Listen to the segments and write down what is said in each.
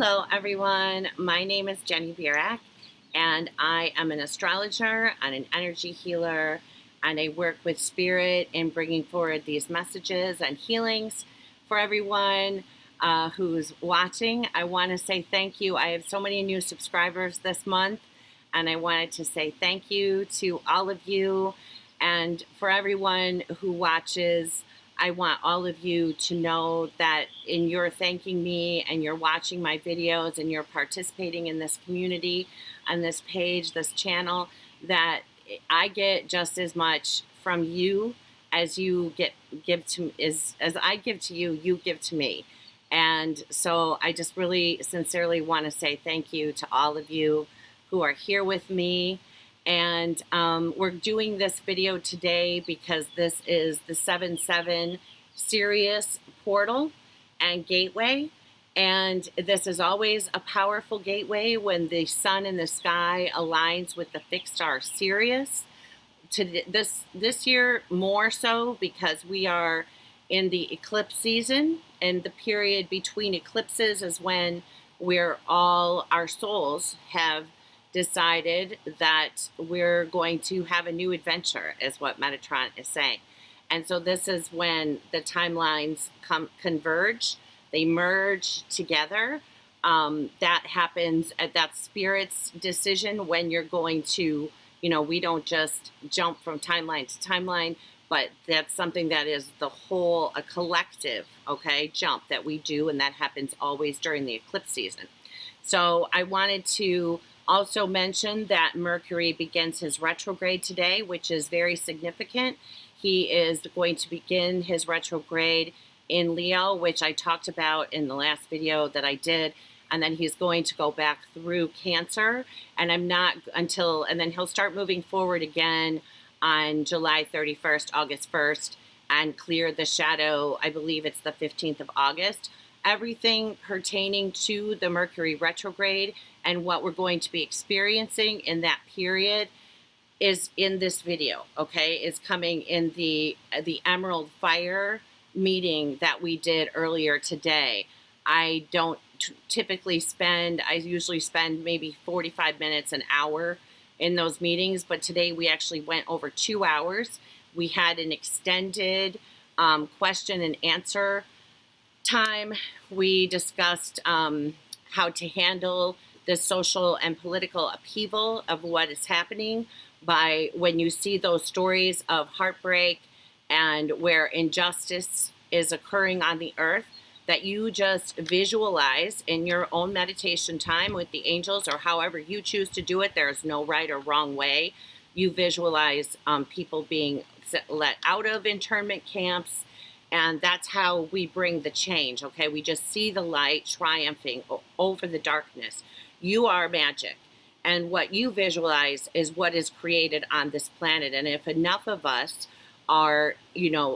Hello everyone, my name is Jenny Birak and I am an astrologer and an energy healer, and I work with spirit in bringing forward these messages and healings for everyone who's watching. I want to say thank you. I have so many new subscribers this month, and I wanted to say thank you to all of you, and for everyone who watches. I want all of you to know that in your thanking me and you're watching my videos and you're participating in this community, on this page, this channel, that I get just as much from you as you give to as I give to you, you give to me. And so I just really sincerely want to say thank you to all of you who are here with me. And we're doing this video today because this is the 7/7 Sirius portal and gateway. And this is always a powerful gateway when the sun in the sky aligns with the fixed star Sirius. This year more so because we are in the eclipse season, and the period between eclipses is when our souls have decided that we're going to have a new adventure, is what Metatron is saying. And so this is when the timelines converge, they merge together. That happens at that spirit's decision when you're going to, we don't just jump from timeline to timeline, but that's something that is a collective, jump that we do, and that happens always during the eclipse season. So I wanted to also mention that Mercury begins his retrograde today, which is very significant. He is going to begin his retrograde in Leo, which I talked about in the last video that I did, and then he's going to go back through Cancer, and then he'll start moving forward again on July 31st, August 1st, and clear the shadow. I believe it's the 15th of August. Everything pertaining to the Mercury retrograde and what we're going to be experiencing in that period is in this video, is coming in the Emerald Fire meeting that we did earlier today. I don't typically I usually spend maybe 45 minutes, an hour in those meetings, but today we actually went over 2 hours. We had an extended question and answer time. We discussed how to handle the social and political upheaval of what is happening when you see those stories of heartbreak and where injustice is occurring on the earth, that you just visualize in your own meditation time with the angels, or however you choose to do it. There's no right or wrong way. You visualize people being let out of internment camps, and that's how we bring the change, We just see the light triumphing over the darkness. You are magic, and what you visualize is what is created on this planet. And if enough of us are,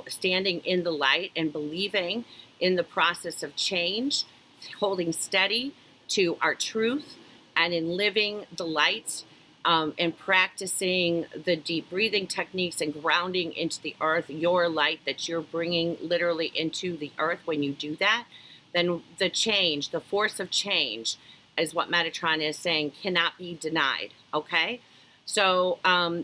standing in the light and believing in the process of change, holding steady to our truth, and in living the light, and practicing the deep breathing techniques and grounding into the earth, your light that you're bringing literally into the earth, when you do that, then the change, the force of change, is what Metatron is saying, cannot be denied, So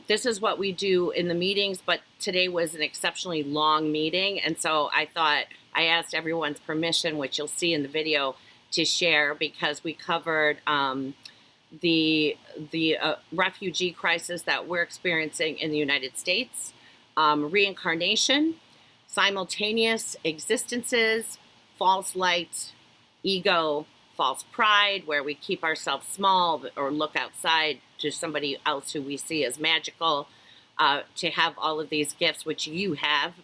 this is what we do in the meetings, but today was an exceptionally long meeting, and so I asked everyone's permission, which you'll see in the video, to share, because we covered the refugee crisis that we're experiencing in the United States, reincarnation, simultaneous existences, false light, ego, false pride, where we keep ourselves small or look outside to somebody else who we see as magical, to have all of these gifts, which you have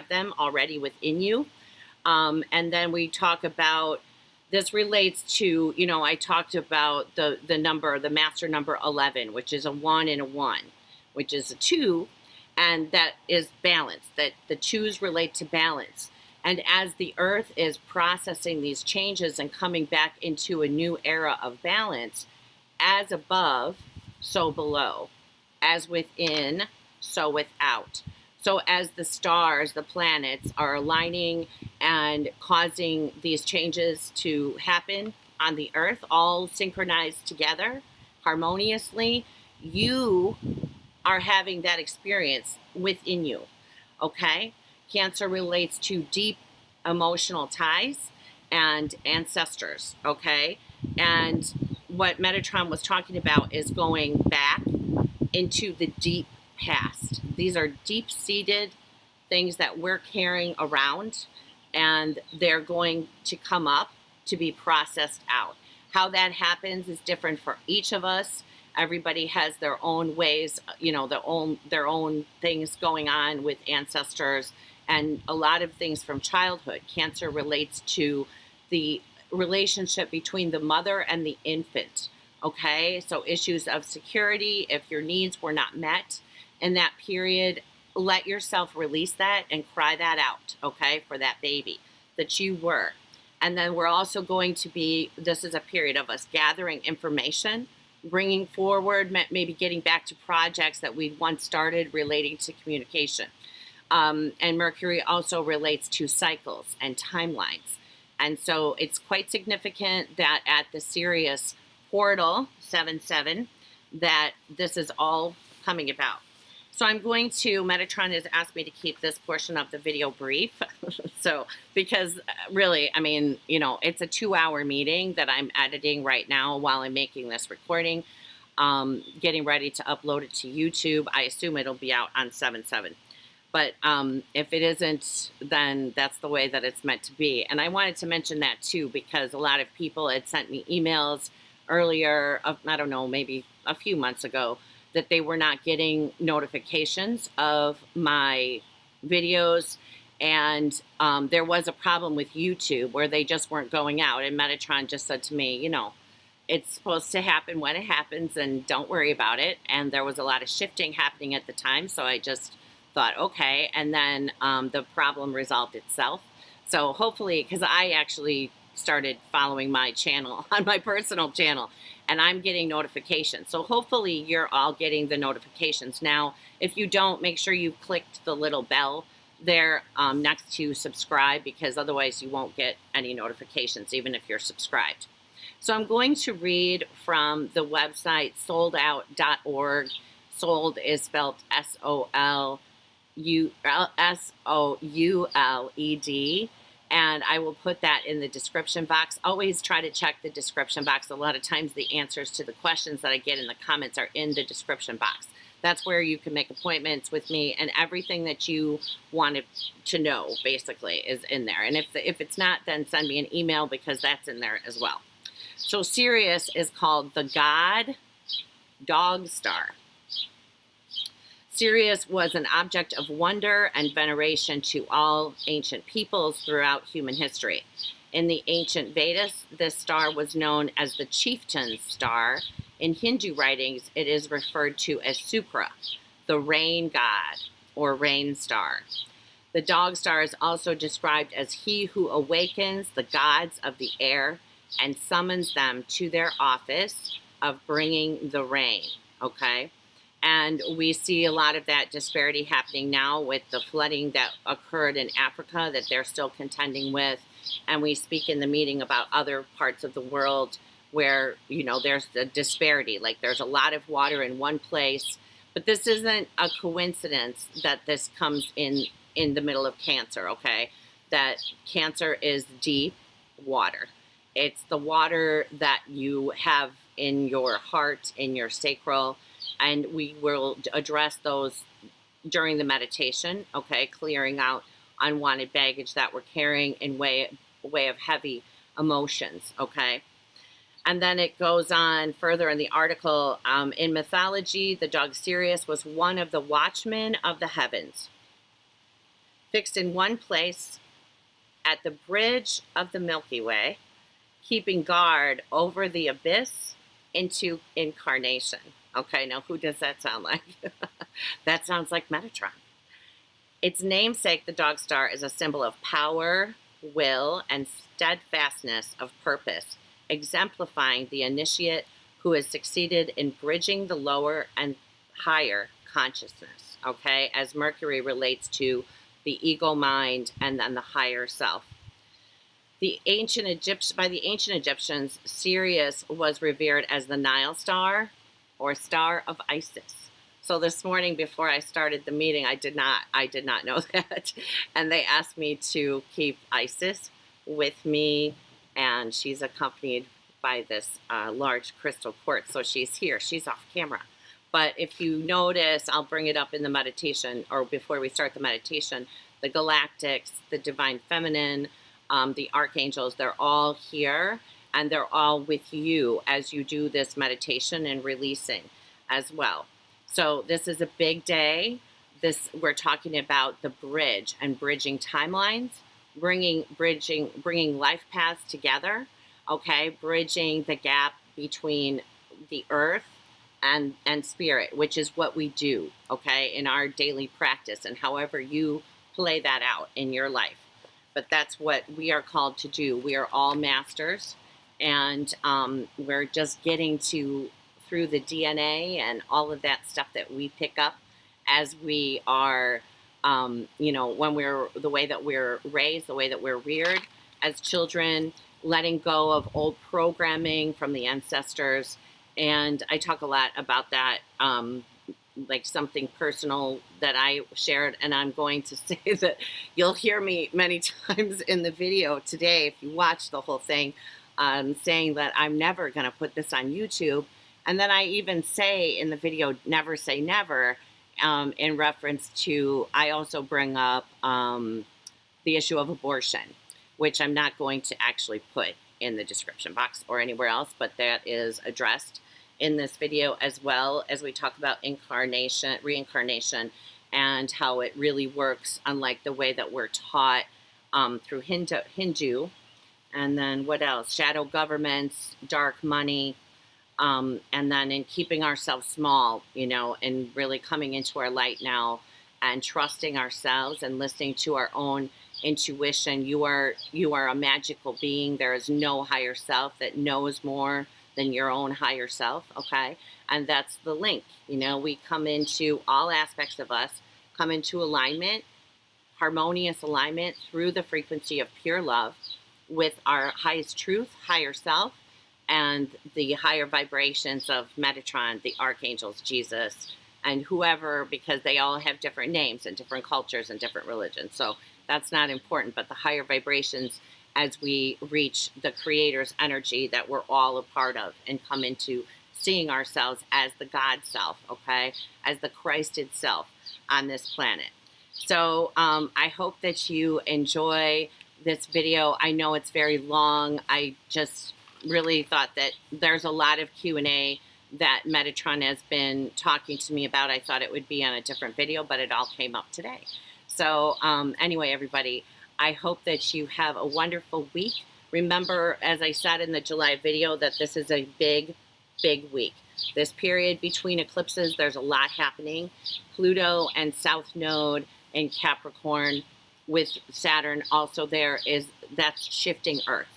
them already within you. And then we talk about, this relates to, I talked about the master number 11, which is a 1 and a 1, which is a 2, and that is balance, that the 2s relate to balance. And as the earth is processing these changes and coming back into a new era of balance, as above, so below, as within, so without. So as the stars, the planets, are aligning and causing these changes to happen on the earth, all synchronized together harmoniously, you are having that experience within you, okay? Cancer relates to deep emotional ties and ancestors, okay? And what Metatron was talking about is going back into the deep past. These are deep-seated things that we're carrying around, and they're going to come up to be processed out. How that happens is different for each of us. Everybody has their own ways, you know, their own things going on with ancestors, and a lot of things from childhood. Cancer relates to the relationship between the mother and the infant, okay? So issues of security, if your needs were not met in that period, let yourself release that and cry that out, okay, for that baby that you were. And then we're also going to be, this is a period of us gathering information, bringing forward, maybe getting back to projects that we once started relating to communication. And Mercury also relates to cycles and timelines. And so it's quite significant that at the Sirius portal 77, that this is all coming about. So I'm going to, Metatron has asked me to keep this portion of the video brief. So, because really, I mean, you know, it's a 2-hour meeting that I'm editing right now while I'm making this recording, getting ready to upload it to YouTube. I assume it'll be out on 7/7. But if it isn't, then that's the way that it's meant to be. And I wanted to mention that too, because a lot of people had sent me emails earlier, I don't know, maybe a few months ago, that they were not getting notifications of my videos. And there was a problem with YouTube where they just weren't going out. And Metatron just said to me, you know, it's supposed to happen when it happens and don't worry about it. And there was a lot of shifting happening at the time. So I just thought, okay. And then the problem resolved itself. So hopefully, because I actually started following my channel on my personal channel, and I'm getting notifications. So hopefully you're all getting the notifications. Now, if you don't, make sure you clicked the little bell there next to subscribe, because otherwise you won't get any notifications, even if you're subscribed. So I'm going to read from the website souledout.org. Souled is spelled SOULED. And I will put that in the description box. Always try to check the description box. A lot of times the answers to the questions that I get in the comments are in the description box. That's where you can make appointments with me, and everything that you wanted to know, basically, is in there. And if it's not, then send me an email, because that's in there as well. So Sirius is called the god dog star. Sirius was an object of wonder and veneration to all ancient peoples throughout human history. In the ancient Vedas, this star was known as the chieftain's star. In Hindu writings, it is referred to as Shukra, the rain god or rain star. The dog star is also described as he who awakens the gods of the air and summons them to their office of bringing the rain, okay? And we see a lot of that disparity happening now with the flooding that occurred in Africa that they're still contending with. And we speak in the meeting about other parts of the world where, you know, there's the disparity. Like there's a lot of water in one place. But this isn't a coincidence that this comes in the middle of Cancer, okay? That Cancer is deep water. It's the water that you have in your heart, in your sacral. And we will address those during the meditation, okay? Clearing out unwanted baggage that we're carrying in way of heavy emotions, okay? And then it goes on further in the article. In mythology, the dog Sirius was one of the watchmen of the heavens, fixed in one place at the bridge of the Milky Way, keeping guard over the abyss into incarnation. Okay, now who does that sound like? That sounds like Metatron. Its namesake, the dog star, is a symbol of power, will, and steadfastness of purpose, exemplifying the initiate who has succeeded in bridging the lower and higher consciousness, okay, as Mercury relates to the ego mind and then the higher self. by the ancient Egyptians, Sirius was revered as the Nile star or star of Isis. So this morning before I started the meeting, I did not know that. And they asked me to keep Isis with me, and she's accompanied by this large crystal quartz. So she's here, she's off camera. But if you notice, I'll bring it up in the meditation, or before we start the meditation, the galactics, the divine feminine, the archangels, they're all here, and they're all with you as you do this meditation and releasing as well. So this is a big day. We're talking about the bridge and bridging timelines, bringing life paths together, okay? Bridging the gap between the earth and spirit, which is what we do, okay, in our daily practice, and however you play that out in your life. But that's what we are called to do. We are all masters, and we're just getting through the DNA and all of that stuff that we pick up as we are, you know, when the way that we're raised, the way that we're reared as children, letting go of old programming from the ancestors. And I talk a lot about that, like something personal that I shared, and I'm going to say that you'll hear me many times in the video today, if you watch the whole thing, saying that I'm never going to put this on YouTube. And then I even say in the video, never say never, in reference to, I also bring up the issue of abortion, which I'm not going to actually put in the description box or anywhere else, but that is addressed in this video, as well as we talk about reincarnation, and how it really works, unlike the way that we're taught through Hindu. And then what else? Shadow governments, dark money, and then in keeping ourselves small, you know, and really coming into our light now and trusting ourselves and listening to our own intuition. You are a magical being. There is no higher self that knows more than your own higher self, okay? And that's the link. You know, we come into all aspects of us, come into alignment, harmonious alignment through the frequency of pure love with our highest truth, higher self, and the higher vibrations of Metatron, the archangels, Jesus, and whoever, because they all have different names and different cultures and different religions. So that's not important, but the higher vibrations as we reach the Creator's energy that we're all a part of and come into seeing ourselves as the God self, okay, as the Christed self on this planet. So I hope that you enjoy this video. I know it's very long. I just really thought that there's a lot of Q&A that Metatron has been talking to me about. I thought it would be on a different video, but it all came up today. So anyway, everybody, I hope that you have a wonderful week. Remember, as I said in the July video, that this is a big, big week. This period between eclipses, there's a lot happening. Pluto and South Node in Capricorn with Saturn also that's shifting Earth.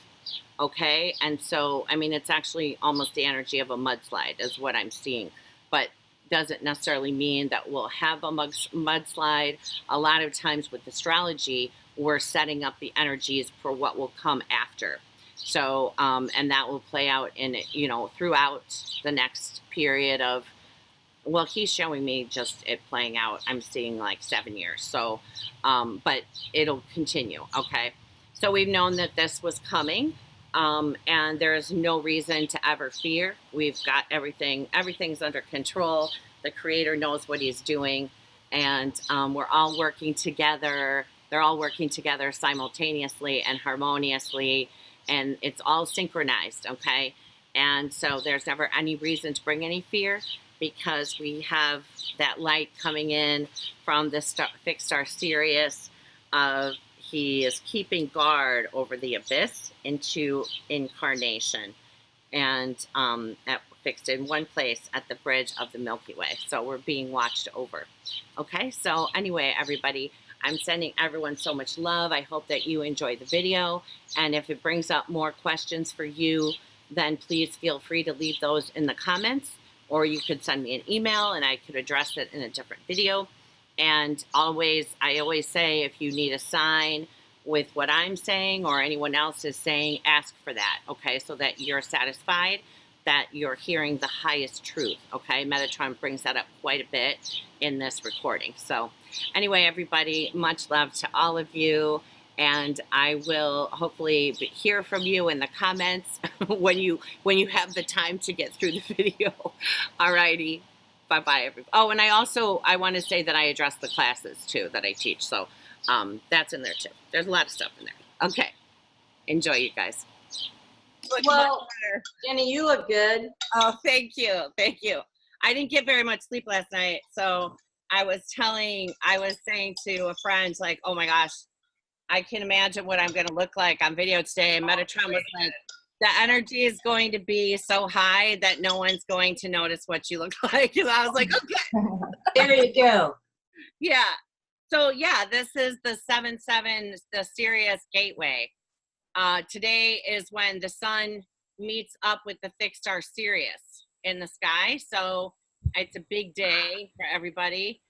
Okay, and so, I mean, it's actually almost the energy of a mudslide is what I'm seeing, but doesn't necessarily mean that we'll have a mudslide. A lot of times with astrology, we're setting up the energies for what will come after. So, and that will play out in, you know, throughout the next period of, well, he's showing me just it playing out. I'm seeing like 7 years. So, but it'll continue. Okay. So we've known that this was coming. And there is no reason to ever fear. We've got everything's under control. The Creator knows what He's doing, and we're all working together. They're all working together simultaneously and harmoniously, and it's all synchronized, okay? And so there's never any reason to bring any fear, because we have that light coming in from the Fixed Star SIRIUS of he is keeping guard over the abyss into incarnation, and fixed in one place at the bridge of the Milky Way. So we're being watched over. Okay, so anyway, everybody, I'm sending everyone so much love. I hope that you enjoy the video, and if it brings up more questions for you, then please feel free to leave those in the comments, or you could send me an email and I could address it in a different video. And I always say, if you need a sign with what I'm saying or anyone else is saying, ask for that, okay, so that you're satisfied that you're hearing the highest truth, okay? Metatron brings that up quite a bit in this recording. So anyway, everybody, much love to all of you, and I will hopefully hear from you in the comments when you have the time to get through the video. Alrighty, bye-bye, everybody. Oh, and I want to say that I address the classes, too, that I teach, so that's in there, too. There's a lot of stuff in there. Okay, enjoy, you guys. Well, Jenny, you look good. Oh, thank you. Thank you. I didn't get very much sleep last night. So I was saying to a friend, like, oh my gosh, I can imagine what I'm going to look like on video today. And Metatron was like, the energy is going to be so high that no one's going to notice what you look like. And I was like, okay. There you go. Yeah. So yeah, this is the 7-7, the Sirius gateway. Today is when the sun meets up with the fixed star Sirius in the sky. So it's a big day for everybody.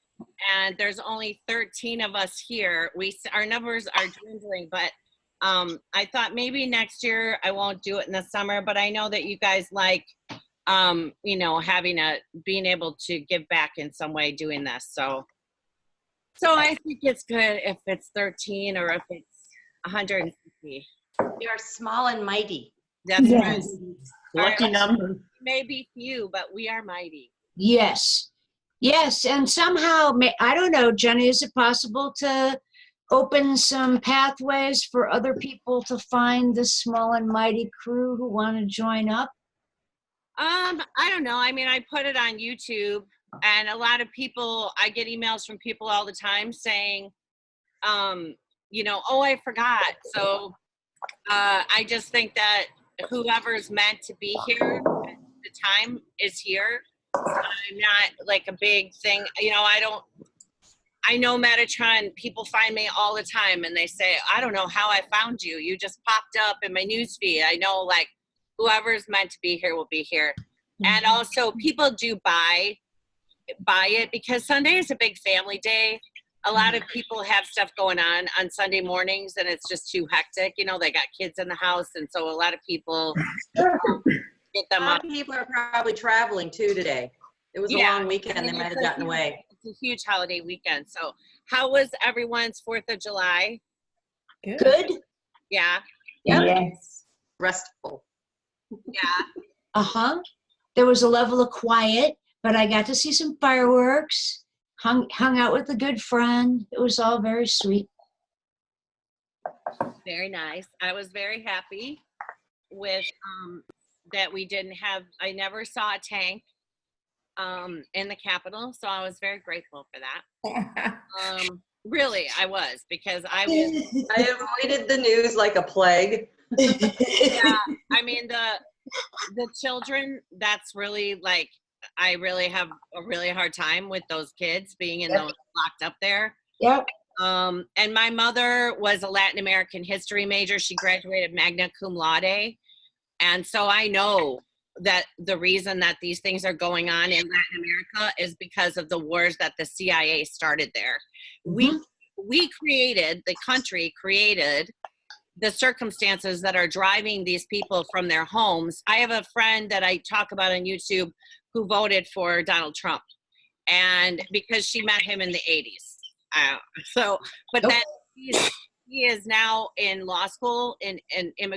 And there's only 13 of us here. Our numbers are dwindling, but I thought maybe next year I won't do it in the summer, but I know that you guys like, you know, being able to give back in some way doing this. So I think it's good if it's 13 or if it's 150. We are small and mighty. That's Yes. right. Lucky number. May be few, but we are mighty. Yes. Yes. And somehow, I don't know, Jenny, is it possible to open some pathways for other people to find the small and mighty crew who want to join up? I don't know. I mean, I put it on YouTube, and a lot of people, I get emails from people all the time saying, you know, oh, I forgot. So I just think that whoever's meant to be here at the time is here. I'm not like a big thing, you know, I know Metatron, people find me all the time and they say, I don't know how I found you. You just popped up in my newsfeed. I know, like, whoever's meant to be here will be here. And also people do buy it because Sunday is a big family day. A lot of people have stuff going on Sunday mornings and it's just too hectic. You know, they got kids in the house. And so a lot of people get them up. People are probably traveling too today. It was a long weekend. They might have gotten away. It's a huge holiday weekend. So how was everyone's 4th of July? Good. Yeah. Yep. Yes. Restful. Yeah. Uh-huh. There was a level of quiet, but I got to see some fireworks, hung out with a good friend. It was all very sweet. Very nice. I was very happy with that we didn't have, I never saw a tank in the Capitol, so I was very grateful for that. Really, I was, because I avoided the news like a plague. Yeah, I mean, the children, that's really, like, I really have a really hard time with those kids being in those locked up there. Yep. And my mother was a Latin American history major. She graduated magna cum laude. And so I know that the reason that these things are going on in Latin America is because of the wars that the CIA started there. Mm-hmm. We created, the country created the circumstances that are driving these people from their homes. I have a friend that I talk about on YouTube who voted for Donald Trump, and because she met him in the 80s. But then he is now in law school,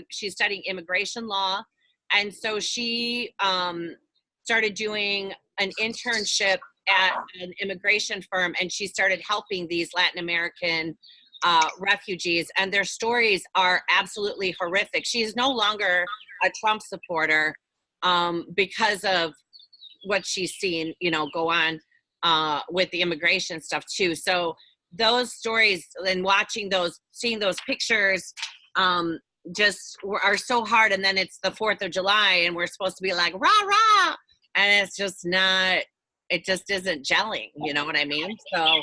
she's studying immigration law. And so she started doing an internship at an immigration firm, and she started helping these Latin American refugees, and their stories are absolutely horrific. She's no longer a Trump supporter because of what she's seen, you know, go on with the immigration stuff too. So those stories and seeing those pictures just are so hard. And then it's the 4th of July and we're supposed to be like, rah, rah. And it's just not, it just isn't gelling. You know what I mean? So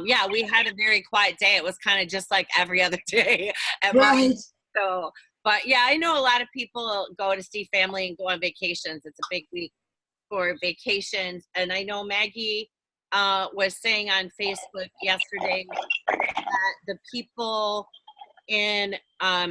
yeah, we had a very quiet day. It was kind of just like every other day. Right. So, but yeah, I know a lot of people go to see family and go on vacations. It's a big week for vacations. And I know Maggie was saying on Facebook yesterday that the people in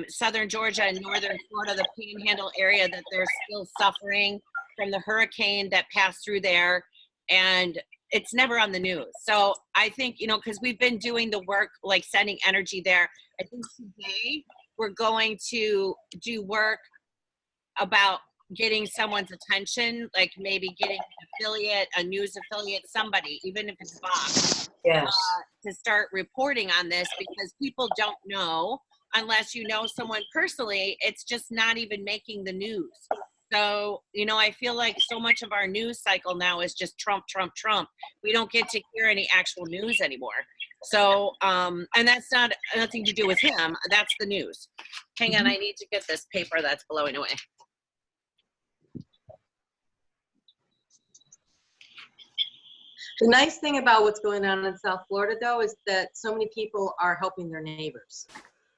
southern Georgia and northern Florida, the Panhandle area, that they're still suffering from the hurricane that passed through there, and it's never on the news. So I think, you know, because we've been doing the work, like sending energy there. I think today we're going to do work about getting someone's attention, like maybe getting an affiliate, a news affiliate, somebody, even if it's Fox, Yes. to start reporting on this, because people don't know unless you know someone personally. It's just not even making the news. So, you know, I feel like so much of our news cycle now is just Trump, Trump, Trump. We don't get to hear any actual news anymore. So, and that's not nothing to do with him. That's the news. Hang on, I need to get this paper that's blowing away. The nice thing about what's going on in South Florida, though, is that so many people are helping their neighbors.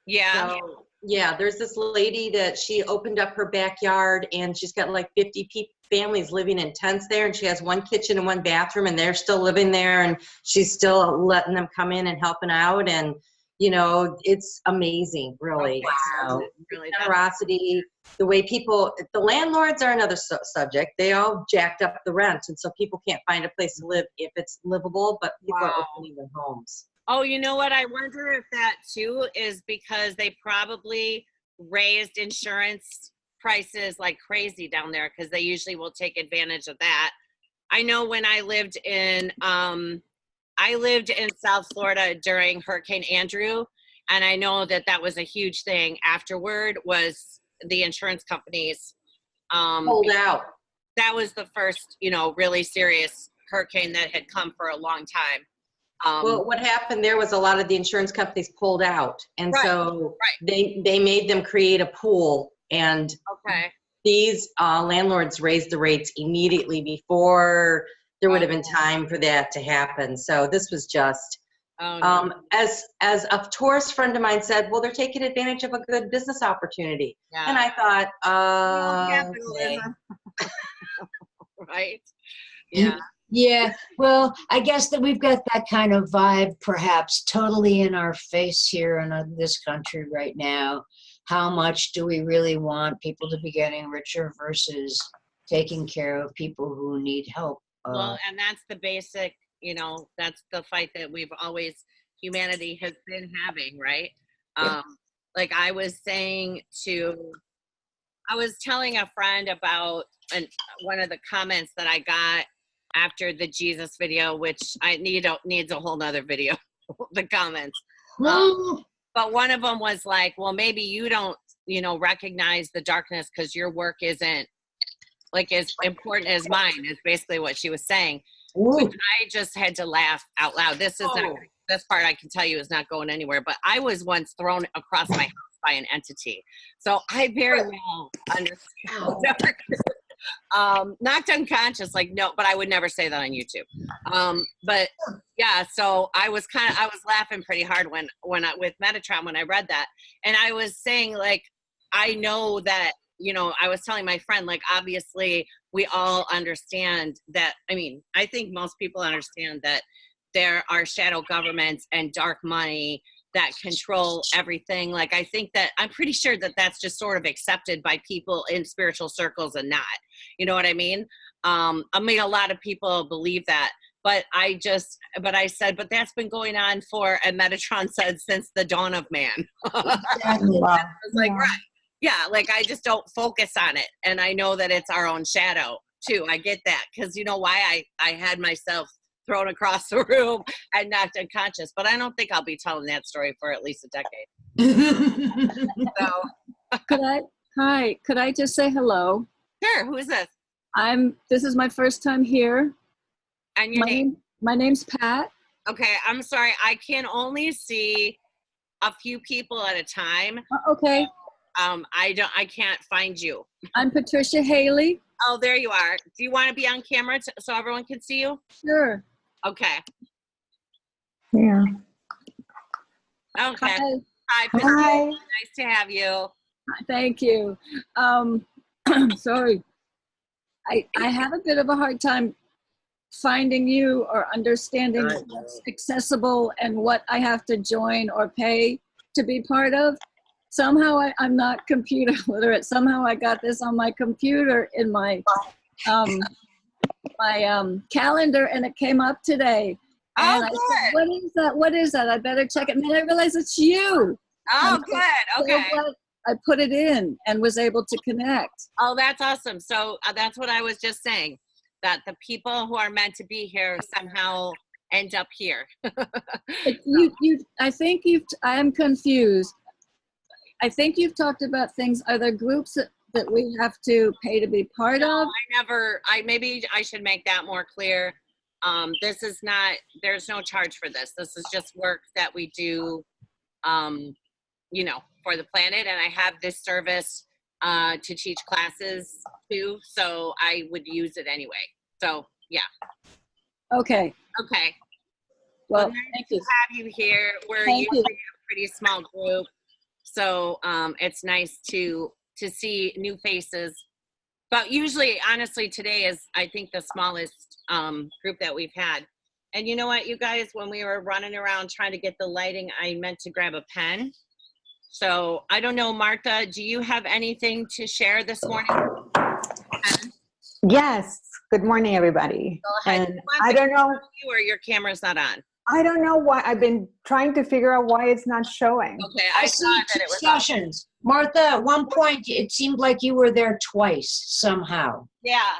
Yeah. So, yeah, there's this lady that she opened up her backyard, and she's got like 50 families living in tents there, and she has one kitchen and one bathroom, and they're still living there, and she's still letting them come in and helping out. And, you know, it's amazing, really. Wow. So, Really generosity, the way people, the landlords are another subject. They all jacked up the rent, and so people can't find a place to live if it's livable, but people are opening their homes. Oh, you know what? I wonder if that too is because they probably raised insurance prices like crazy down there, because they usually will take advantage of that. I know when I lived in South Florida during Hurricane Andrew, and I know that that was a huge thing. Afterward was the insurance companies Pulled out. That was the first, you know, really serious hurricane that had come for a long time. Well, what happened there was a lot of the insurance companies pulled out, and so they made them create a pool, and these landlords raised the rates immediately before there would have been time for that to happen. So this was just, as a tourist friend of mine said, well, they're taking advantage of a good business opportunity. Yeah. And I thought, okay. Right? Yeah. Yeah, well, I guess that we've got that kind of vibe perhaps totally in our face here in this country right now. How much do we really want people to be getting richer versus taking care of people who need help? Well, and that's the basic, you know, that's the fight that humanity has been having, right? Yeah. Like I was telling a friend about one of the comments that I got after the Jesus video, which needs a whole nother video, the comments. But one of them was like, well, maybe you don't, you know, recognize the darkness because your work isn't like as important as mine, is basically what she was saying. Which I just had to laugh out loud. This part I can tell you is not going anywhere, but I was once thrown across my house by an entity. So I very well understand darkness. Knocked unconscious, like, no, but I would never say that on YouTube. But yeah, so I was laughing pretty hard with Metatron when I read that. And I was saying, like, I know that, you know, I was telling my friend, like, obviously we all understand that. I mean, I think most people understand that there are shadow governments and dark money that control everything. Like, I think that I'm pretty sure that that's just sort of accepted by people in spiritual circles and not, you know what I mean? I mean, a lot of people believe that, but I said, but that's been going on and Metatron said, since the dawn of man. Exactly. I was like, right. Yeah. Like, I just don't focus on it. And I know that it's our own shadow too. I get that. 'Cause you know why I had myself thrown across the room and knocked unconscious, but I don't think I'll be telling that story for at least a decade. So, could I just say hello? Sure. Who is this? This is my first time here. And your name? My name's Pat. Okay. I'm sorry. I can only see a few people at a time. Okay. I can't find you. I'm Patricia Haley. Oh, there you are. Do you want to be on camera so everyone can see you? Sure. Okay. Yeah. Okay. Hi. Hi. Nice to have you. Thank you. Sorry. I have a bit of a hard time finding you or understanding what's accessible and what I have to join or pay to be part of. somehow I'm not computer literate. Somehow I got this on my computer in my calendar, and it came up today. And I said, what is that? What is that? I better check it. And then I realized it's you. Oh, good. Okay. So I put it in and was able to connect. Oh, that's awesome. So that's what I was just saying, that the people who are meant to be here somehow end up here. I think I am confused. I think you've talked about things. Are there groups that we have to pay to be part of? Maybe I should make that more clear. This is not, there's no charge for this. This is just work that we do, for the planet. And I have this service to teach classes too. So I would use it anyway. So yeah. Okay. Well, Thank nice you. to have you here. We're usually a pretty small group. So it's nice to see new faces. But usually, honestly, today is, I think, the smallest group that we've had. And you know what, you guys, when we were running around trying to get the lighting, I meant to grab a pen. So I don't know, Martha, do you have anything to share this morning? Yes. Good morning, everybody. Go ahead. And I don't know. You or your camera's not on. I don't know why. I've been trying to figure out why it's not showing. Okay, I saw see that two it was sessions. Martha, at one point, it seemed like you were there twice somehow. Yeah.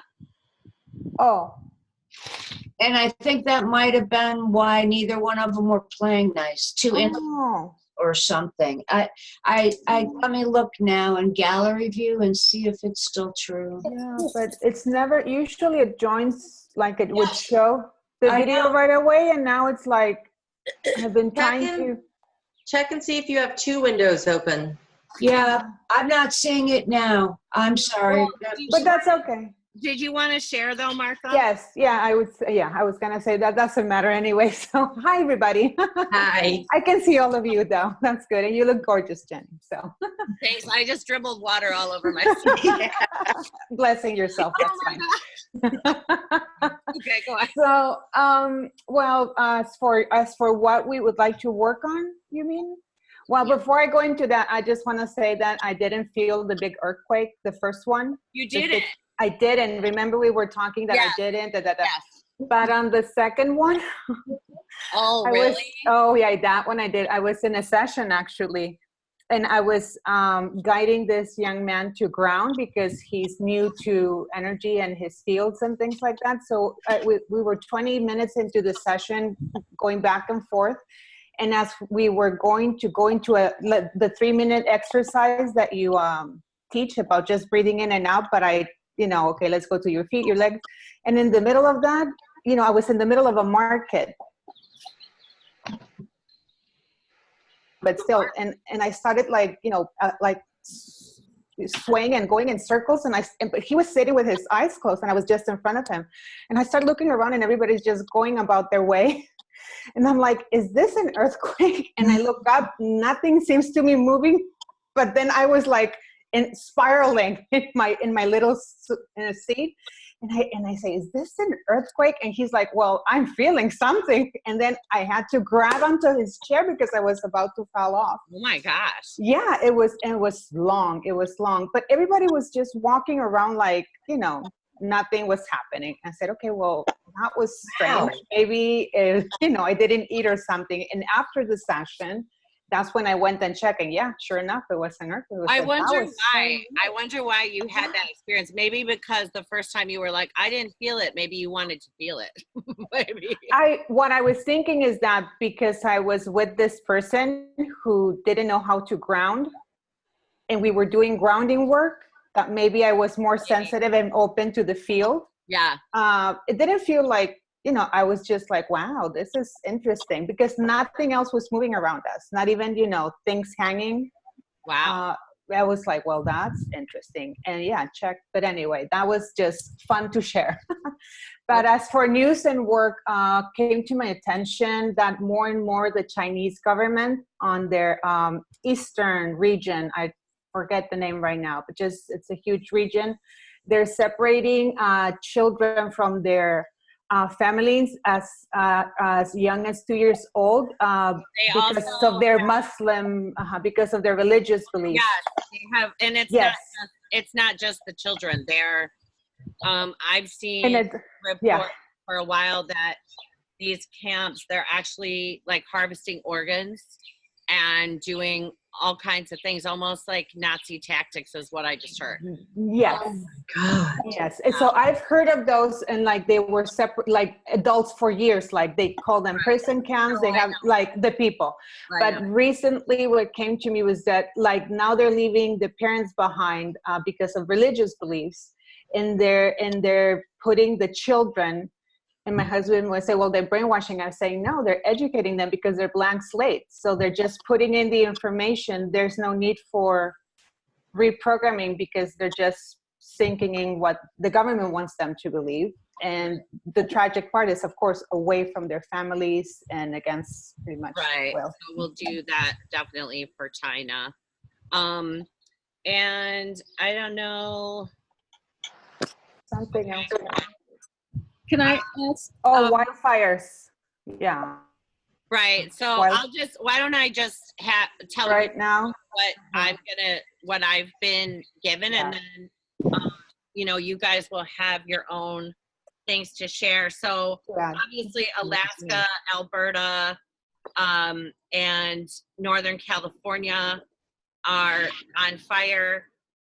Oh, And I think that might have been why neither one of them were playing nice. oh. Or something. Let me look now in gallery view and see if it's still true. Yeah, but it's never, usually it joins, like it would show the I video know. right away. And now it's like, I've been trying to. Check and see if you have two windows open. Yeah, I'm not seeing it now. I'm sorry. But that's okay. Did you want to share though, Martha? Yes. Yeah, I would say, I was going to say that doesn't matter anyway. So hi, everybody. Hi. I can see all of you though. That's good. And you look gorgeous, Jenny. So Thanks. I just dribbled water all over myself. blessing yourself. That's fine. Okay, go on. So, well, as for what we would like to work on, you mean? Well, before I go into that, I just want to say that I didn't feel the big earthquake, the first one. You didn't. I didn't. Remember we were talking that I didn't. Yes. But on the second one, Oh, really? that one I did. I was in a session actually, and I was guiding this young man to ground because he's new to energy and his fields and things like that. So we were 20 minutes into the session, going back and forth. And as we were going to go into the 3-minute exercise that you teach about just breathing in and out, but okay, let's go to your feet, your legs. And in the middle of that, I was in the middle of a market. But still, and I started like swaying and going in circles. But he was sitting with his eyes closed and I was just in front of him. And I started looking around and everybody's just going about their way. And I'm like, is this an earthquake? And I look up, nothing seems to be moving. But then I was like spiraling in my little seat. And I say, is this an earthquake? And he's like, well, I'm feeling something. And then I had to grab onto his chair because I was about to fall off. Oh my gosh. Yeah, it was long. It was long. But everybody was just walking around like, nothing was happening. I said, okay, well, that was strange. Maybe, I didn't eat or something. And after the session, that's when I went and checked. And yeah, sure enough, it was an earthquake. I wonder why you had that experience. Maybe because the first time you were like, I didn't feel it. Maybe you wanted to feel it. Maybe. What I was thinking is that because I was with this person who didn't know how to ground, and we were doing grounding work, that maybe I was more sensitive and open to the field. Yeah. It didn't feel like, I was just like, wow, this is interesting because nothing else was moving around us. Not even, things hanging. Wow. I was like, well, that's interesting. And yeah, check. But anyway, that was just fun to share. But as for news and work, came to my attention that more and more the Chinese government on their eastern region, I forget the name right now, but it's a huge region. They're separating children from their families as young as 2 years old because of their Muslim, because of their religious beliefs. Yes, they have, and it's not just the children. They're I've seen reports for a while that these camps, they're actually like harvesting organs and doing all kinds of things, almost like Nazi tactics is what I just heard. Yes. Oh my God. Yes. And so I've heard of those, and like they were separate, like adults for years, like they call them prison camps. They have like the people. But recently what came to me was that like now they're leaving the parents behind because of religious beliefs, and they're putting the children. And my husband would say, well, they're brainwashing. I'm saying, no, they're educating them because they're blank slates. So they're just putting in the information. There's no need for reprogramming because they're just sinking in what the government wants them to believe. And the tragic part is, of course, away from their families and against pretty much. Right. So we'll do that definitely for China. And I don't know. Something else. Can I ask? Wildfires. Yeah. Right. So why don't I just tell right you now what I've been given, and then, you guys will have your own things to share. So obviously Alaska, Alberta, and Northern California are on fire.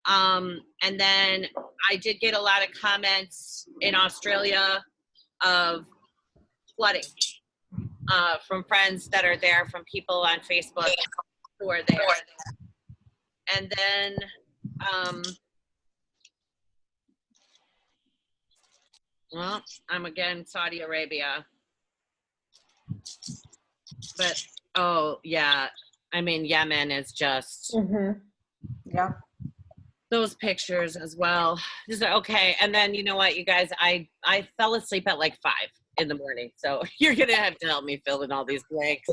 And then I did get a lot of comments in Australia of flooding from friends that are there, from people on Facebook who are there. And then I'm again Saudi Arabia. But I mean Yemen is just those pictures as well. Okay, and then you know what, you guys, I fell asleep at like 5 in the morning, so you're gonna have to help me fill in all these blanks.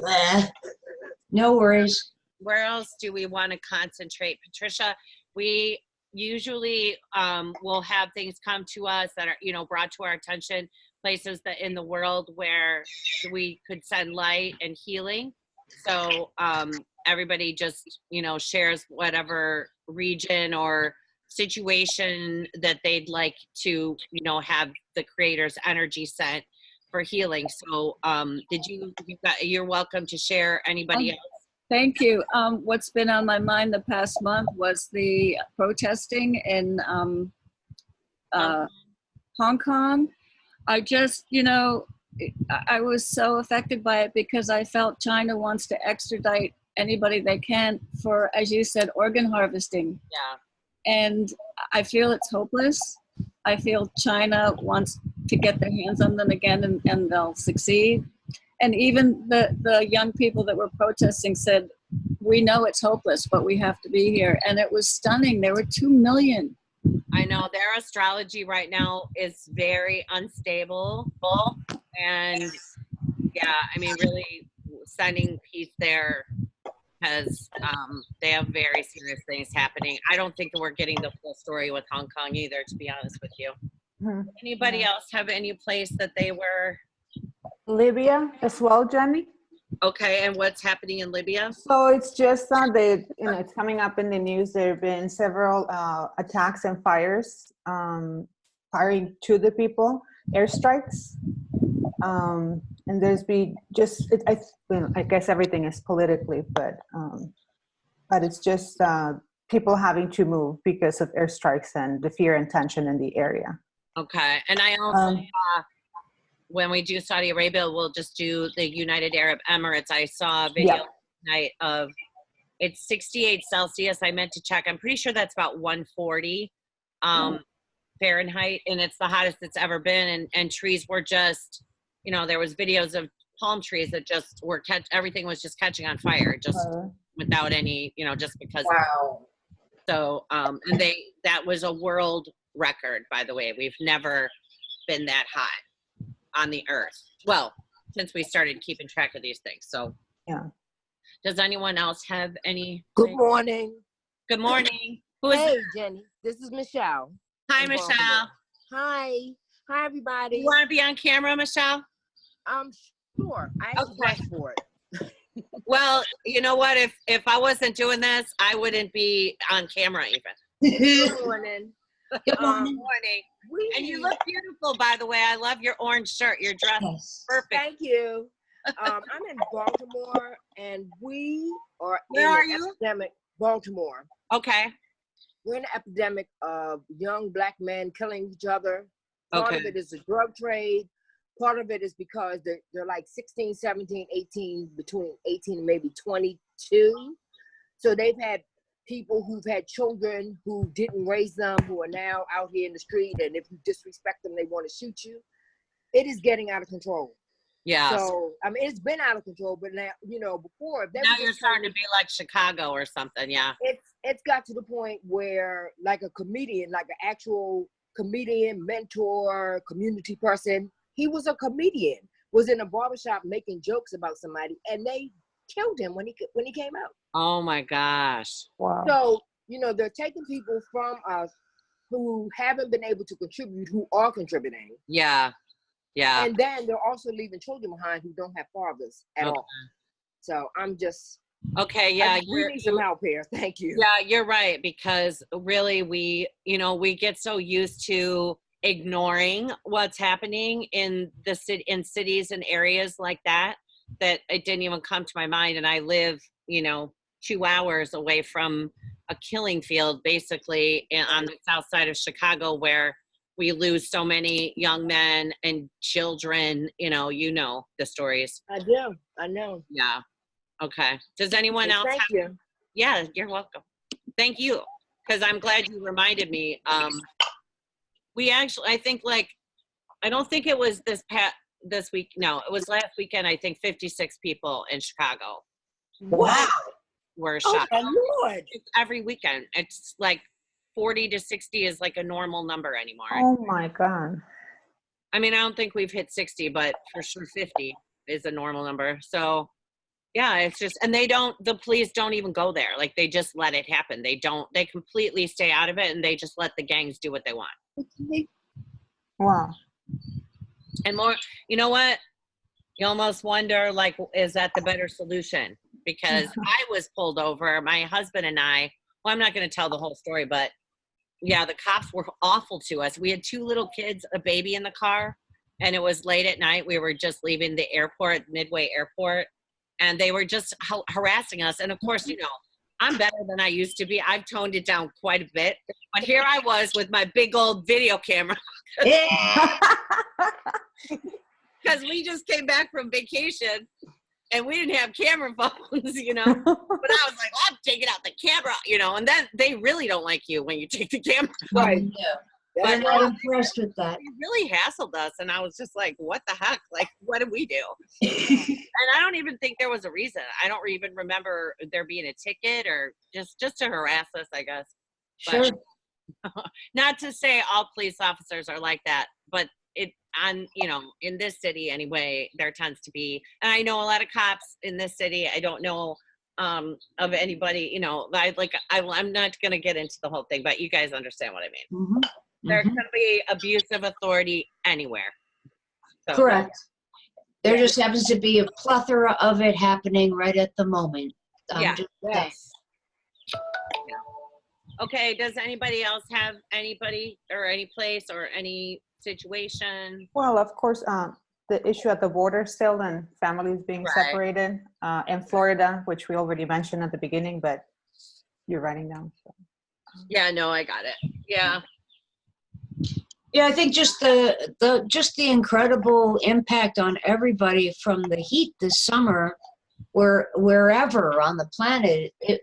No worries. Where else do we want to concentrate, Patricia? We usually will have things come to us that are brought to our attention, places that in the world where we could send light and healing. So everybody just shares whatever region or situation that they'd like to have the creator's energy sent for healing. So you're welcome to share. Anybody else? Thank you. What's been on my mind the past month was the protesting in Hong Kong. I just, I was so affected by it because I felt China wants to extradite anybody they can for, as you said, organ harvesting. Yeah. And I feel it's hopeless. I feel China wants to get their hands on them again, and they'll succeed. And even the young people that were protesting said, we know it's hopeless, but we have to be here. And it was stunning. There were 2 million. I know their astrology right now is very unstable. And I mean, really sending peace there because they have very serious things happening. I don't think that we're getting the full story with Hong Kong either, to be honest with you. Anybody else have any place that they were? Libya as well, Jenny. Okay, and what's happening in Libya? So it's just it's coming up in the news. There have been several attacks and fires, firing to the people, airstrikes, and there's been just I guess everything is politically, but it's just people having to move because of airstrikes and the fear and tension in the area. Okay, and I also when we do Saudi Arabia, we'll just do the United Arab Emirates. I saw a video tonight of it's 68 Celsius. I meant to check. I'm pretty sure that's about 140 Fahrenheit, and it's the hottest it's ever been. And trees were just, there was videos of palm trees that just were everything was just catching on fire, just without any, just because. Wow. So, and that was a world record, by the way. We've never been that hot on the earth. Well, since we started keeping track of these things. So does anyone else have any? Good morning. Good morning. Who is Hey, Jenny. This is Michelle. Hi, Michelle. Hi. Hi, everybody. You want to be on camera, Michelle? Sure. I actually asked for it. Well, you know what? If I wasn't doing this, I wouldn't be on camera even. Good morning. Good morning. Morning. And you look beautiful, by the way. I love your orange shirt. Your dress is perfect. Thank you. I'm in Baltimore, and we are Where in are an you? epidemic. Baltimore. Okay. We're in an epidemic of young black men killing each other. Part of it is the drug trade. Part of it is because they're like 16, 17, 18, between 18 and maybe 22. So they've had people who've had children who didn't raise them, who are now out here in the street, and if you disrespect them, they want to shoot you. It is getting out of control. Yeah. So, I mean, it's been out of control, but now, you know, before. Now you're starting to be like Chicago or something, yeah. It's got to the point where, like a comedian, like an actual comedian, mentor, community person, he was a comedian, was in a barbershop making jokes about somebody, and they killed him when he came out. Oh my gosh. Wow. So, you know, they're taking people from us who haven't been able to contribute, who are contributing. Yeah. Yeah. And then they're also leaving children behind who don't have fathers at all. So I'm just. Okay. Yeah. We need some help here. Thank you. Yeah, you're right. Because really we get so used to ignoring what's happening in the city, in cities and areas like that it didn't even come to my mind. And I live, 2 hours away from a killing field, basically on the south side of Chicago, where we lose so many young men and children. You know the stories. I do. I know. Yeah. Okay. Does anyone else Thank you. Yeah, you're welcome. Thank you. Because I'm glad you reminded me. We actually, I think I don't think it was this week. No, it was last weekend. I think 56 people in Chicago. Wow. Were shot. Oh, my Lord. It's every weekend. It's like 40 to 60 is like a normal number anymore. Oh my God. I mean, I don't think we've hit 60, but for sure 50 is a normal number. So yeah, it's just, and the police don't even go there. Like they just let it happen. They completely stay out of it, and they just let the gangs do what they want. Wow. And more, you know what? You almost wonder, is that the better solution? Because I was pulled over, my husband and I, well, I'm not going to tell the whole story, but yeah, the cops were awful to us. We had 2 little kids, a baby in the car, and it was late at night. We were just leaving the airport, Midway Airport, and they were just harassing us. And of course, I'm better than I used to be. I've toned it down quite a bit. But here I was with my big old video camera. Yeah. Because we just came back from vacation and we didn't have camera phones, But I was like, I'm taking out the camera, and then they really don't like you when you take the camera. Right. Yeah. I'm not impressed with that. They really hassled us, and I was just like, what the heck? What did we do? And I don't even think there was a reason. I don't even remember there being a ticket or just to harass us, I guess. Sure. But, not to say all police officers are like that, but in this city anyway, there tends to be, and I know a lot of cops in this city. I don't know of anybody, I'm not going to get into the whole thing, but you guys understand what I mean. Mm-hmm. There can be abuse of authority anywhere. So, Correct. There just happens to be a plethora of it happening right at the moment. Yes. Okay, does anybody else have anybody or any place or any situation? Well, of course, the issue at the border still, and families being separated in Florida, which we already mentioned at the beginning, but you're writing down. So. Yeah, no, I got it. Yeah. Yeah, I think just the incredible impact on everybody from the heat this summer, wherever on the planet. I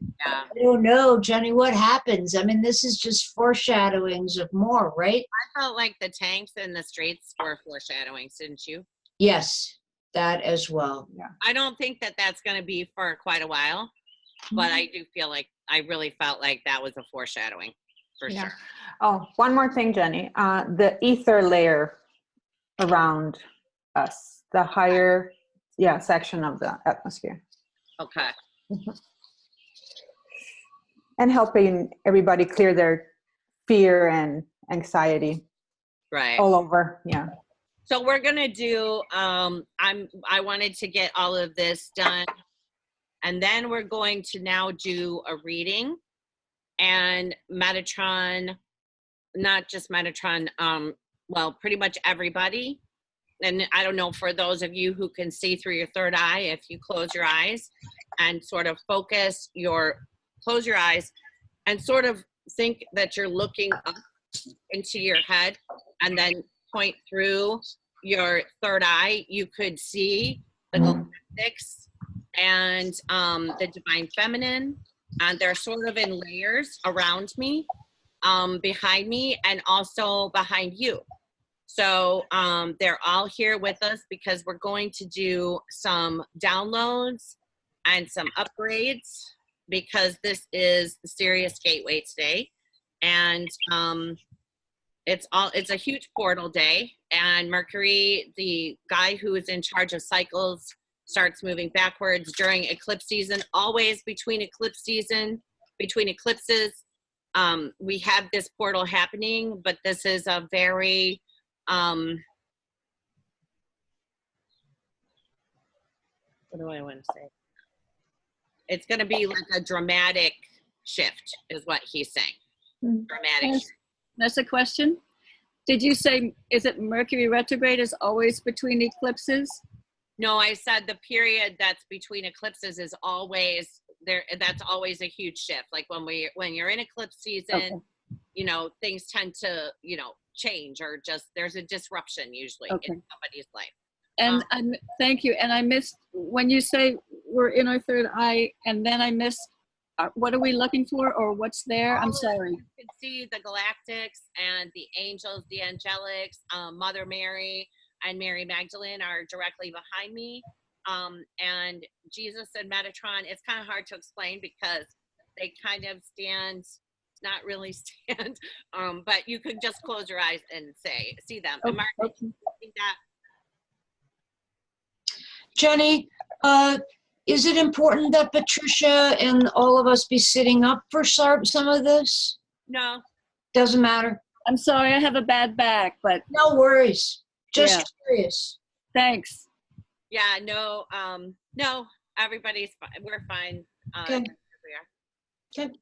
don't know, Jenny, what happens? I mean, this is just foreshadowings of more, right? I felt like the tanks in the streets were foreshadowings, didn't you? Yes, that as well. Yeah. I don't think that that's going to be for quite a while, but I do feel like I really felt like that was a foreshadowing for sure. Oh, one more thing, Jenny. The ether layer around us, the higher section of the atmosphere. Okay. And helping everybody clear their fear and anxiety. Right. all over. Yeah. So we're gonna do. I wanted to get all of this done, and then we're going to now do a reading, and Metatron, not just Metatron. Well, pretty much everybody. And I don't know, for those of you who can see through your third eye, if you close your eyes and sort of close your eyes and sort of think that you're looking up into your head and then point through your third eye, you could see the galactics and the divine feminine, and they're sort of in layers around me, behind me, and also behind you. So they're all here with us because we're going to do some downloads and some upgrades, because this is the Sirius Gateway today. And it's a huge portal day, and Mercury, the guy who is in charge of cycles, starts moving backwards during eclipse season. Always between eclipses, we have this portal happening, but this is a very what do I want to say? It's going to be like a dramatic shift, is what he's saying. Dramatic shift. That's a question. Did you say, is it Mercury retrograde is always between eclipses? No, I said the period that's between eclipses is always there. That's always a huge shift. Like when you're in eclipse season, okay, you know, things tend to, you know, change, or just there's a disruption usually, okay, in somebody's life. And thank you. And I missed when you say we're in our third eye, and then I missed what are we looking for, or what's there? I'm sorry. You can see the galactics and the angels, the angelics, Mother Mary and Mary Magdalene are directly behind me. And Jesus and Metatron, it's kind of hard to explain because they kind of stand, not really stand, but you could just close your eyes and see them. Okay. Martha, do you think that? Jenny, is it important that Patricia and all of us be sitting up for some of this? No. Doesn't matter. I'm sorry, I have a bad back, but. No worries. Just curious. Thanks. Yeah, no, no, everybody's fine. We're fine. Okay. Okay.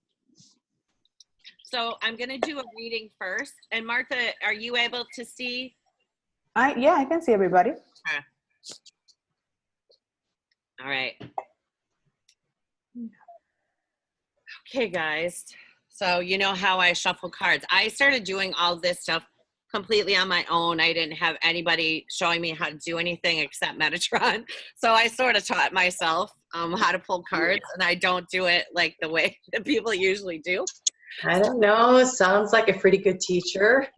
So I'm going to do a reading first. And Martha, are you able to see? Yeah, I can see everybody. All right. Okay, guys. So you know how I shuffle cards. I started doing all this stuff completely on my own. I didn't have anybody showing me how to do anything except Metatron. So I sort of taught myself how to pull cards, and I don't do it like the way that people usually do. I don't know. Sounds like a pretty good teacher.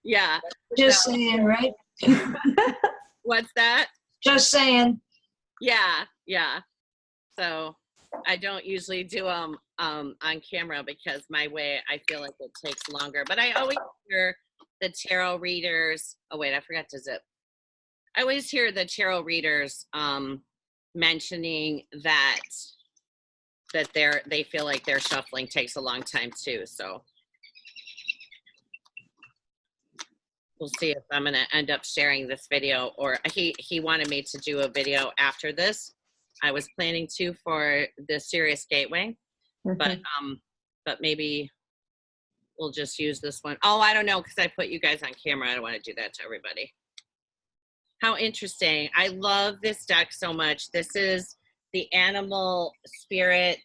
Yeah. Just saying, right? What's that? Just saying. Yeah, yeah. So I don't usually do them on camera because my way, I feel like it takes longer. But I always hear the tarot readers. Oh wait, I forgot to zip. I always hear the tarot readers mentioning that they feel like their shuffling takes a long time too. So we'll see if I'm gonna end up sharing this video, or he wanted me to do a video after this. I was planning to for the Sirius Gateway, but maybe we'll just use this one. Oh, I don't know, because I put you guys on camera. I don't want to do that to everybody. How interesting. I love this deck so much. This is the animal spirit.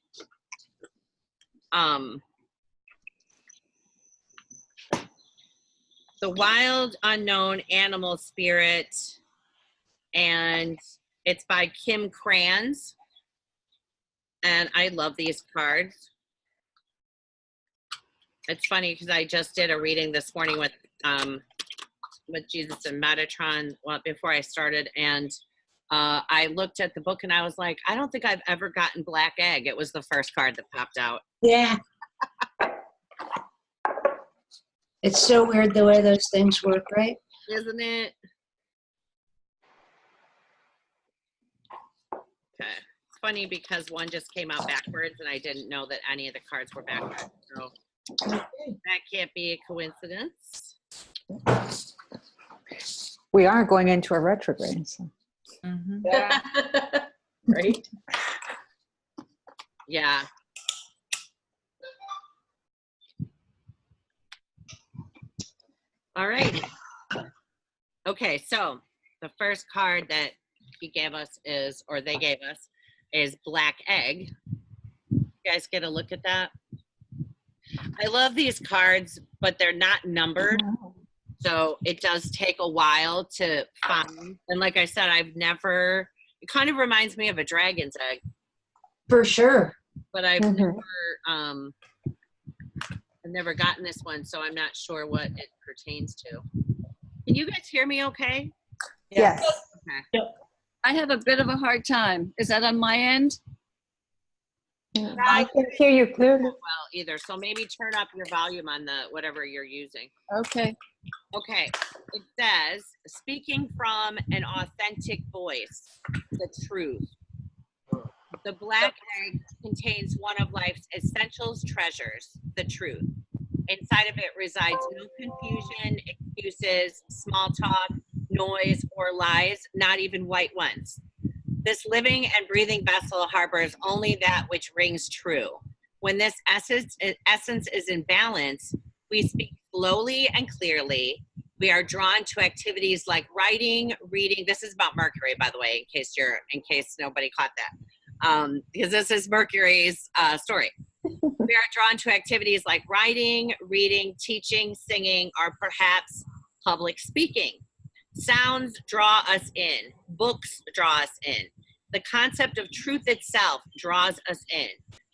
The wild unknown animal spirit, and it's by Kim Krans. And I love these cards. It's funny because I just did a reading this morning with Jesus and Metatron before I started, and I looked at the book and I was like, I don't think I've ever gotten Black Egg. It was the first card that popped out. Yeah. It's so weird the way those things work, right? Isn't it? Okay. It's funny because one just came out backwards and I didn't know that any of the cards were backwards. So That can't be a coincidence. We are going into a retrograde. So. Yeah. Right. Yeah. All right. Okay, so the first card that he gave us is, or they gave us, is Black Egg. You guys get a look at that? I love these cards, but they're not numbered. So it does take a while to find. And like I said, it kind of reminds me of a dragon's egg. For sure. But I've never gotten this one, so I'm not sure what it pertains to. Can you guys hear me okay? Yes. Okay. I have a bit of a hard time. Is that on my end? I can hear you clearly. Well, either. So maybe turn up your volume on the whatever you're using. Okay. Okay. It says, speaking from an authentic voice, the truth. The black egg contains one of life's essential treasures, the truth. Inside of it resides no confusion, excuses, small talk, noise, or lies, not even white ones. This living and breathing vessel harbors only that which rings true. When this essence is in balance, we speak slowly and clearly. We are drawn to activities like writing, reading. This is about Mercury, by the way, in case nobody caught that. Because this is Mercury's story. We are drawn to activities like writing, reading, teaching, singing, or perhaps public speaking. Sounds draw us in. Books draw us in. The concept of truth itself draws us in.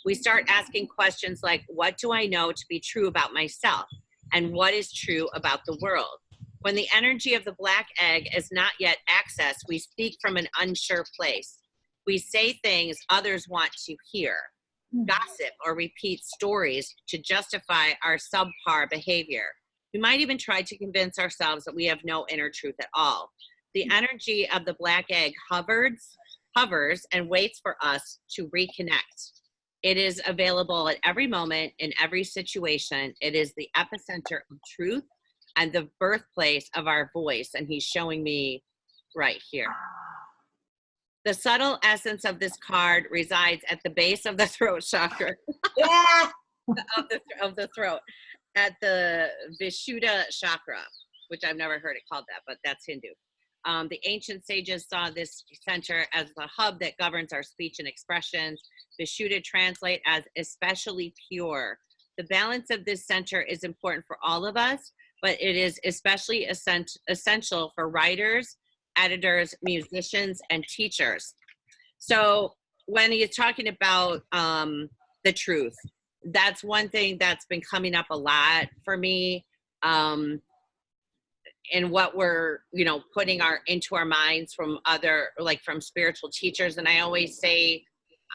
We start asking questions like, what do I know to be true about myself? And what is true about the world? When the energy of the black egg is not yet accessed, we speak from an unsure place. We say things others want to hear, gossip or repeat stories to justify our subpar behavior. We might even try to convince ourselves that we have no inner truth at all. The energy of the black egg hovers and waits for us to reconnect. It is available at every moment, in every situation. It is the epicenter of truth and the birthplace of our voice. And he's showing me right here. The subtle essence of this card resides at the base of the throat chakra. Yeah. of the throat, at the Vishuddha chakra, which I've never heard it called that, but that's Hindu. The ancient sages saw this center as the hub that governs our speech and expressions. Vishuddha translate as especially pure. The balance of this center is important for all of us, but it is especially essential for writers, editors, musicians, and teachers. So when he's talking about the truth, that's one thing that's been coming up a lot for me, in what we're, putting into our minds from from spiritual teachers. And I always say,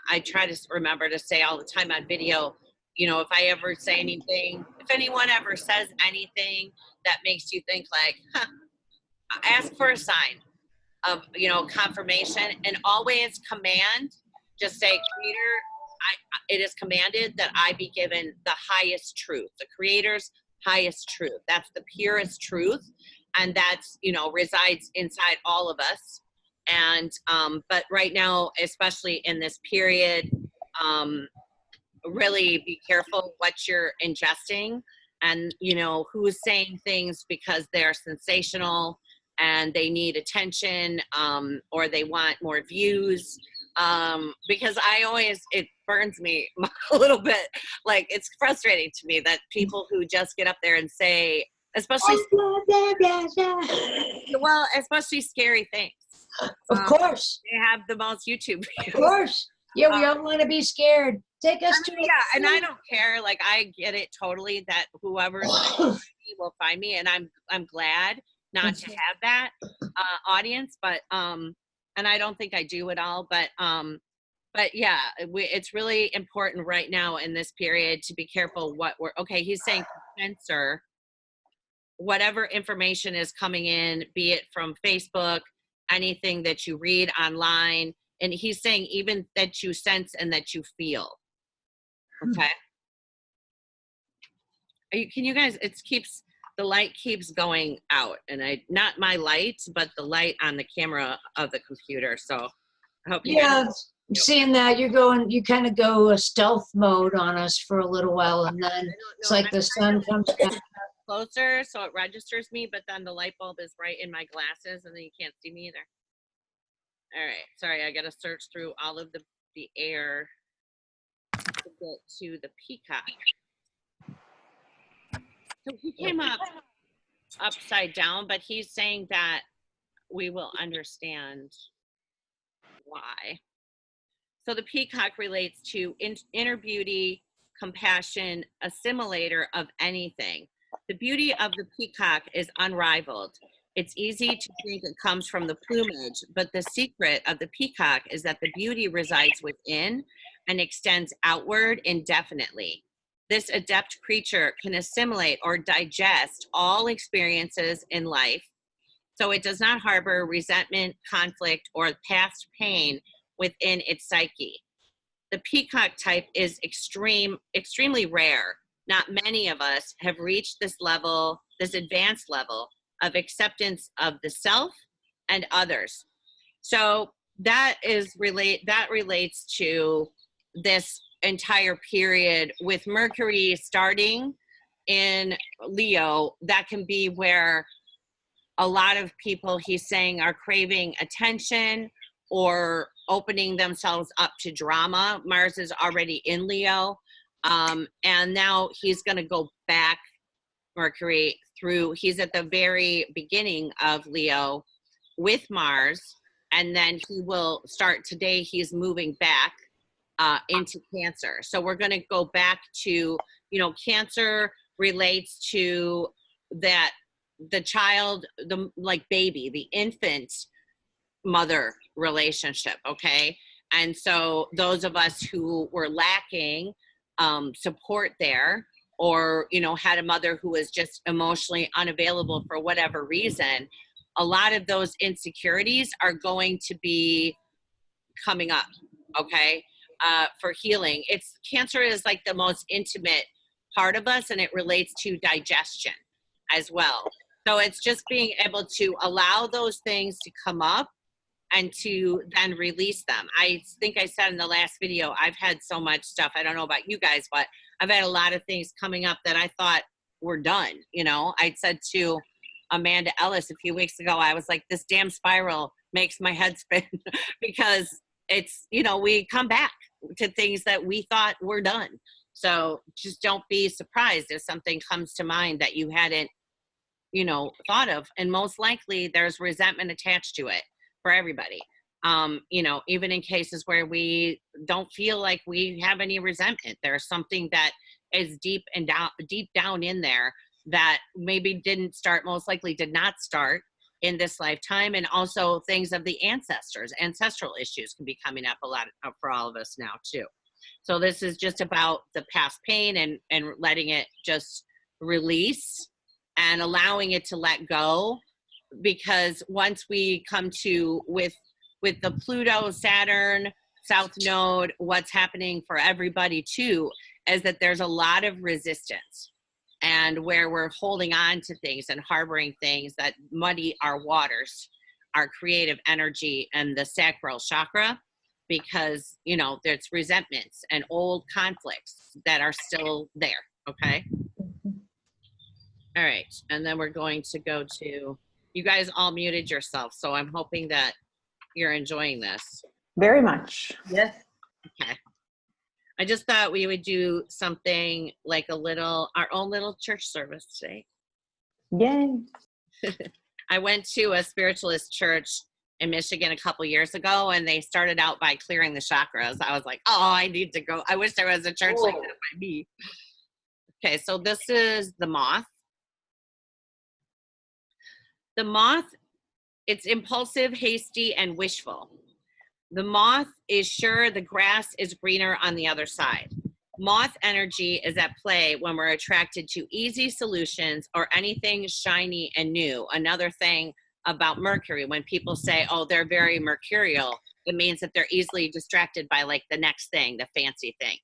I try to remember to say all the time on video, if I ever say anything, if anyone ever says anything that makes you think like, ask for a sign of, confirmation, and always command, just say, Creator, it is commanded that I be given the highest truth, the Creator's highest truth. That's the purest truth. And that's, resides inside all of us. And, but right now, especially in this period, really be careful what you're ingesting, and, who's saying things because they're sensational and they need attention, or they want more views. Because it burns me a little bit. Like, it's frustrating to me that people who just get up there and say, especially scary things. Of course. They have the most YouTube views. Of course. Yeah, we all want to be scared. Take us to yeah, and I don't care. Like, I get it totally that whoever will find me, and I'm glad not to have that audience, but and I don't think I do at all, but yeah, it's really important right now in this period to be careful he's saying censor whatever information is coming in, be it from Facebook, anything that you read online. And he's saying even that you sense and that you feel. Okay. can you guys, the light keeps going out, and not my light, but the light on the camera of the computer. So I hope you guys. Seeing that you kind of go a stealth mode on us for a little while, and then it's like the sun comes back closer, so it registers me, but then the light bulb is right in my glasses, and then you can't see me either. All right, sorry, I gotta search through all of the air to get to the peacock. So he came up upside down, but he's saying that we will understand why. So the peacock relates to inner beauty, compassion, assimilator of anything. The beauty of the peacock is unrivaled. It's easy to think it comes from the plumage, but the secret of the peacock is that the beauty resides within and extends outward indefinitely. This adept creature can assimilate or digest all experiences in life, so it does not harbor resentment, conflict, or past pain within its psyche. The peacock type is extremely rare. Not many of us have reached this level, this advanced level of acceptance of the self and others. So that relates to this entire period with Mercury starting in Leo. That can be where a lot of people, he's saying, are craving attention or opening themselves up to drama. Mars is already in Leo. And now he's going to go back, Mercury, he's at the very beginning of Leo with Mars. And then he will start today, he's moving back into Cancer. So we're going to go back to, Cancer relates to that, the child, the baby, the infant mother relationship, okay? And so those of us who were lacking support there, or had a mother who was just emotionally unavailable for whatever reason, a lot of those insecurities are going to be coming up, okay? For healing. Cancer is like the most intimate part of us, and it relates to digestion as well. So it's just being able to allow those things to come up and to then release them. I think I said in the last video, I've had so much stuff. I don't know about you guys, but I've had a lot of things coming up that I thought were done. I said to Amanda Ellis a few weeks ago, I was like, this damn spiral makes my head spin because it's, we come back to things that we thought were done. So just don't be surprised if something comes to mind that you hadn't, thought of. And most likely there's resentment attached to it for everybody. Even in cases where we don't feel like we have any resentment, there's something that is deep down in there that maybe most likely did not start in this lifetime. And also things of the ancestral issues can be coming up a lot for all of us now too. So this is just about the past pain and letting it just release and allowing it to let go. Because once we come to with the Pluto, Saturn, South Node, what's happening for everybody too is that there's a lot of resistance, and where we're holding on to things and harboring things that muddy our waters, our creative energy and the sacral chakra, because there's resentments and old conflicts that are still there. Okay. All right. And then we're going to go to, you guys all muted yourself, so I'm hoping that you're enjoying this. Very much. Yes. Okay. I just thought we would do something like our own little church service today. Yay. I went to a spiritualist church in Michigan a couple years ago, and they started out by clearing the chakras. I was like, oh, I need to go. I wish there was a church like that by me. Okay, so this is the moth. The moth, it's impulsive, hasty, and wishful. The moth is sure the grass is greener on the other side. Moth energy is at play when we're attracted to easy solutions or anything shiny and new. Another thing about Mercury, when people say, oh, they're very mercurial, it means that they're easily distracted by the next thing, the fancy thing.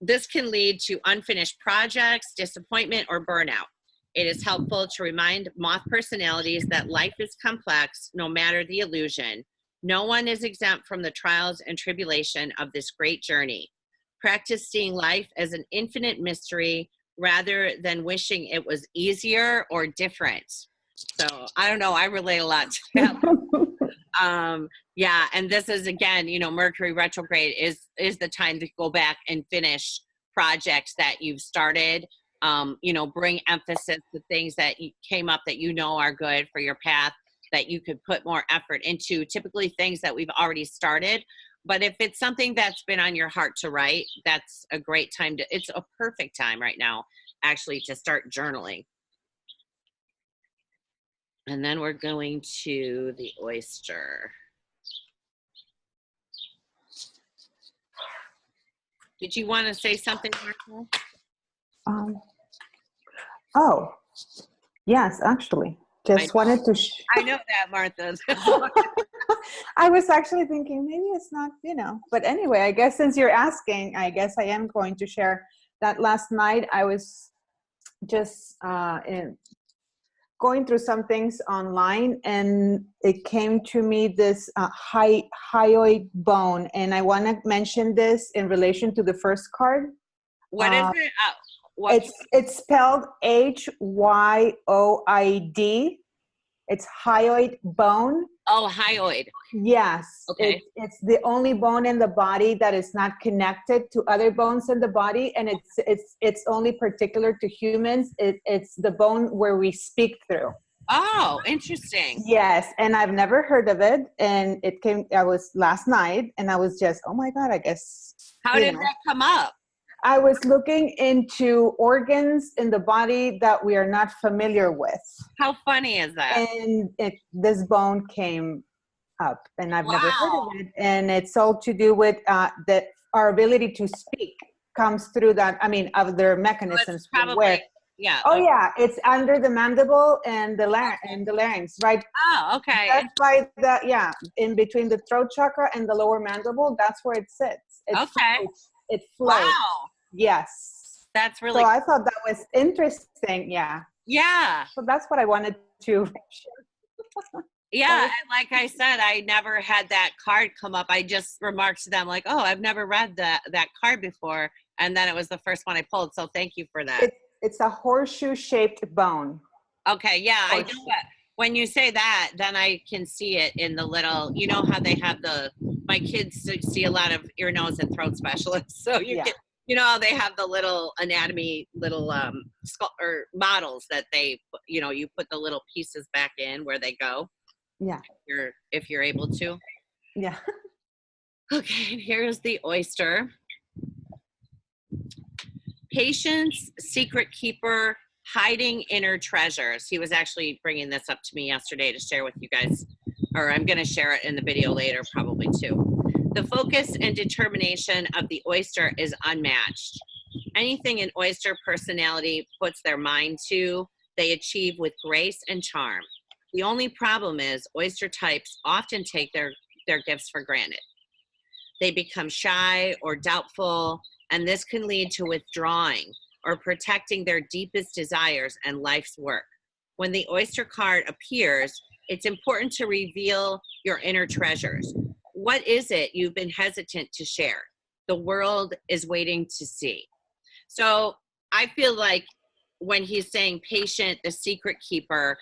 this can lead to unfinished projects, disappointment, or burnout. It is helpful to remind moth personalities that life is complex, no matter the illusion. No one is exempt from the trials and tribulation of this great journey. Practice seeing life as an infinite mystery rather than wishing it was easier or different. So I don't know, I relate a lot to that. Yeah, and this is, again, you know, Mercury retrograde is the time to go back and finish projects that you've started. You know, bring emphasis to things that came up that you know are good for your path, that you could put more effort into, typically things that we've already started. But if it's something that's been on your heart to write, that's a great time to, it's a perfect time right now, actually, to start journaling. And then we're going to the oyster. Did you want to say something, Martha? Oh, yes, actually. Just wanted to. I know that, Martha. I was actually thinking maybe it's not, you know. But anyway, I guess since you're asking, I guess I am going to share that last night I was just going through some things online, and it came to me this hyoid bone, and I want to mention this in relation to the first card. What is it? It's spelled Hyoid. It's hyoid bone. Oh, hyoid. Yes. Okay. It's the only bone in the body that is not connected to other bones in the body, and it's only particular to humans. It's the bone where we speak through. Oh, interesting. Yes, and I've never heard of it, and I was last night, and I was just, oh my God, I guess. How did that come up? I was looking into organs in the body that we are not familiar with. How funny is that? And this bone came up, and I've never heard of it. And it's all to do with that our ability to speak comes through that. I mean, other mechanisms. Probably, where, yeah. Oh, yeah. It's under the mandible and the larynx, right? Oh, okay. That's right. In between the throat chakra and the lower mandible, that's where it sits. It flows. Wow. Yes. That's really so I thought that was interesting. Yeah. Yeah. So that's what I wanted to share. Yeah. And like I said, I never had that card come up. I just remarked to them like, oh, I've never read that card before. And then it was the first one I pulled. So thank you for that. It's a horseshoe shaped bone. Okay. Yeah. I know that. When you say that, then I can see it in the little, you know how they have my kids see a lot of ear, nose, and throat specialists. So you can, you know how they have the little anatomy, skull or models that they, you know, you put the little pieces back in where they go. Yeah. If you're able to. Yeah. Okay. And here's the oyster. Patience, secret keeper, hiding inner treasures. He was actually bringing this up to me yesterday to share with you guys, or I'm going to share it in the video later probably too. The focus and determination of the oyster is unmatched. Anything an oyster personality puts their mind to, they achieve with grace and charm. The only problem is oyster types often take their gifts for granted. They become shy or doubtful, and this can lead to withdrawing or protecting their deepest desires and life's work. When the oyster card appears, it's important to reveal your inner treasures. What is it you've been hesitant to share? The world is waiting to see. So I feel like when he's saying patient, the secret keeper,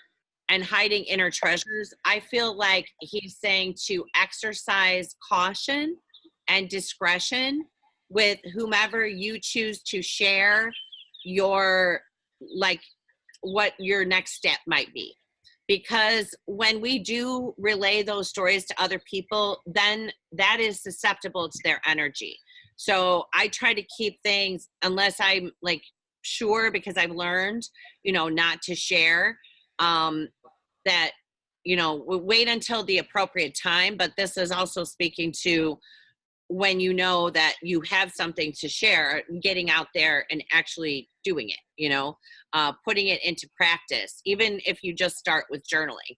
and hiding inner treasures, I feel like he's saying to exercise caution and discretion with whomever you choose to share your, like, what your next step might be. Because when we do relay those stories to other people, then that is susceptible to their energy. So I try to keep things, unless I'm like sure, because I've learned, you know, not to share, that, you know, wait until the appropriate time. But this is also speaking to when you know that you have something to share, getting out there and actually doing it, you know, putting it into practice, even if you just start with journaling.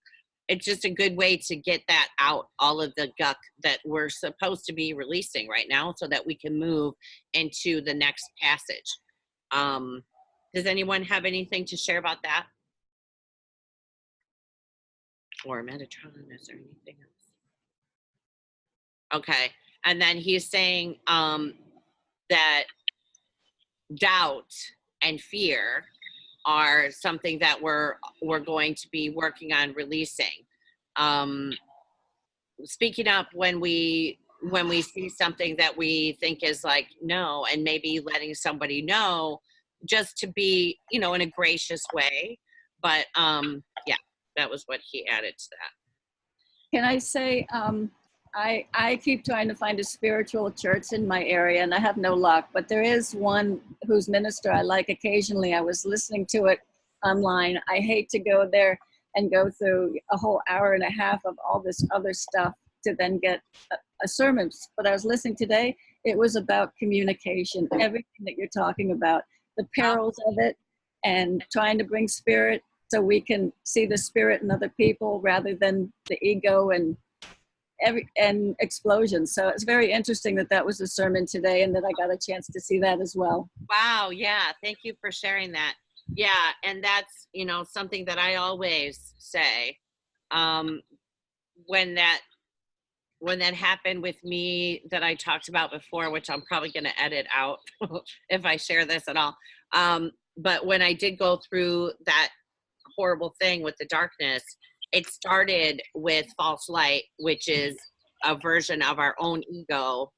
it's just a good way to get that out, all of the guck that we're supposed to be releasing right now, so that we can move into the next passage. Does anyone have anything to share about that? Or Metatron, is there anything else? Okay, and then he's saying that doubt and fear are something that we're going to be working on releasing. Speaking up when we see something that we think is like no, and maybe letting somebody know, just to be, you know, in a gracious way. But yeah, that was what he added to that. Can I say, I keep trying to find a spiritual church in my area, and I have no luck, but there is one whose minister I like occasionally. I was listening to it online. I hate to go there and go through a whole hour and a half of all this other stuff to then get a sermon. But I was listening today, it was about communication, everything that you're talking about, the perils of it, and trying to bring spirit so we can see the spirit in other people rather than the ego and explosions. So it's very interesting that that was a sermon today, and that I got a chance to see that as well. Wow, yeah, thank you for sharing that. Yeah, and that's, you know, something that I always say, when that happened with me that I talked about before, which I'm probably going to edit out if I share this at all. But when I did go through that horrible thing with the darkness, it started with false light, which is a version of our own ego.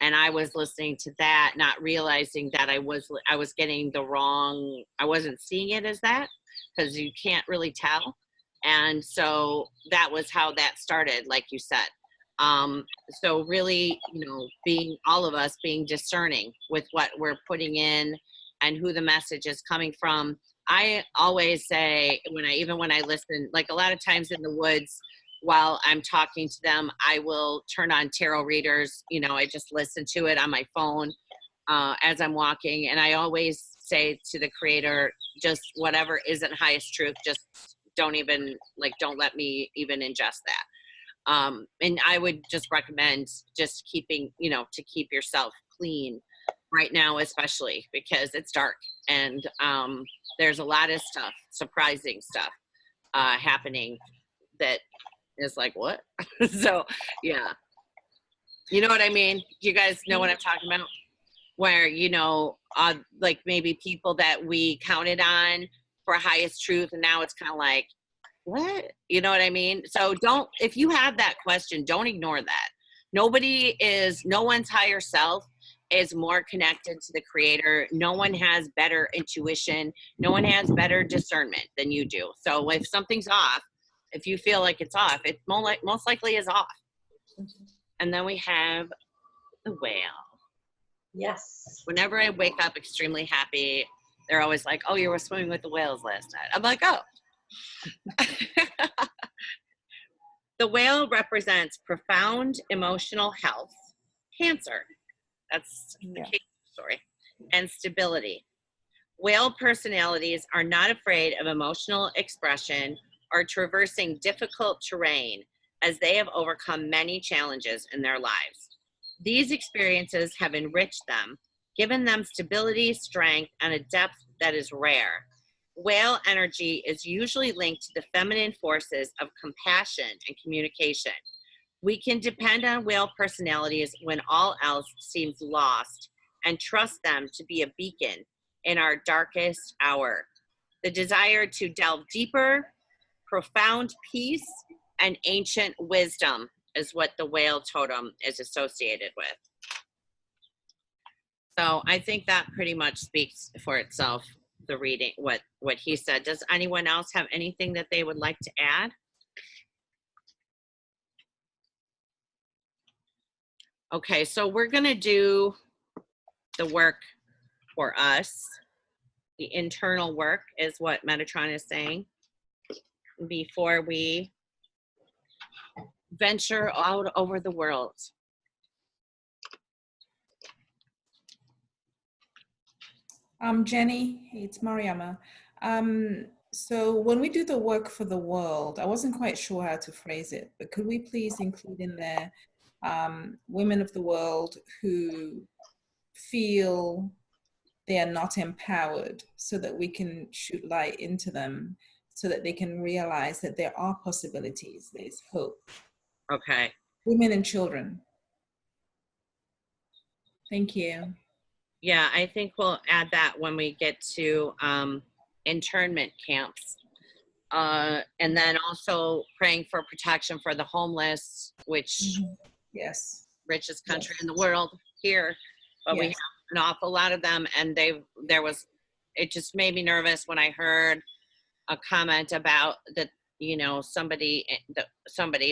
And I was listening to that, not realizing that I was getting the wrong, I wasn't seeing it as that, because you can't really tell. And so that was how that started, like you said. So really, you know, all of us being discerning with what we're putting in and who the message is coming from. I always say, when I listen, like a lot of times in the woods, while I'm talking to them, I will turn on tarot readers. You know, I just listen to it on my phone as I'm walking. And I always say to the creator, just whatever isn't highest truth, just don't let me even ingest that. And I would just recommend just keeping, you know, to keep yourself clean right now, especially because it's dark, and there's a lot of stuff, surprising stuff happening that is like, what? So yeah, you know what I mean? You guys know what I'm talking about? Where, you know, like maybe people that we counted on for highest truth, and now it's kind of like, what? You know what I mean? So if you have that question, don't ignore that. No one's higher self is more connected to the creator. No one has better intuition. No one has better discernment than you do. So if something's off, if you feel like it's off, it most likely is off. And then we have the whale. Yes. Whenever I wake up extremely happy, they're always like, oh, you were swimming with the whales last night. I'm like, oh. The whale represents profound emotional health, Cancer. That's the case story. And stability. Whale personalities are not afraid of emotional expression or traversing difficult terrain, as they have overcome many challenges in their lives. These experiences have enriched them, given them stability, strength, and a depth that is rare. Whale energy is usually linked to the feminine forces of compassion and communication. We can depend on whale personalities when all else seems lost, and trust them to be a beacon in our darkest hour. The desire to delve deeper, profound peace, and ancient wisdom is what the whale totem is associated with. So I think that pretty much speaks for itself, the reading, what he said. Does anyone else have anything that they would like to add? Okay, so we're going to do the work for us. The internal work is what Metatron is saying before we venture out over the world. Jenny, it's Mariama. So when we do the work for the world, I wasn't quite sure how to phrase it, but could we please include in there women of the world who feel they are not empowered, so that we can shoot light into them, so that they can realize that there are possibilities, there's hope. Okay. Women and children. Thank you. Yeah, I think we'll add that when we get to internment camps. And then also praying for protection for the homeless, which Yes, richest country in the world here, but we have an awful lot of them. And it just made me nervous when I heard a comment about that, you know, somebody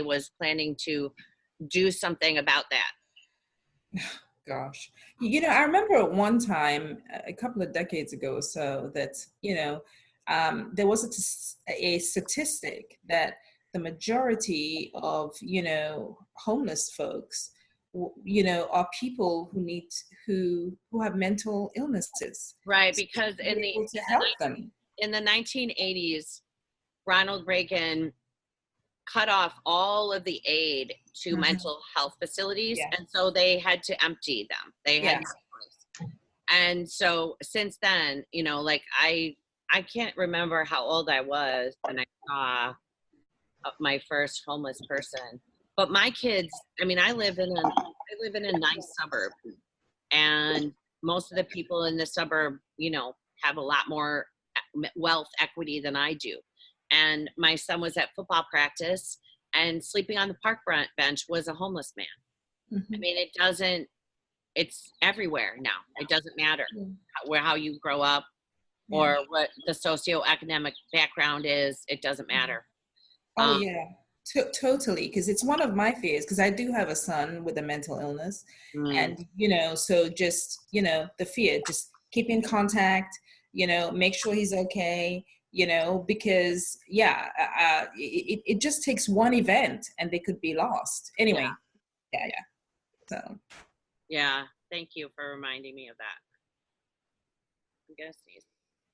was planning to do something about that. Gosh, you know, I remember at one time, a couple of decades ago or so, that, you know, there was a statistic that the majority of, you know, homeless folks, you know, are people who have mental illnesses. Right, because in the 1980s, Ronald Reagan cut off all of the aid to mental health facilities, and so they had to empty them. They had no choice. And so since then, you know, like I can't remember how old I was when I saw my first homeless person. But my kids, I mean, I live in a nice suburb, and most of the people in the suburb, you know, have a lot more wealth equity than I do. And my son was at football practice, and sleeping on the park bench was a homeless man. I mean, it's everywhere now. It doesn't matter how you grow up or what the socioeconomic background is. It doesn't matter. Oh, yeah, totally. Because it's one of my fears, because I do have a son with a mental illness. And, you know, so just, you know, the fear, just keep in contact, you know, make sure he's okay, you know, because, it just takes one event and they could be lost. Anyway, So. Yeah, thank you for reminding me of that. I'm gonna sneeze.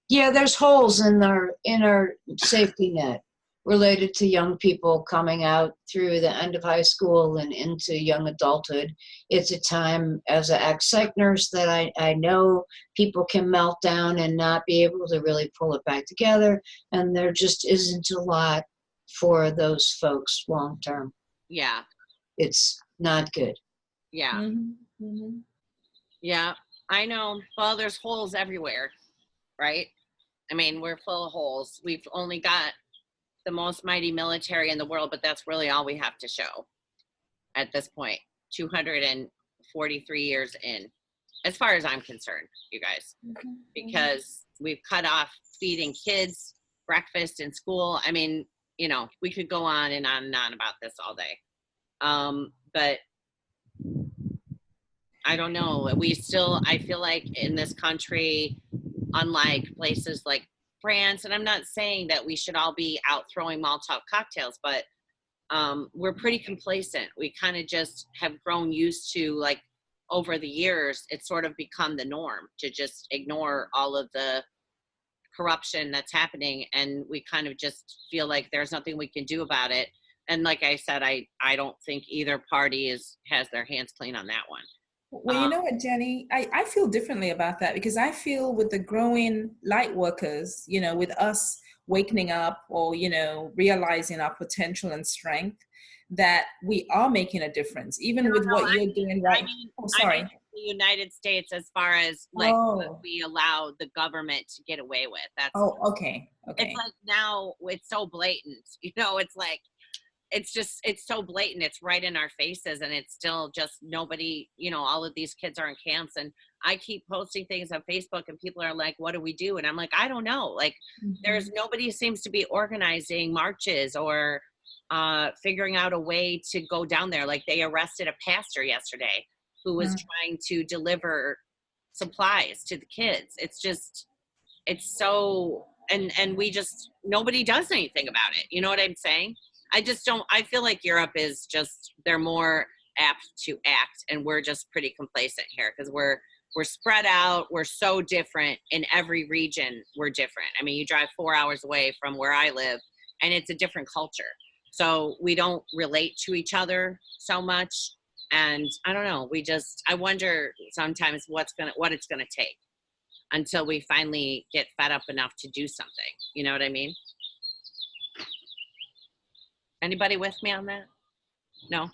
Yeah, there's holes in our safety net related to young people coming out through the end of high school and into young adulthood. It's a time, as an ex-psych nurse, that I know people can melt down and not be able to really pull it back together, and there just isn't a lot for those folks long term. Yeah. It's not good. Yeah. Yeah, I know. Well, there's holes everywhere, right? I mean, we're full of holes. We've only got the most mighty military in the world, but that's really all we have to show at this point, 243 years in, as far as I'm concerned, you guys, because we've cut off feeding kids breakfast in school. I mean, you know, we could go on and on and on about this all day. But I don't know. I feel like in this country, unlike places like France, and I'm not saying that we should all be out throwing Molotov cocktails, but we're pretty complacent. We kind of just have grown used to, like, over the years, it's sort of become the norm to just ignore all of the corruption that's happening, and we kind of just feel like there's nothing we can do about it. And like I said, I don't think either party has their hands clean on that one. Well, you know what, Jenny, I feel differently about that, because I feel with the growing light workers, you know, with us waking up, or, you know, realizing our potential and strength, that we are making a difference, even with what you're doing right. I mean the United States, as far as like what we allow the government to get away with. That's okay. It's like now it's so blatant, you know, it's like, it's so blatant, it's right in our faces, and it's still just nobody, you know, all of these kids are in camps, and I keep posting things on Facebook, and people are like, what do we do? And I'm like, I don't know. Like, there's nobody seems to be organizing marches or figuring out a way to go down there. Like, they arrested a pastor yesterday who was trying to deliver supplies to the kids. It's so, and we just, nobody does anything about it. You know what I'm saying? I feel like Europe is just, they're more apt to act, and we're just pretty complacent here, because we're we're spread out. We're so different in every region. We're different. I mean, you drive 4 hours away from where I live and it's a different culture. So we don't relate to each other so much. And I don't know, I wonder sometimes what it's going to take until we finally get fed up enough to do something. You know what I mean? Anybody with me on that? No?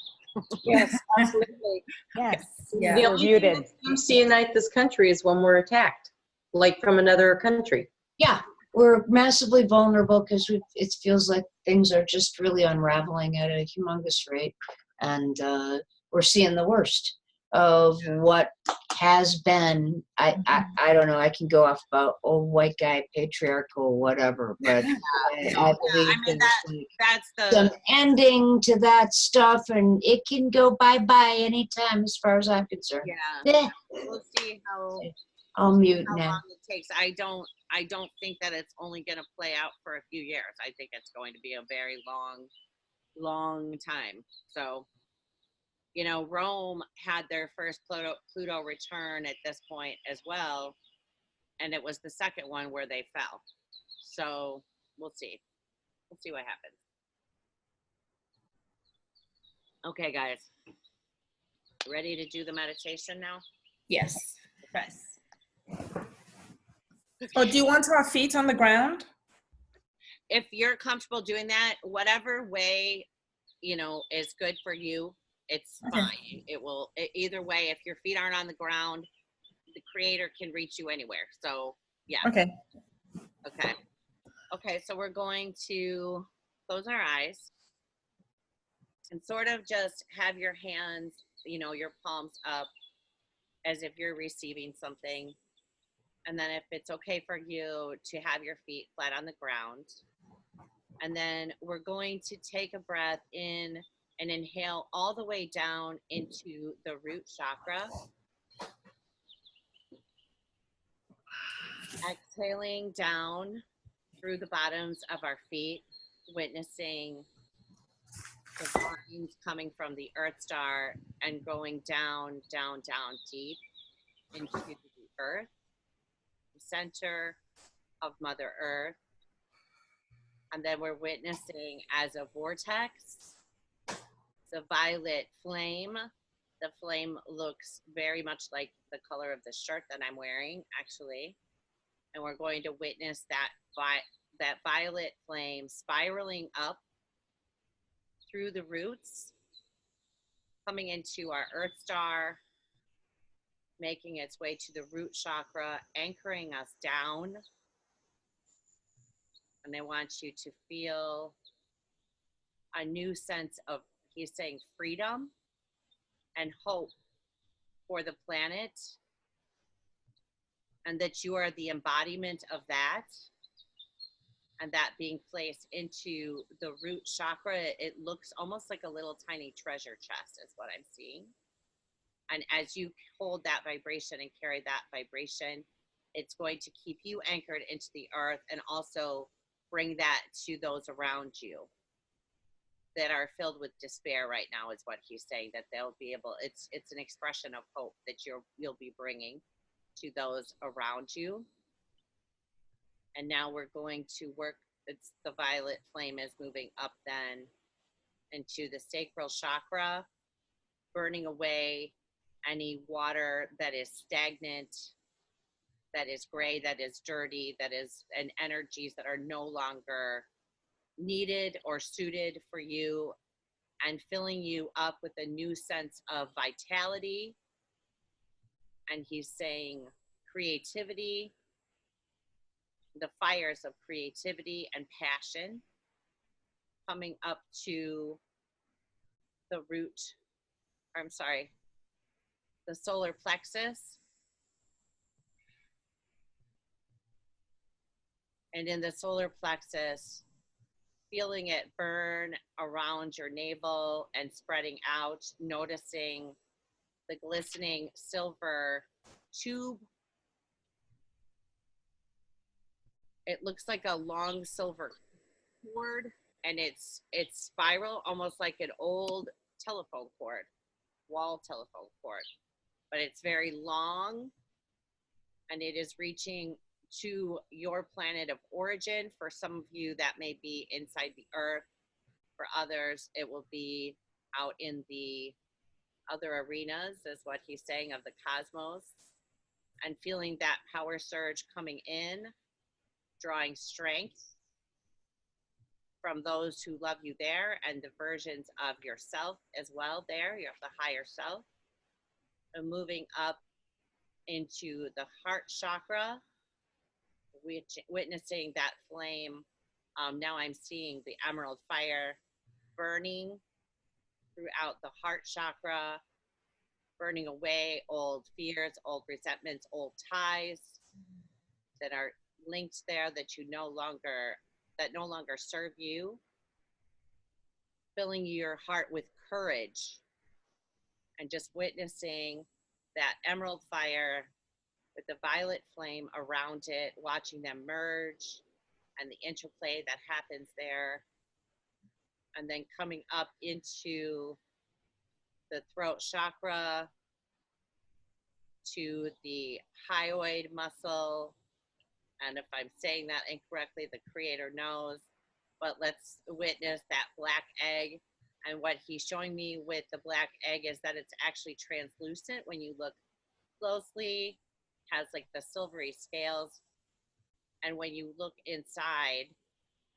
Yes, absolutely. Yes. Yeah. The You're only muted. thing that seems to unite this country is when we're attacked, like from another country. Yeah, we're massively vulnerable because it feels like things are just really unraveling at a humongous rate. And we're seeing the worst of what has been. I don't know, I can go off about old white guy, patriarchal, whatever, but I believe I mean, that's some the ending to that stuff, and it can go bye-bye anytime as far as I'm concerned. yeah. We'll see I'll mute how now. long it takes. I don't think that it's only going to play out for a few years. I think it's going to be a very long time. So, you know, Rome had their first Pluto return at this point as well, and it was the second one where they fell. So we'll see. We'll see what happens. Okay, guys. Ready to do the meditation now? Yes. Yes. Oh, do you want our feet on the ground? If you're comfortable doing that, whatever way, you know, is good for you, it's fine. Either way, if your feet aren't on the ground, the creator can reach you anywhere. So yeah. Okay. Okay, so we're going to close our eyes and sort of just have your hands, you know, your palms up as if you're receiving something. And then if it's okay for you to have your feet flat on the ground. And then we're going to take a breath in and inhale all the way down into the root chakra. Exhaling down through the bottoms of our feet, witnessing the lines coming from the Earth Star and going down deep into the Earth, the center of Mother Earth. And then we're witnessing as a vortex, the violet flame. The flame looks very much like the color of the shirt that I'm wearing, actually. And we're going to witness that violet flame spiraling up through the roots, coming into our Earth Star, making its way to the root chakra, anchoring us down. And I want you to feel a new sense of, he's saying, freedom and hope for the planet, and that you are the embodiment of that, and that being placed into the root chakra. It looks almost like a little tiny treasure chest is what I'm seeing. And as you hold that vibration and carry that vibration, it's going to keep you anchored into the earth and also bring that to those around you that are filled with despair right now, is what he's saying, that they'll be able, it's an expression of hope that you'll be bringing to those around you. And now we're going to work, it's the violet flame is moving up then into the sacral chakra, burning away any water that is stagnant, that is gray, that is dirty, that is, and energies that are no longer needed or suited for you, and filling you up with a new sense of vitality. And he's saying creativity, the fires of creativity and passion coming up to the root, the solar plexus. And in the solar plexus, feeling it burn around your navel and spreading out, noticing the glistening silver tube. It looks like a long silver cord, and it's spiral, almost like an old telephone cord, wall telephone cord, but it's very long and it is reaching to your planet of origin. For some of you, that may be inside the earth. For others, it will be out in the other arenas, is what he's saying, of the cosmos, and feeling that power surge coming in, drawing strength from those who love you there, and the versions of yourself as well there. You have the higher self. And moving up into the heart chakra, witnessing that flame. Now I'm seeing the emerald fire burning throughout the heart chakra, burning away old fears, old resentments, old ties that are linked there that no longer serve you. Filling your heart with courage and just witnessing that emerald fire with the violet flame around it, watching them merge and the interplay that happens there. And then coming up into the throat chakra, to the hyoid muscle. And if I'm saying that incorrectly, the creator knows. But let's witness that black egg. And what he's showing me with the black egg is that it's actually translucent when you look closely, has like the silvery scales. And when you look inside,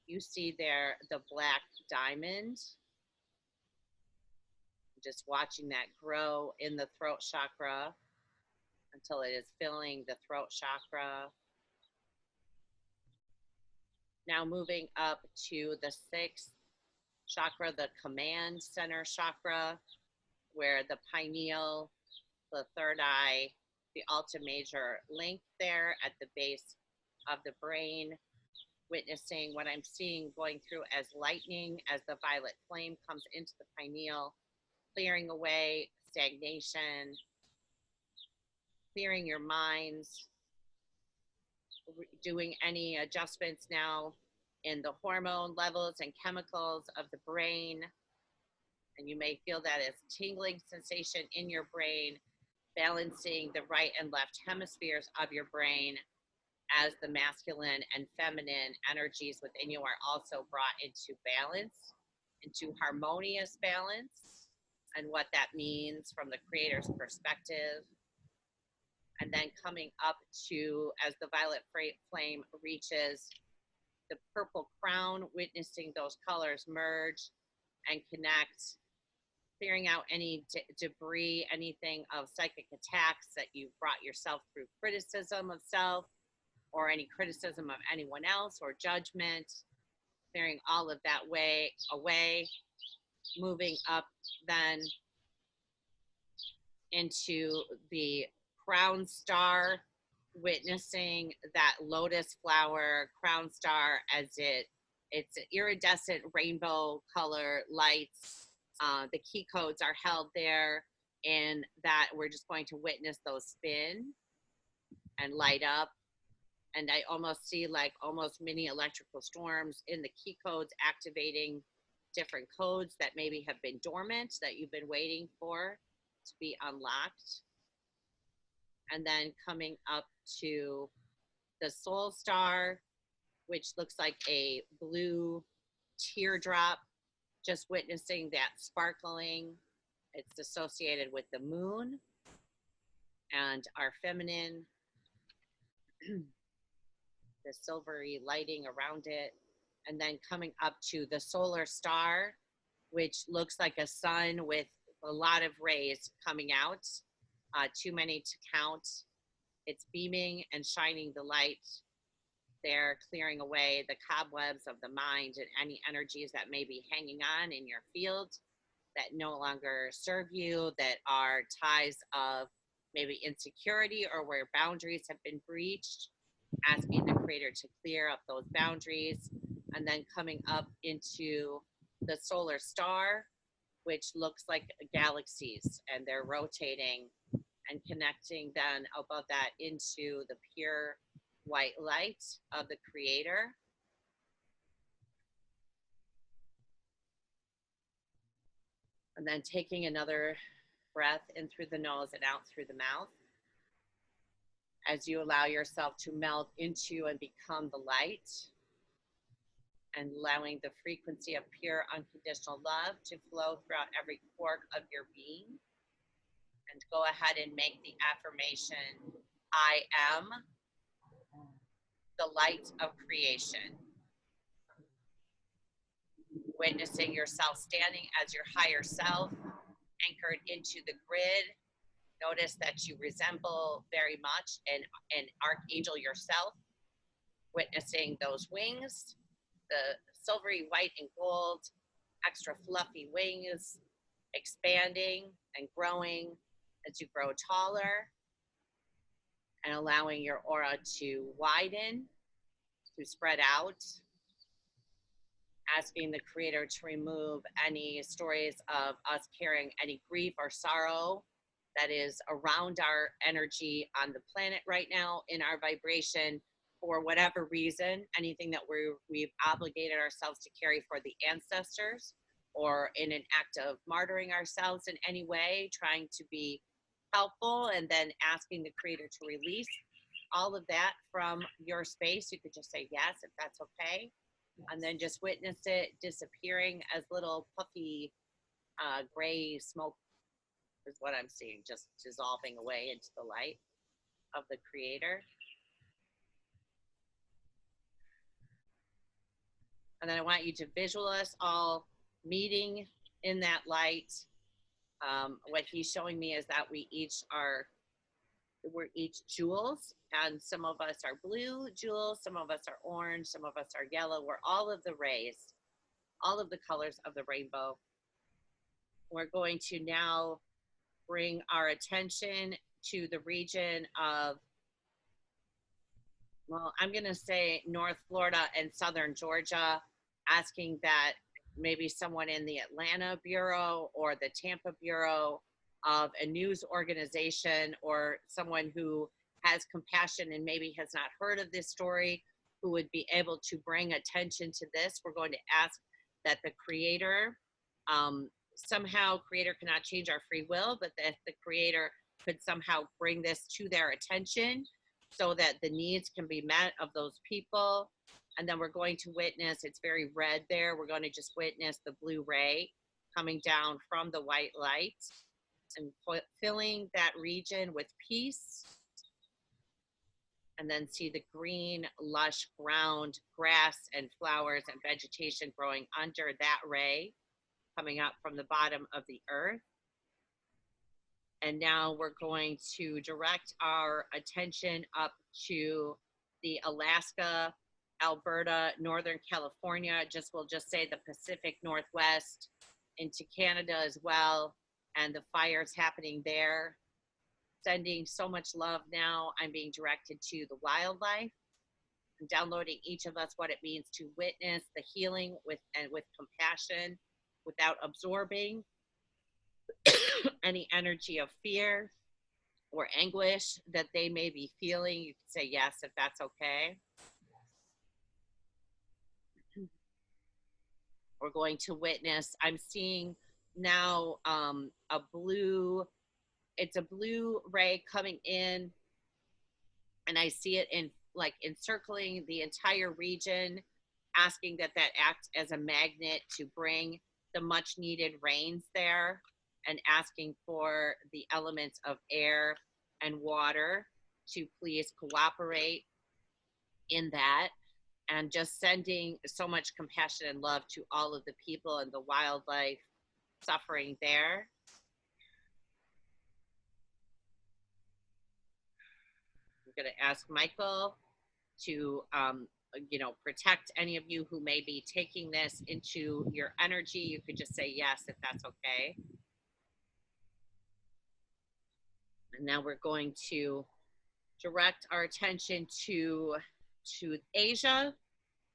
you see there the black diamond. Just watching that grow in the throat chakra until it is filling the throat chakra. Now moving up to the sixth chakra, the command center chakra, where the pineal, the third eye, the alta major link there at the base of the brain, witnessing what I'm seeing going through as lightning as the violet flame comes into the pineal, clearing away stagnation, clearing your minds, doing any adjustments now in the hormone levels and chemicals of the brain. And you may feel that as tingling sensation in your brain, balancing the right and left hemispheres of your brain as the masculine and feminine energies within you are also brought into balance, into harmonious balance, and what that means from the creator's perspective. And then coming up to, as the violet flame reaches the purple crown, witnessing those colors merge and connect, clearing out any debris, anything of psychic attacks that you've brought yourself through criticism of self or any criticism of anyone else or judgment, clearing all of that away, moving up then into the crown star, witnessing that lotus flower crown star as it's an iridescent rainbow color lights. The key codes are held there, and that we're just going to witness those spin and light up. And I almost see like almost mini electrical storms in the key codes, activating different codes that maybe have been dormant that you've been waiting for to be unlocked. And then coming up to the soul star, which looks like a blue teardrop, just witnessing that sparkling. It's associated with the moon and our feminine, the silvery lighting around it. And then coming up to the solar star, which looks like a sun with a lot of rays coming out, too many to count. It's beaming and shining the light there, clearing away the cobwebs of the mind and any energies that may be hanging on in your field that no longer serve you, that are ties of maybe insecurity or where boundaries have been breached, asking the creator to clear up those boundaries. And then coming up into the solar star, which looks like galaxies, and they're rotating and connecting then above that into the pure white light of the creator. And then taking another breath in through the nose and out through the mouth. as you allow yourself to melt into and become the light, and allowing the frequency of pure unconditional love to flow throughout every quark of your being. And go ahead and make the affirmation, I am the light of creation. Witnessing yourself standing as your higher self, anchored into the grid. Notice that you resemble very much an archangel yourself. Witnessing those wings, the silvery white and gold, extra fluffy wings, expanding and growing as you grow taller, and allowing your aura to widen, to spread out, asking the Creator to remove any stories of us carrying any grief or sorrow that is around our energy on the planet right now, in our vibration, for whatever reason, anything that we've obligated ourselves to carry for the ancestors, or in an act of martyring ourselves in any way, trying to be helpful, and then asking the Creator to release all of that from your space. You could just say yes, if that's okay. And then just witness it disappearing as little puffy gray smoke is what I'm seeing, just dissolving away into the light of the Creator. And then I want you to visualize us all meeting in that light. What he's showing me is that we're each jewels, and some of us are blue jewels, some of us are orange, some of us are yellow. We're all of the rays, all of the colors of the rainbow. We're going to now bring our attention to the region of, well, I'm going to say North Florida and Southern Georgia, asking that maybe someone in the Atlanta Bureau or the Tampa Bureau of a news organization, or someone who has compassion and maybe has not heard of this story, who would be able to bring attention to this. We're going to ask that the Creator, somehow Creator cannot change our free will, but that the Creator could somehow bring this to their attention so that the needs can be met of those people. And then we're going to witness, it's very red there, we're going to just witness the blue ray coming down from the white light and filling that region with peace. And then see the green, lush ground, grass and flowers and vegetation growing under that ray, coming up from the bottom of the earth. And now we're going to direct our attention up to the Alaska, Alberta, Northern California, we'll just say the Pacific Northwest, into Canada as well, and the fires happening there. Sending so much love now. I'm being directed to the wildlife. I'm downloading each of us what it means to witness the healing with compassion, without absorbing any energy of fear or anguish that they may be feeling. You can say yes if that's okay. We're going to witness, I'm seeing now it's a blue ray coming in, and I see it encircling the entire region, asking that act as a magnet to bring the much needed rains there, and asking for the elements of air and water to please cooperate in that, and just sending so much compassion and love to all of the people and the wildlife suffering there. I'm going to ask Michael to protect any of you who may be taking this into your energy. You could just say yes if that's okay. And now we're going to direct our attention to Asia,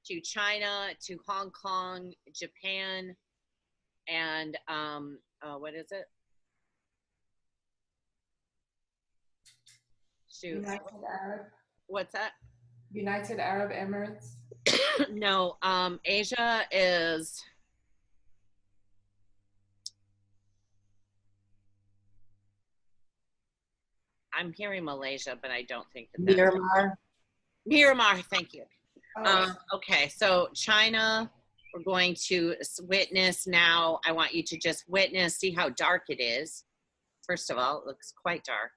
to China, to Hong Kong, Japan, and what is it? Shoot. United Arab. What's that? United Arab Emirates. No, Asia is. I'm hearing Malaysia, but I don't think that Miramar. Miramar, thank you. Oh. Okay, so China, we're going to witness now. I want you to just witness, see how dark it is. First of all, it looks quite dark.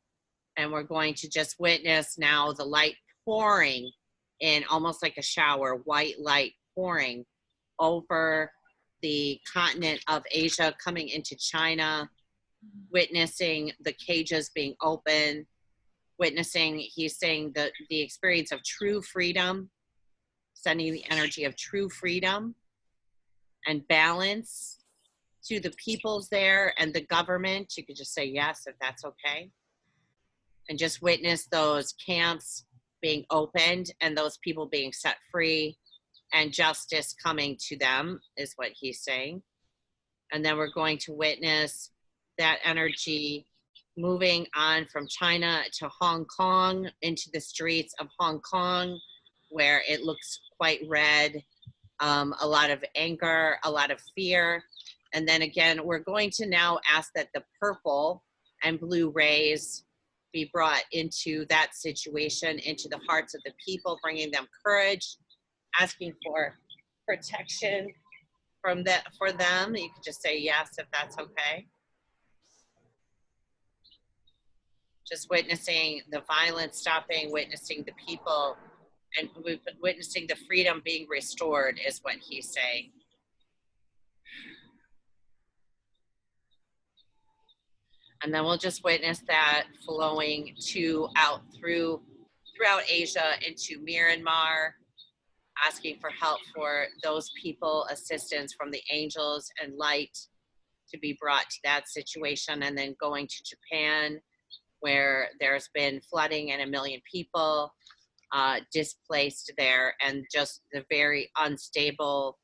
And we're going to just witness now the light pouring in, almost like a shower, white light pouring over the continent of Asia, coming into China, witnessing the cages being open, witnessing, he's saying, the experience of true freedom, sending the energy of true freedom and balance to the peoples there and the government. You could just say yes if that's okay. And just witness those camps being opened and those people being set free and justice coming to them is what he's saying. And then we're going to witness that energy moving on from China to Hong Kong, into the streets of Hong Kong, where it looks quite red, a lot of anger, a lot of fear. And then again, we're going to now ask that the purple and blue rays be brought into that situation, into the hearts of the people, bringing them courage, asking for protection from that for them. You could just say yes if that's okay. Just witnessing the violence stopping, witnessing the people, and witnessing the freedom being restored is what he's saying. And then we'll just witness that flowing out throughout Asia into Myanmar, asking for help for those people, assistance from the angels and light to be brought to that situation. And then going to Japan, where there's been flooding and 1 million people displaced there, and just the very unstable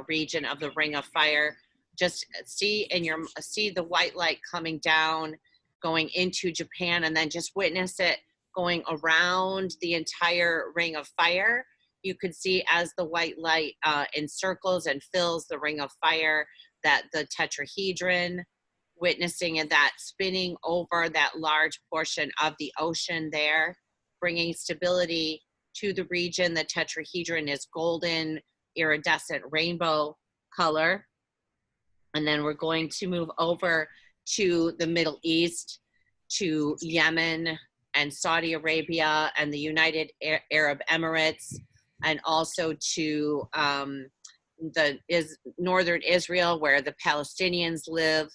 region of the Ring of Fire. Just see the white light coming down, going into Japan, and then just witness it going around the entire Ring of Fire. You could see as the white light encircles and fills the Ring of Fire, that the tetrahedron, witnessing that spinning over that large portion of the ocean there, bringing stability to the region. The tetrahedron is golden, iridescent rainbow color. And then we're going to move over to the Middle East, to Yemen and Saudi Arabia and the United Arab Emirates, and also to northern Israel, where the Palestinians live,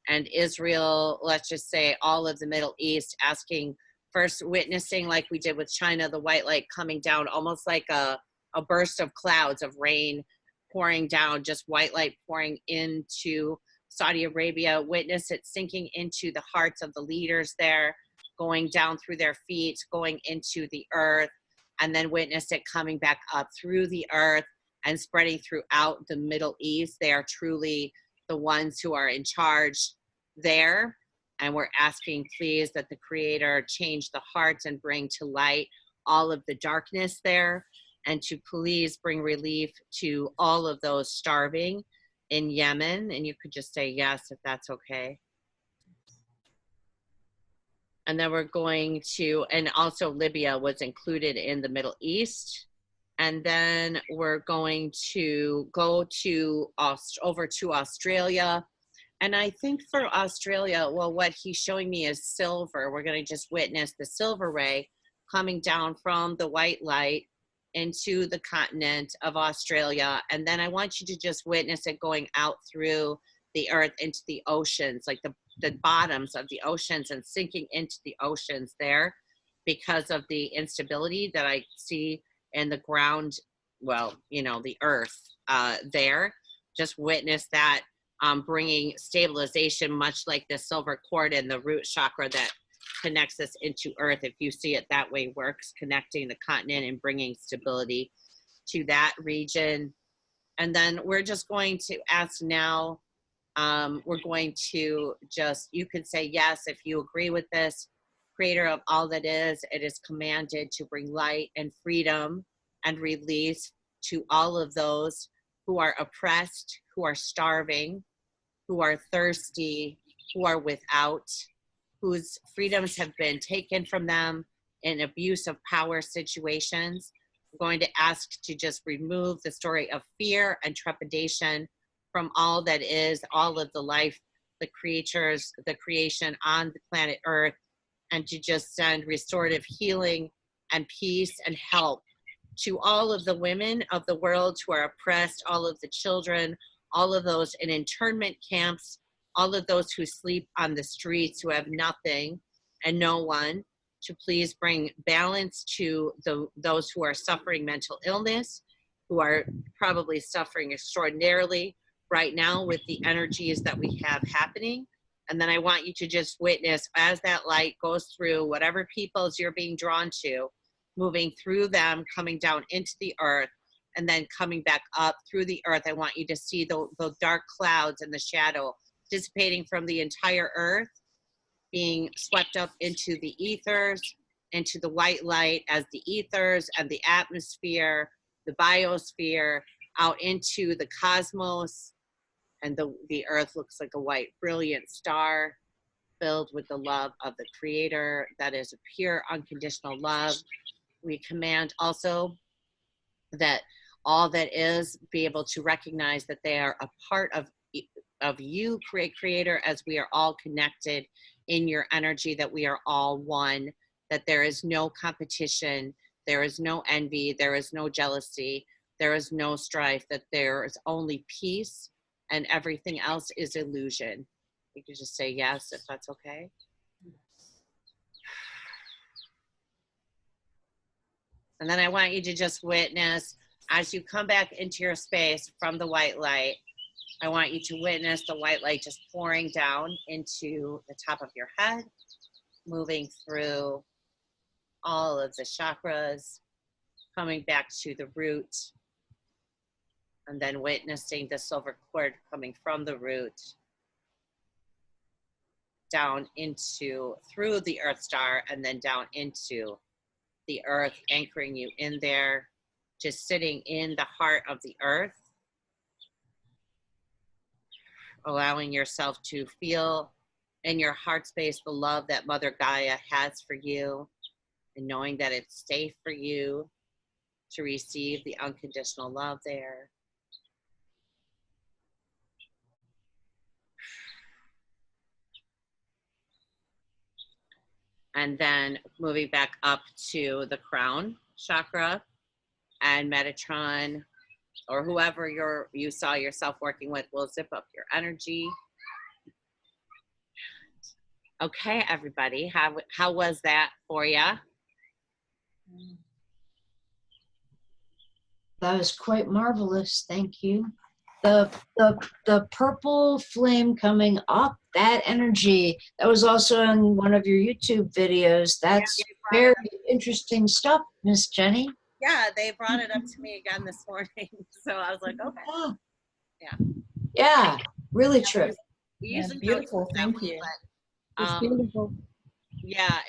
and Israel, let's just say all of the Middle East, asking, first witnessing, like we did with China, the white light coming down, almost like a burst of clouds of rain pouring down, just white light pouring into Saudi Arabia. Witness it sinking into the hearts of the leaders there, going down through their feet, going into the earth, and then witness it coming back up through the earth and spreading throughout the Middle East. They are truly the ones who are in charge there. And we're asking, please, that the Creator change the hearts and bring to light all of the darkness there, and to please bring relief to all of those starving in Yemen. And you could just say yes if that's okay. And then we're going to, and also Libya was included in the Middle East. And then we're going to go to over to Australia. And I think for Australia, well, what he's showing me is silver. We're going to just witness the silver ray coming down from the white light into the continent of Australia. And then I want you to just witness it going out through the earth into the oceans, like the bottoms of the oceans, and sinking into the oceans there because of the instability that I see in the ground, well, the earth there. Just witness that bringing stabilization, much like the silver cord and the root chakra that connects us into earth. If you see it that way, works connecting the continent and bringing stability to that region. And then we're just going to ask now, we're going to just, you can say yes if you agree with this. Creator of all that is, it is commanded to bring light and freedom and release to all of those who are oppressed, who are starving, who are thirsty, who are without. whose freedoms have been taken from them in abuse of power situations. I'm going to ask to just remove the story of fear and trepidation from all that is, all of the life, the creatures, the creation on the planet Earth, and to just send restorative healing and peace and help to all of the women of the world who are oppressed, all of the children, all of those in internment camps, all of those who sleep on the streets, who have nothing and no one, to please bring balance to those who are suffering mental illness, who are probably suffering extraordinarily right now with the energies that we have happening. And then I want you to just witness as that light goes through whatever peoples you're being drawn to, moving through them, coming down into the earth, and then coming back up through the earth. I want you to see the dark clouds and the shadow dissipating from the entire earth, being swept up into the ethers, into the white light as the ethers and the atmosphere, the biosphere, out into the cosmos. And the earth looks like a white, brilliant star filled with the love of the creator. That is a pure, unconditional love. We command also that all that is be able to recognize that they are a part of you, creator, as we are all connected in your energy, that we are all one, that there is no competition, there is no envy, there is no jealousy, there is no strife, that there is only peace, and everything else is illusion. You can just say yes if that's okay. And then I want you to just witness as you come back into your space from the white light. I want you to witness the white light just pouring down into the top of your head, moving through all of the chakras, coming back to the root, and then witnessing the silver cord coming from the root down into, through the earth star, and then down into the earth, anchoring you in there, just sitting in the heart of the earth, allowing yourself to feel in your heart space the love that Mother Gaia has for you, and knowing that it's safe for you to receive the unconditional love there. And then moving back up to the crown chakra, and Metatron, or whoever you saw yourself working with, will zip up your energy. Okay, everybody, how was that for you? That was quite marvelous. Thank you. The purple flame coming up, that energy, that was also in one of your YouTube videos. That's very interesting stuff, Miss Jenny. Yeah, they brought it up to me again this morning. So I was like, okay. Yeah, really true. Beautiful, thank you. But, It's beautiful. yeah,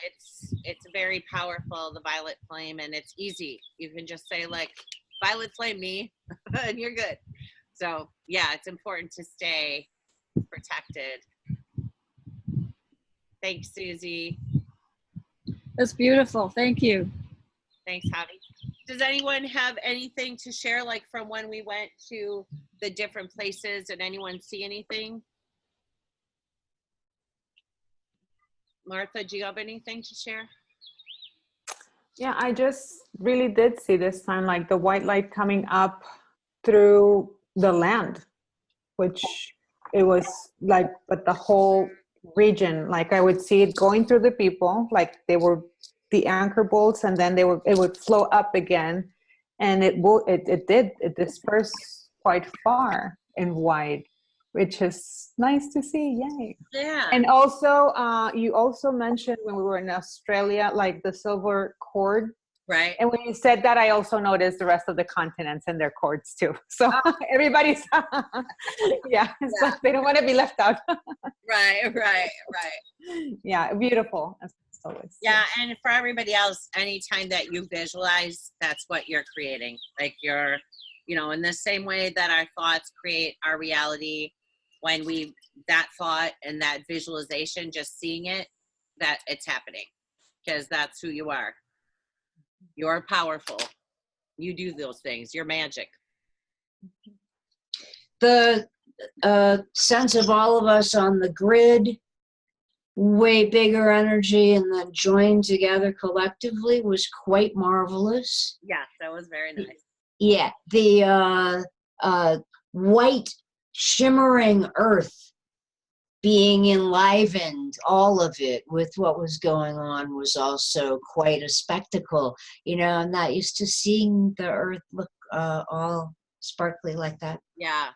it's very powerful, the violet flame, and it's easy. You can just say like, violet flame me, and you're good. So yeah, it's important to stay protected. Thanks, Susie. That's beautiful. Thank you. Thanks, Javi. Does anyone have anything to share, like from when we went to the different places? Did anyone see anything? Martha, do you have anything to share? Yeah, I just really did see this time, like the white light coming up through the land, which it was like, but the whole region, like I would see it going through the people, like they were the anchor bolts, and then it would flow up again, and it dispersed quite far and wide, which is nice to see. Yay. Yeah. And also you also mentioned when we were in Australia, like the silver cord, right? And when you said that, I also noticed the rest of the continents and their cords too. So everybody's yeah, it's like they don't want to be left out. right. Yeah, beautiful as always. Yeah, and for everybody else, anytime that you visualize, that's what you're creating. Like you're, in the same way that our thoughts create our reality, when that thought and that visualization, just seeing it, that it's happening, because that's who you are. You're powerful. You do those things. You're magic. The sense of all of us on the grid, way bigger energy, and then joined together collectively was quite marvelous. Yes, that was very nice. Yeah, the white shimmering earth being enlivened, all of it with what was going on was also quite a spectacle. You know, I'm not used to seeing the earth look all sparkly like that. Yeah.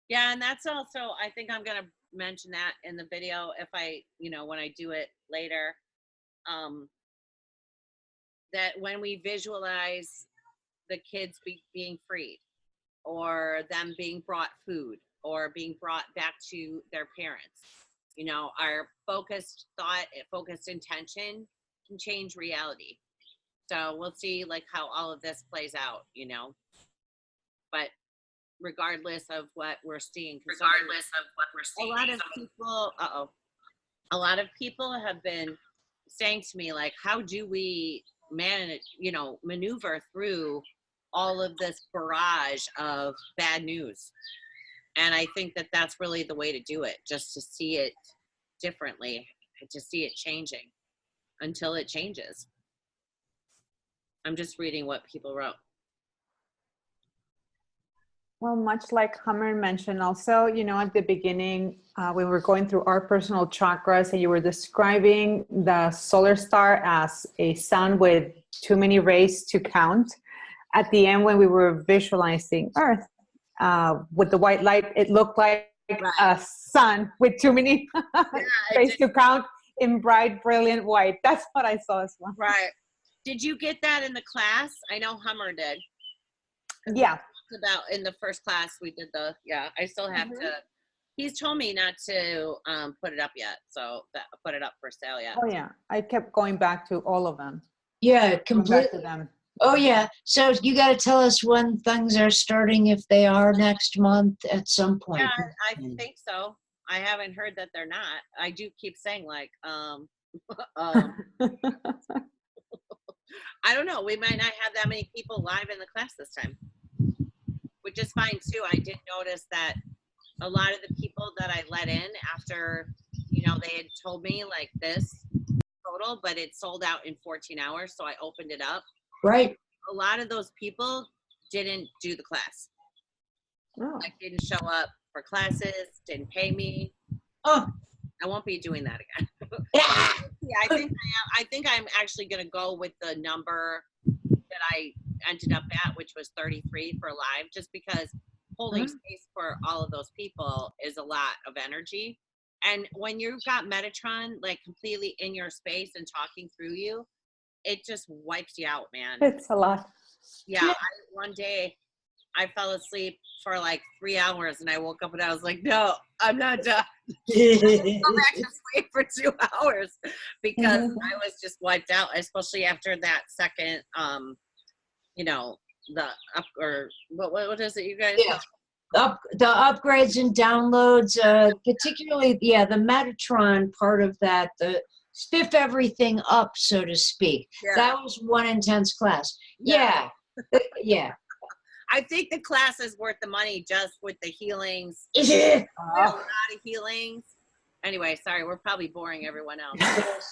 Yeah, and that's also, I think I'm going to mention that in the video if I, when I do it later, that when we visualize the kids being freed, or them being brought food, or being brought back to their parents, our focused thought, focused intention can change reality. So we'll see like how all of this plays out, but regardless of what we're seeing, a lot of people have been saying to me, like, how do we manage, maneuver through all of this barrage of bad news? And I think that that's really the way to do it, just to see it differently, to see it changing until it changes. I'm just reading what people wrote. Well, much like Hammer mentioned also, at the beginning, we were going through our personal chakras and you were describing the solar star as a sun with too many rays to count. At the end, when we were visualizing Earth with the white light, it looked like a sun with too many rays to count in bright, brilliant white. That's what I saw as well. Right. Did you get that in the class? I know Hummer did. Yeah. About in the first class we did I still have to, he's told me not to put it up yet, so put it up for sale yet. Oh yeah, I kept going back to all of them. Yeah, completely. Back to them. Oh yeah, so you got to tell us when things are starting, if they are next month at some point. Yeah, I think so. I haven't heard that they're not. I do keep saying like I don't know, we might not have that many people live in the class this time, which is fine too. I did notice that a lot of the people that I let in after, they had told me like this total, but it sold out in 14 hours. So I opened it up. Right. A lot of those people didn't do the class. Oh. Like didn't show up for classes, didn't pay me. Oh. I won't be doing that again. Yeah. Yeah, I think I'm actually going to go with the number that I ended up at, which was 33 for live, just because holding space for all of those people is a lot of energy. And when you've got Metatron like completely in your space and talking through you, it just wipes you out, man. It's a lot. Yeah. One day I fell asleep for like 3 hours and I woke up and I was like, no, I'm not done. Go back to sleep for 2 hours because I was just wiped out, especially after that second, the up, or what is it you guys the upgrades and downloads, particularly the Metatron part of that, the spiff everything up, so to speak. That was one intense class. Yeah. I think the class is worth the money just with the healings. Is it? A lot of healings. Anyway, sorry, we're probably boring everyone else.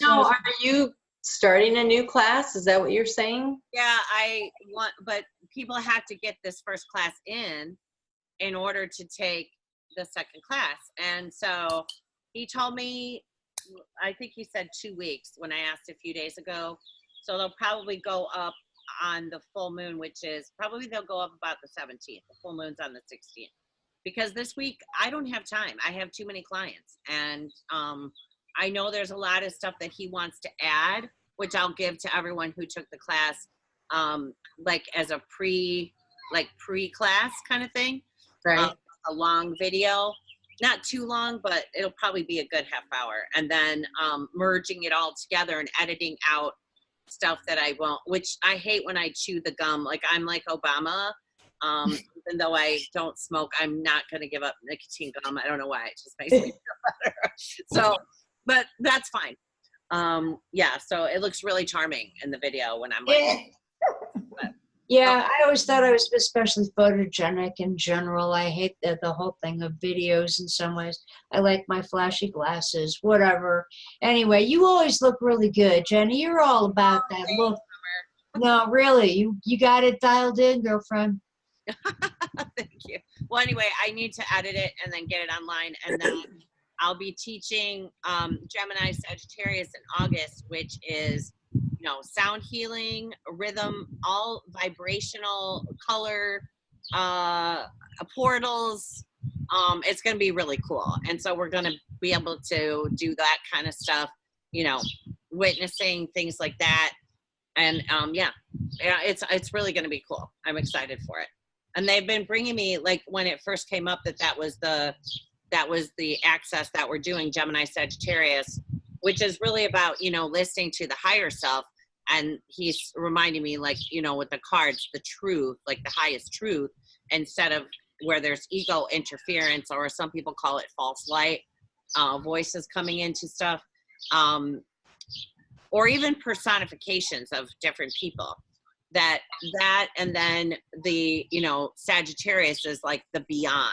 No, are you starting a new class? Is that what you're saying? Yeah, but people have to get this first class in order to take the second class. And so he told me, I think he said 2 weeks when I asked a few days ago. So they'll probably go up on the full moon, which is probably they'll go up about the 17th. The full moon's on the 16th. Because this week I don't have time. I have too many clients. And I know there's a lot of stuff that he wants to add, which I'll give to everyone who took the class, like as a pre-class kind of thing. Right. A long video, not too long, but it'll probably be a good half hour. And then merging it all together and editing out stuff that I won't, which I hate when I chew the gum. Like I'm like Obama. Even though I don't smoke, I'm not going to give up nicotine gum. I don't know why. It just makes me feel better. So, but that's fine. Yeah, so it looks really charming in the video when I'm like, yeah, I always thought I was especially photogenic in general. I hate the whole thing of videos in some ways. I like my flashy glasses, whatever. Anyway, you always look really good, Jenny. You're all about that look. No, really, you got it dialed in, girlfriend. Thank you. Well, anyway, I need to edit it and then get it online, and then I'll be teaching Gemini Sagittarius in August, which is, you know, sound healing, rhythm, all vibrational, color, portals. It's going to be really cool. And so we're going to be able to do that kind of stuff, you know, witnessing things like that. And yeah, it's really going to be cool. I'm excited for it. And they've been bringing me, like, when it first came up that was the access that we're doing, Gemini Sagittarius, which is really about, you know, listening to the higher self. And he's reminding me, like, you know, with the cards, the truth, like the highest truth, instead of where there's ego interference, or some people call it false light, voices coming into stuff, or even personifications of different people. That and then the, you know, Sagittarius is like the beyond,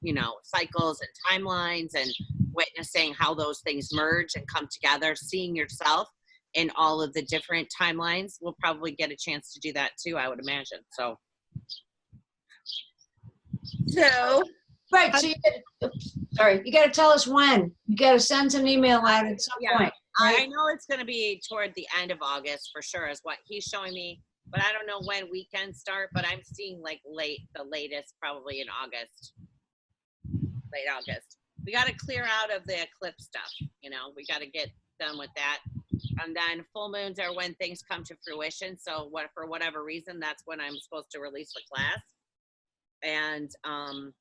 you know, cycles and timelines, and witnessing how those things merge and come together, seeing yourself in all of the different timelines. We'll probably get a chance to do that too, I would imagine. So right, so you got to tell us when. You got to send an email out at some point. I know it's going to be toward the end of August for sure, is what he's showing me, but I don't know when weekends start, but I'm seeing like the latest probably in August, late August. We got to clear out of the eclipse stuff, you know, we got to get done with that. And then full moons are when things come to fruition. So for whatever reason, that's when I'm supposed to release the class, and on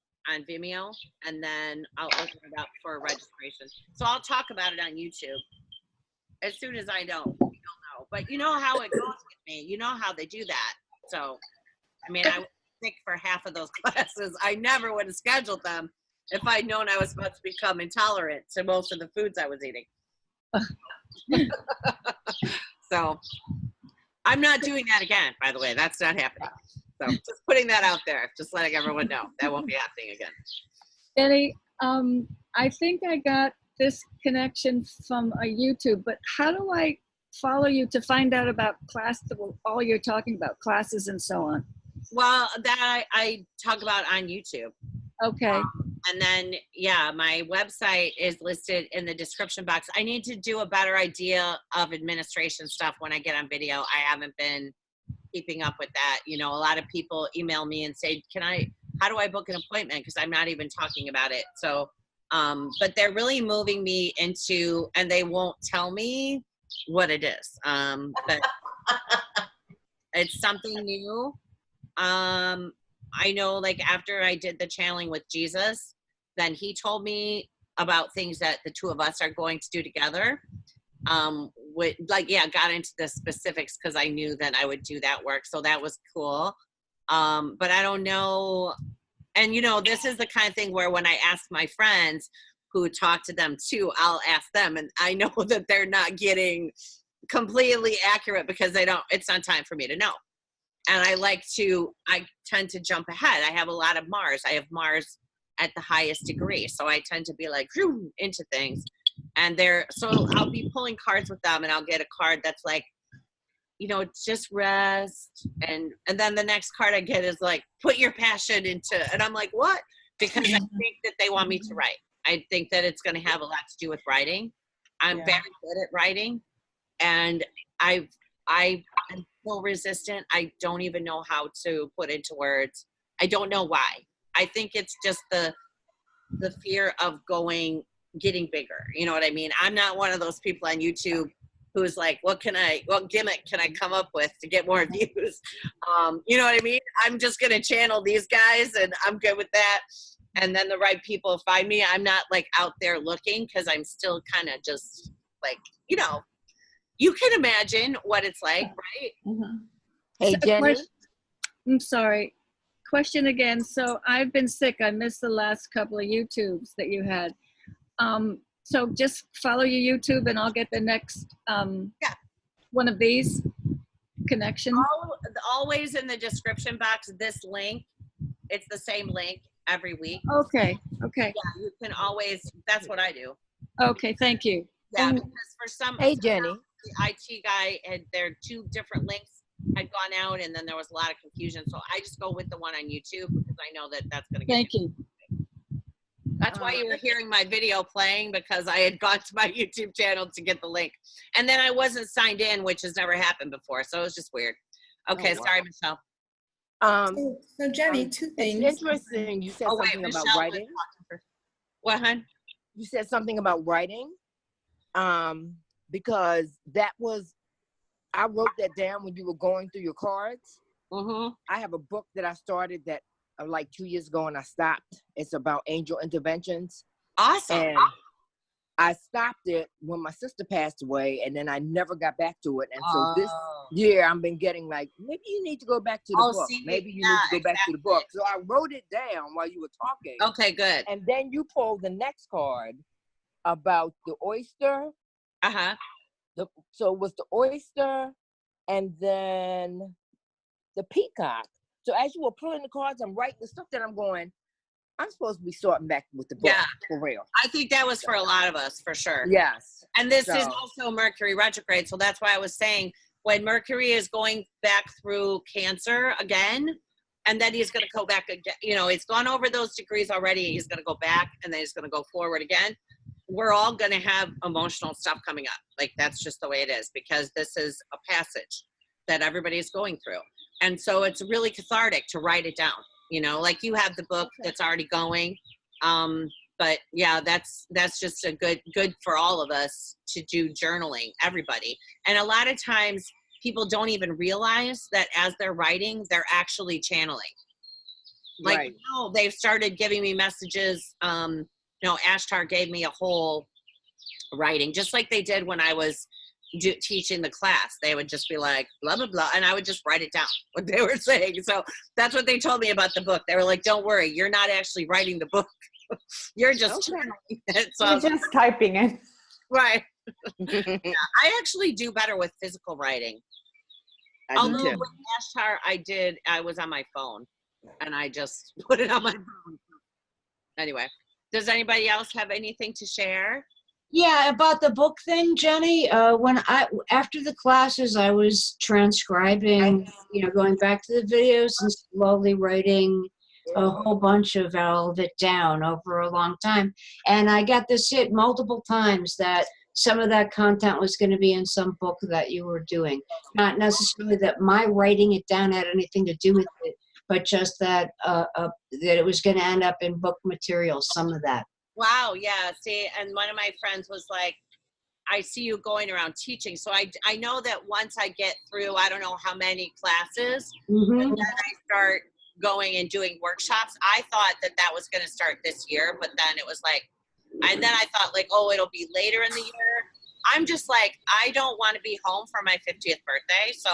Vimeo, and then I'll open it up for registration. So I'll talk about it on YouTube as soon as I know. You'll know. But you know how it goes with me. You know how they do that. So, I mean, I was sick for half of those classes. I never would have scheduled them if I'd known I was about to become intolerant to most of the foods I was eating. So, I'm not doing that again, by the way. That's not happening. So, just putting that out there. Just letting everyone know. That won't be happening again. Jenny, I think I got this connection from a YouTube, but how do I follow you to find out about all you're talking about, classes and so on? Well, that I talk about on YouTube. Okay. And then, yeah, my website is listed in the description box. I need to do a better idea of administration stuff when I get on video. I haven't been keeping up with that. You know, a lot of people email me and say, how do I book an appointment? Because I'm not even talking about it. So, but they're really moving me into, and they won't tell me what it is. But it's something new. I know, like, after I did the channeling with Jesus, then he told me about things that the two of us are going to do together. Got into the specifics because I knew that I would do that work. So that was cool. But I don't know. And, you know, this is the kind of thing where when I ask my friends who talk to them too, I'll ask them, and I know that they're not getting completely accurate because it's not time for me to know. And I tend to jump ahead. I have a lot of Mars. I have Mars at the highest degree. So I tend to be like, into things. And so I'll be pulling cards with them, and I'll get a card that's like, you know, just rest. And then the next card I get is like, put your passion into, and I'm like, what? Because I think that they want me to write. I think that it's going to have a lot to do with writing. I'm very good at writing, and I'm so resistant. I don't even know how to put into words. I don't know why. I think it's just the fear of getting bigger. You know what I mean? I'm not one of those people on YouTube who's like, what gimmick can I come up with to get more views? You know what I mean? I'm just going to channel these guys, and I'm good with that. And then the right people find me. I'm not like out there looking, because I'm still kind of just like, you know, you can imagine what it's like, right? Mm-hmm. Hey, Jenny. I'm sorry. Question again. So I've been sick. I missed the last couple of YouTubes that you had. So just follow your YouTube and I'll get the next one of these connection. Always in the description box, this link, it's the same link every week. Okay. Yeah, you can always, that's what I do. Okay, thank you. Yeah, because for some, Hey, Jenny. the IT guy had their 2 different links had gone out, and then there was a lot of confusion. So I just go with the one on YouTube because I know that that's going to get. Thank you. That's why you were hearing my video playing, because I had gone to my YouTube channel to get the link, and then I wasn't signed in, which has never happened before. So it was just weird. Okay, sorry, Michelle. So Jenny, 2 things. It's interesting. You said something about writing. What, hon? You said something about writing. Because that was, I wrote that down when you were going through your cards. Mm-hmm. I have a book that I started that like 2 years ago and I stopped. It's about angel interventions. Awesome. And I stopped it when my sister passed away, and then I never got back to it. And so this year I've been getting like, maybe you need to go back to the book. See, maybe you need to go back to the book. So I wrote it down while you were talking. Okay, good. And then you pulled the next card about the oyster. Uh-huh. So it was the oyster and then the peacock. So as you were pulling the cards, I'm writing the stuff that I'm going, I'm supposed to be starting back with the book, for real. I think that was for a lot of us, for sure. Yes. And this is also Mercury retrograde, so that's why I was saying when Mercury is going back through Cancer again, and then he's going to go back again, you know, it's gone over those degrees already, he's going to go back, and then he's going to go forward again. We're all going to have emotional stuff coming up. Like, that's just the way it is, because this is a passage that everybody's going through. And so it's really cathartic to write it down, you know, like you have the book that's already going. But yeah, that's just a good for all of us to do journaling, everybody. And a lot of times people don't even realize that as they're writing, they're actually channeling. Like, now they've started giving me messages. You know, Ashtar gave me a whole writing, just like they did when I was teaching the class. They would just be like, blah, blah, blah. And I would just write it down, what they were saying. So that's what they told me about the book. They were like, don't worry, you're not actually writing the book. You're just channeling it. So you're just typing it. Right. Yeah, I actually do better with physical writing. Although with Ashtar, I was on my phone and I just put it on my phone. Anyway, does anybody else have anything to share? Yeah, about the book thing, Jenny. After the classes, I was transcribing, you know, going back to the videos and slowly writing a whole bunch of all of it down over a long time. And I got this hit multiple times that some of that content was going to be in some book that you were doing. Not necessarily that my writing it down had anything to do with it, but just that that it was going to end up in book material, some of that. Wow, yeah, see, and one of my friends was like, I see you going around teaching. So I know that once I get through, I don't know how many classes, and then I start going and doing workshops. I thought that was going to start this year, but then it was like, and then I thought like, oh, it'll be later in the year. I'm just like, I don't want to be home for my 50th birthday. So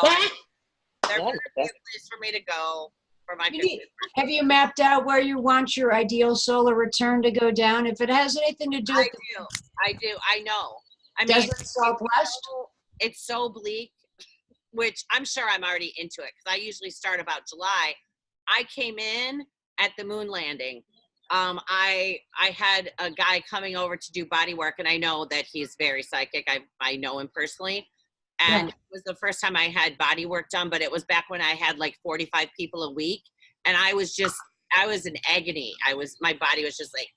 there's a place for me to go for my 50th birthday. Have you mapped out where you want your ideal solar return to go down? If it has anything to do with I do. I know. I does mean, it southwest? It's so bleak, which I'm sure I'm already into it because I usually start about July. I came in at the moon landing. I had a guy coming over to do body work, and I know that he's very psychic. I know him personally. And it was the first time I had body work done, but it was back when I had like 45 people a week. And I was in agony. My body was just like,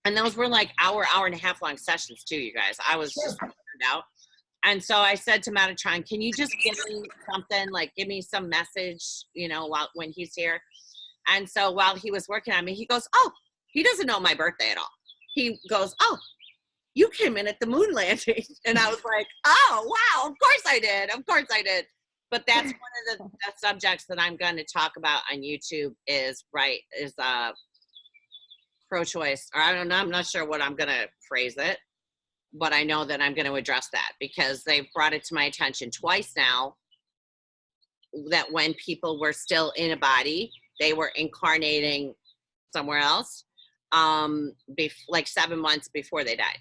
and those were like hour and a half long sessions too, you guys. I was just burned out. And so I said to Metatron, can you just give me something, like give me some message, you know, when he's here. And so while he was working on me, he goes, oh, he doesn't know my birthday at all. He goes, oh, you came in at the moon landing. And I was like, oh, wow, of course I did. Of course I did. But that's one of the subjects that I'm going to talk about on YouTube is pro-choice. Or I don't know, I'm not sure what I'm going to phrase it, but I know that I'm going to address that because they've brought it to my attention twice now that when people were still in a body, they were incarnating somewhere else. like 7 months before they died.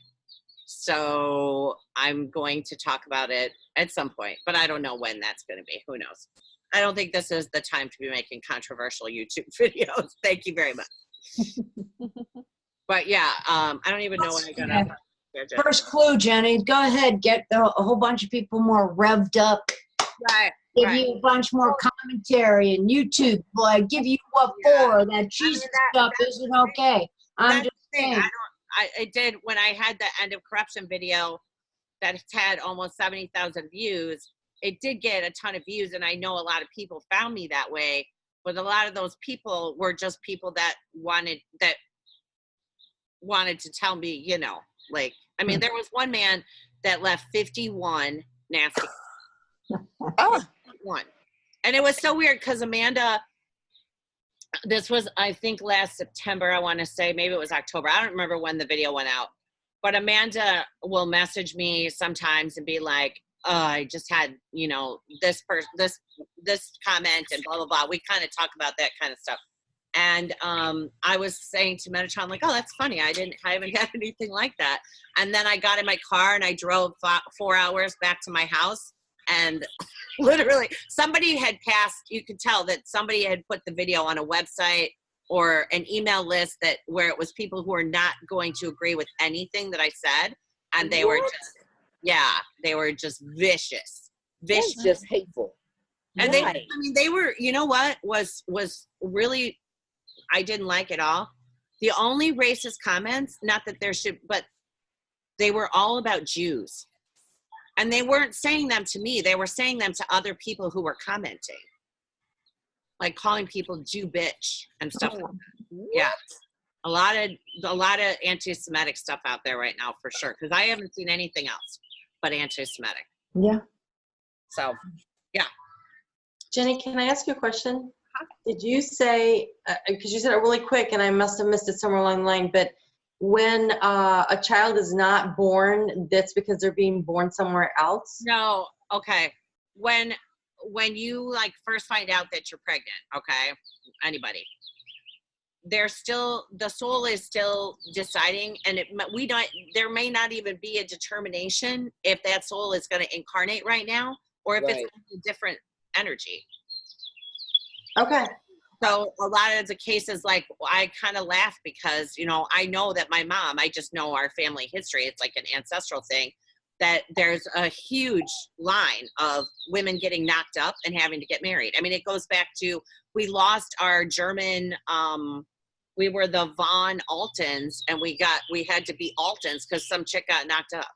So I'm going to talk about it at some point, but I don't know when that's going to be. Who knows? I don't think this is the time to be making controversial YouTube videos. Thank you very much. But yeah, I don't even know when I got up. First clue, Jenny. Go ahead, get a whole bunch of people more revved up. Right. Give you a bunch more commentary and YouTube. Boy, give you what for. That Jesus stuff isn't okay. I'm just saying. I did when I had the End of Corruption video that had almost 70,000 views. It did get a ton of views, and I know a lot of people found me that way. But a lot of those people were just people that wanted to tell me, you know, like, I mean, there was one man that left 51 nasty. One. And it was so weird because Amanda, this was, I think, last September, I want to say, maybe it was October. I don't remember when the video went out. But Amanda will message me sometimes and be like, I just had, you know, this comment and blah, blah, blah. We kind of talk about that kind of stuff. And I was saying to Metatron, like, oh, that's funny. I haven't had anything like that. And then I got in my car and I drove 4 hours back to my house. And literally somebody had passed, you could tell that somebody had put the video on a website or an email list where it was people who were not going to agree with anything that I said. And they were just vicious. That's just hateful. And they were, you know what was really, I didn't like it all. The only racist comments, not that there should, but they were all about Jews. And they weren't saying them to me. They were saying them to other people who were commenting. Like calling people Jew bitch and stuff. Yeah. A lot of anti-Semitic stuff out there right now for sure. Because I haven't seen anything else but anti-Semitic. Yeah. So, yeah. Jenny, can I ask you a question? Did you say, because you said it really quick and I must have missed it somewhere along the line, but when a child is not born, that's because they're being born somewhere else? No. Okay. When you like first find out that you're pregnant, okay, anybody, the soul is still deciding, and there may not even be a determination if that soul is going to incarnate right now or if it's a different energy. Okay. So a lot of the cases, like, I kind of laugh because, you know, I know that my mom, I just know our family history. It's like an ancestral thing, that there's a huge line of women getting knocked up and having to get married. I mean, it goes back to, we lost our German, we were the von Altens, and we had to be Altens because some chick got knocked up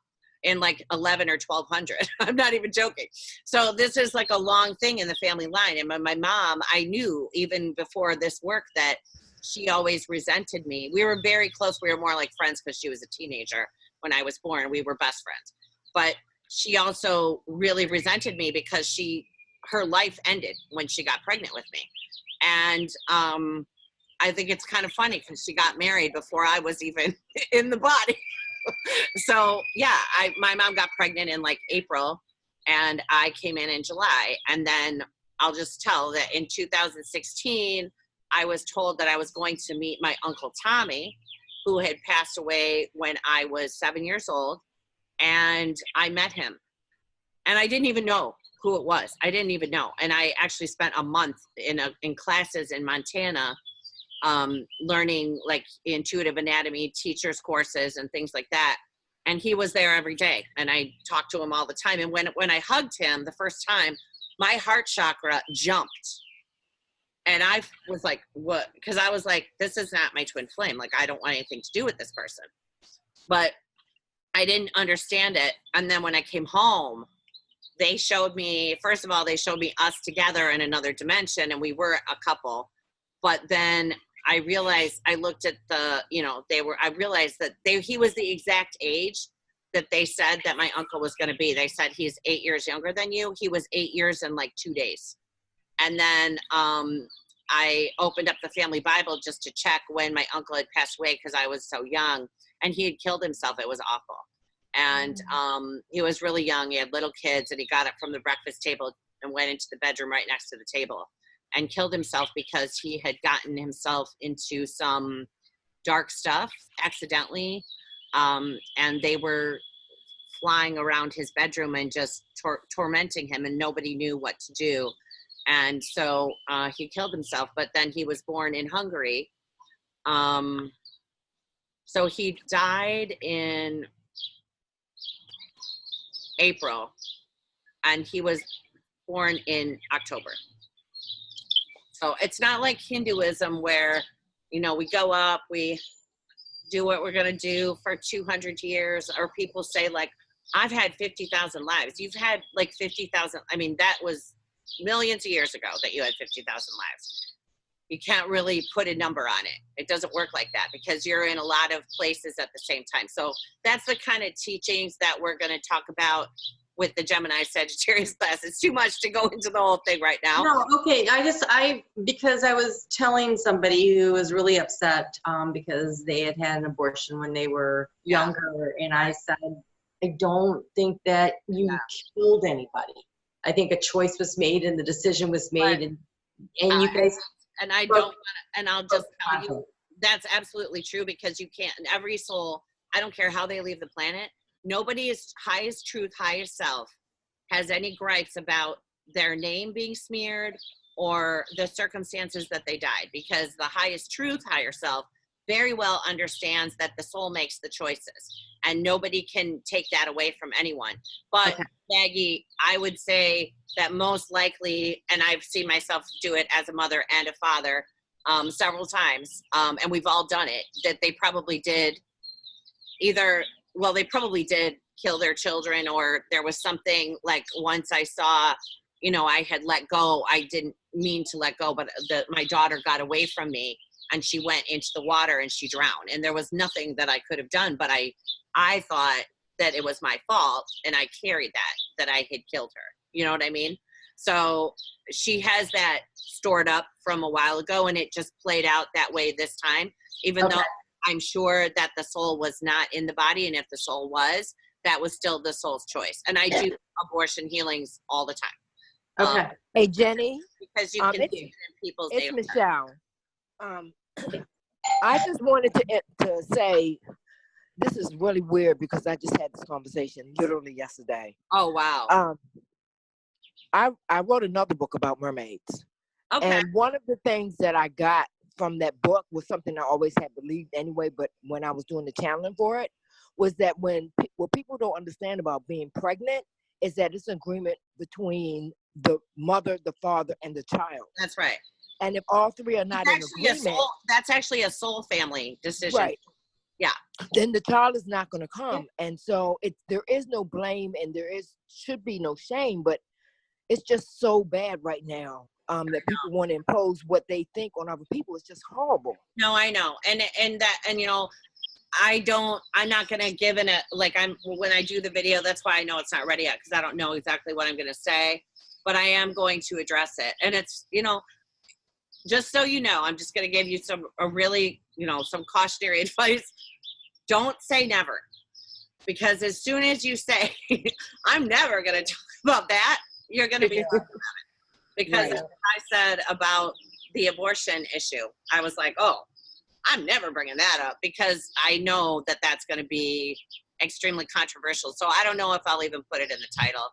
in like 11 or 1200. I'm not even joking. So this is like a long thing in the family line. And my mom, I knew even before this work that she always resented me. We were very close. We were more like friends because she was a teenager when I was born. We were best friends. But she also really resented me because her life ended when she got pregnant with me. And I think it's kind of funny because she got married before I was even in the body. So yeah, my mom got pregnant in like April and I came in July. And then I'll just tell that in 2016, I was told that I was going to meet my Uncle Tommy, who had passed away when I was 7 years old. And I met him and I didn't even know who it was. I didn't even know. And I actually spent a month in classes in Montana, learning like intuitive anatomy, teachers courses and things like that. And he was there every day and I talked to him all the time. And when I hugged him the first time, my heart chakra jumped. And I was like, what? Because I was like, this is not my twin flame. Like, I don't want anything to do with this person. But I didn't understand it. And then when I came home, they showed me, first of all, they showed me us together in another dimension and we were a couple. But then I realized, I looked at I realized that he was the exact age that they said that my uncle was going to be. They said he's 8 years younger than you. He was 8 years and like 2 days. And then I opened up the family Bible just to check when my uncle had passed away because I was so young and he had killed himself. It was awful. And he was really young. He had little kids and he got up from the breakfast table and went into the bedroom right next to the table and killed himself because he had gotten himself into some dark stuff accidentally. And they were flying around his bedroom and just tormenting him, and nobody knew what to do. And so he killed himself, but then he was born in Hungary. So he died in April, and he was born in October. So it's not like Hinduism where, you know, we go up, we do what we're going to do for 200 years, or people say like, I've had 50,000 lives. You've had like 50,000. I mean, that was millions of years ago that you had 50,000 lives. You can't really put a number on it. It doesn't work like that because you're in a lot of places at the same time. So that's the kind of teachings that we're going to talk about with the Gemini Sagittarius class. It's too much to go into the whole thing right now. No, okay. Because I was telling somebody who was really upset because they had had an abortion when they were younger, and I said, I don't think that you killed anybody. I think a choice was made and the decision was made, and you guys. And I don't want to, and I'll just tell you, that's absolutely true, because you can't, and every soul, I don't care how they leave the planet, nobody's highest truth, highest self has any gripes about their name being smeared or the circumstances that they died, because the highest truth, higher self, very well understands that the soul makes the choices, and nobody can take that away from anyone. But Maggie, I would say that most likely, and I've seen myself do it as a mother and a father several times, and we've all done it, that they probably did they probably did kill their children, or there was something like once I saw, you know, I had let go. I didn't mean to let go, but my daughter got away from me and she went into the water and she drowned, and there was nothing that I could have done, but I thought that it was my fault, and I carried that I had killed her. You know what I mean? So she has that stored up from a while ago, and it just played out that way this time, even though I'm sure that the soul was not in the body, and if the soul was, that was still the soul's choice. And I do abortion healings all the time. Hey, Jenny. Because you can see it in people's It's Michelle. I just wanted to say, this is really weird because I just had this conversation literally yesterday. Oh, wow. I wrote another book about mermaids. Okay. And one of the things that I got from that book was something I always had believed anyway, but when I was doing the channeling for it, was that what people don't understand about being pregnant is that it's an agreement between the mother, the father, and the child. That's right. And if all three are not in agreement, that's actually a soul family decision. Right. Yeah. Then the child is not going to come. And so there is no blame, and should be no shame, but it's just so bad right now that people want to impose what they think on other people. It's just horrible. No, I know. And you know, I'm not going to give when I do the video, that's why I know it's not ready yet, because I don't know exactly what I'm going to say, but I am going to address it. And it's, you know, just so you know, I'm just going to give you some cautionary advice. Don't say never, because as soon as you say, I'm never going to talk about that, you're going to be talking about it. Because as I said about the abortion issue, I was like, oh, I'm never bringing that up, because I know that that's going to be extremely controversial. So I don't know if I'll even put it in the title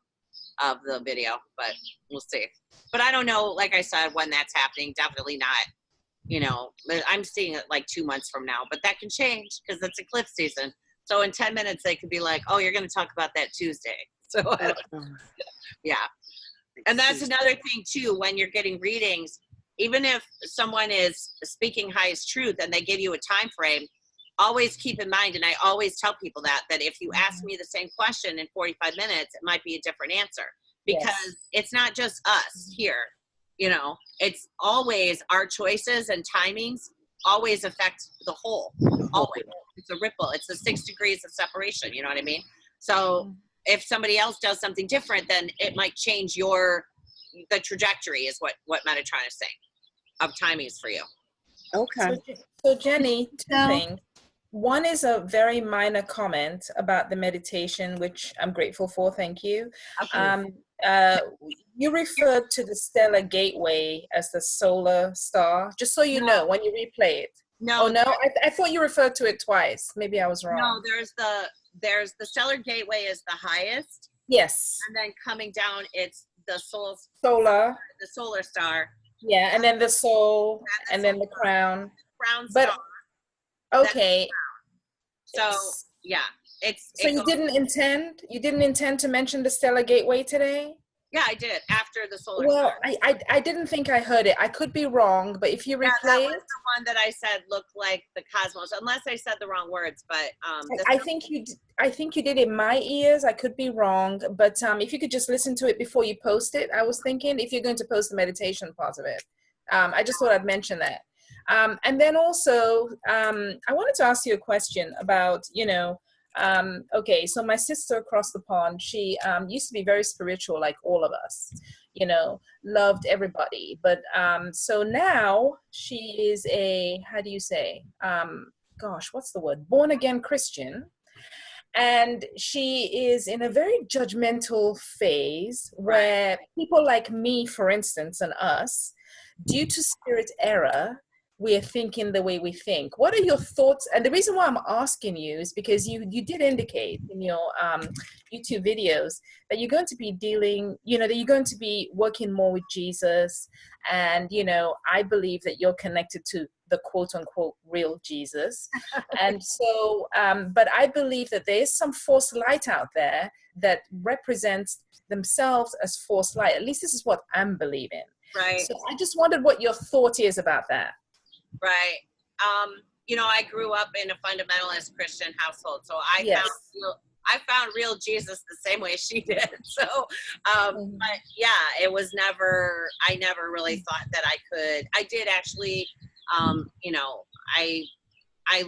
of the video, but we'll see. But I don't know, like I said, when that's happening. Definitely not, you know, I'm seeing it like 2 months from now, but that can change because it's eclipse season. So in 10 minutes, they could be like, oh, you're going to talk about that Tuesday. So yeah. And that's another thing too, when you're getting readings, even if someone is speaking highest truth and they give you a time frame, always keep in mind, and I always tell people that if you ask me the same question in 45 minutes, it might be a different answer, because it's not just us here, you know, it's always our choices and timings always affect the whole. Always. It's a ripple. It's the 6 degrees of separation. You know what I mean? So if somebody else does something different, then it might change the trajectory is what Metatron is saying of timings for you. Okay. So Jenny, two things. One is a very minor comment about the meditation, which I'm grateful for. Thank you. You referred to the stellar gateway as the solar star. Just so you know, when you replay it. No. Oh no, I thought you referred to it twice. Maybe I was wrong. No, there's the stellar gateway is the highest. Yes. And then coming down, it's the solar, the solar star. Yeah, and then the soul, and then the crown. Crown star. Okay. So yeah, So you didn't intend to mention the stellar gateway today? Yeah, I did after the solar. Well, I didn't think I heard it. I could be wrong, but if you replay that it, was the one that I said looked like the cosmos, unless I said the wrong words. But I think you did in my ears. I could be wrong, but if you could just listen to it before you post it. I was thinking if you're going to post the meditation part of it, I just thought I'd mention that. And then also, I wanted to ask you a question about, okay, so my sister across the pond, she used to be very spiritual, like all of us, loved everybody. But so now she is a, how do you say, what's the word? Born again Christian. And she is in a very judgmental phase where people like me, for instance, and us, due to spirit error, we are thinking the way we think. What are your thoughts? And the reason why I'm asking you is because you did indicate in your YouTube videos that you're going to be dealing, that you're going to be working more with Jesus. And, I believe that you're connected to the quote unquote real Jesus. And so, but I believe that there is some force light out there that represents themselves as force light. At least this is what I'm believing. Right. So I just wondered what your thought is about that. Right. I grew up in a fundamentalist Christian household, so I found real Jesus the same way she did. So, but yeah, it was never. I never really thought that I could. I did actually. I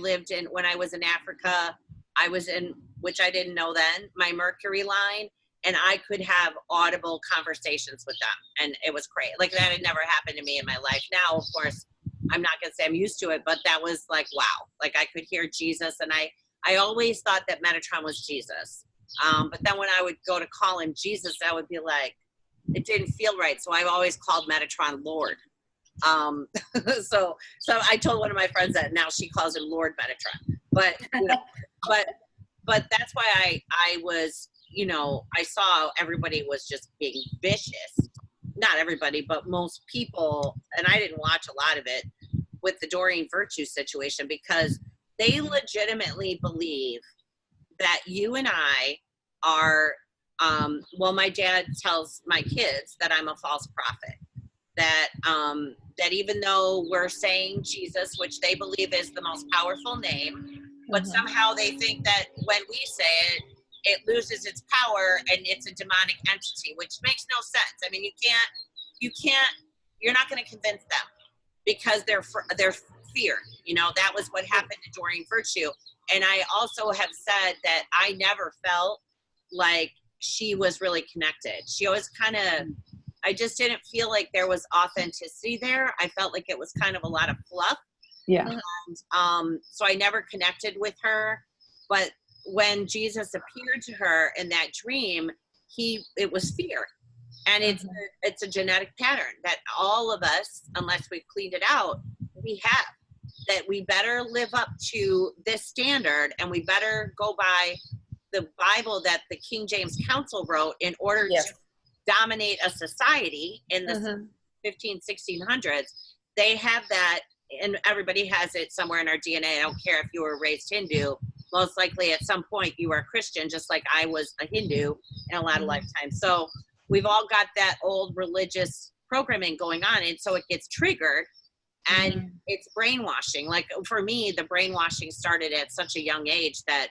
lived in when I was in Africa. I was in, which I didn't know then, my Mercury line. And I could have audible conversations with them. And it was great. Like that had never happened to me in my life. Now, of course, I'm not going to say I'm used to it, but that was like, wow. Like I could hear Jesus. And I always thought that Metatron was Jesus. But then when I would go to call him Jesus, I would be like, it didn't feel right. So I've always called Metatron Lord. So I told one of my friends that now she calls him Lord Metatron. But, but that's why I was, I saw everybody was just being vicious. Not everybody, but most people, and I didn't watch a lot of it with the Doreen Virtue situation because they legitimately believe that you and I are, my dad tells my kids that I'm a false prophet, that even though we're saying Jesus, which they believe is the most powerful name, but somehow they think that when we say it, it loses its power and it's a demonic entity, which makes no sense. I mean, you're not going to convince them because they're fear. That was what happened to Doreen Virtue. And I also have said that I never felt like she was really connected. She always I just didn't feel like there was authenticity there. I felt like it was kind of a lot of fluff. Yeah. And, so I never connected with her, but when Jesus appeared to her in that dream, it was fear. And it's a genetic pattern that all of us, unless we've cleaned it out, we have. That we better live up to this standard and we better go by the Bible that the King James Council wrote in order to dominate a society in the 1600s. They have that, and everybody has it somewhere in our DNA. I don't care if you were raised Hindu. Most likely at some point you were a Christian, just like I was a Hindu in a lot of lifetimes. So we've all got that old religious programming going on. And so it gets triggered and it's brainwashing. Like for me, the brainwashing started at such a young age that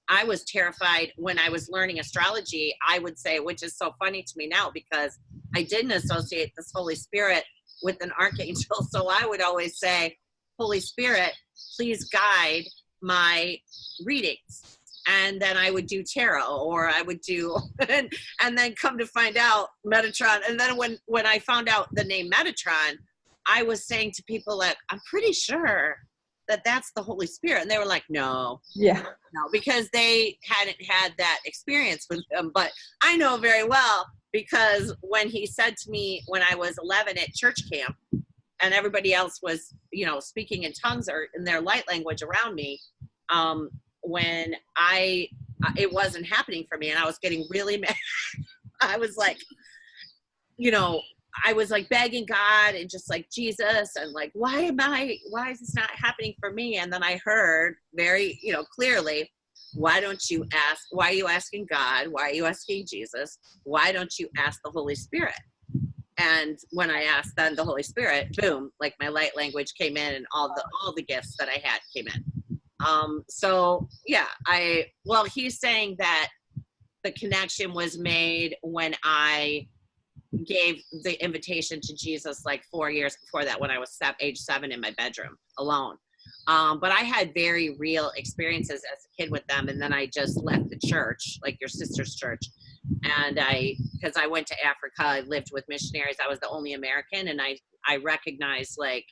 I was terrified when I was learning astrology. I would say, which is so funny to me now because I didn't associate this Holy Spirit with an archangel. So I would always say, Holy Spirit, please guide my readings. And then I would do tarot, or I would do, and then come to find out Metatron. And then when I found out the name Metatron, I was saying to people like, I'm pretty sure that that's the Holy Spirit. And they were like, no, because they hadn't had that experience with him. But I know very well, because when he said to me when I was 11 at church camp, and everybody else was, you know, speaking in tongues or in their light language around me, when it wasn't happening for me, and I was getting really mad. I was like, you know, I was like begging God and just like, Jesus, and like, why is this not happening for me? And then I heard very, you know, clearly, why are you asking God? Why are you asking Jesus? Why don't you ask the Holy Spirit? And when I asked then the Holy Spirit, boom, like my light language came in and all the gifts that I had came in. So yeah, he's saying that the connection was made when I gave the invitation to Jesus like 4 years before that, when I was age 7 in my bedroom alone. But I had very real experiences as a kid with them. And then I just left the church, like your sister's church. And because I went to Africa, I lived with missionaries. I was the only American. And I recognized like,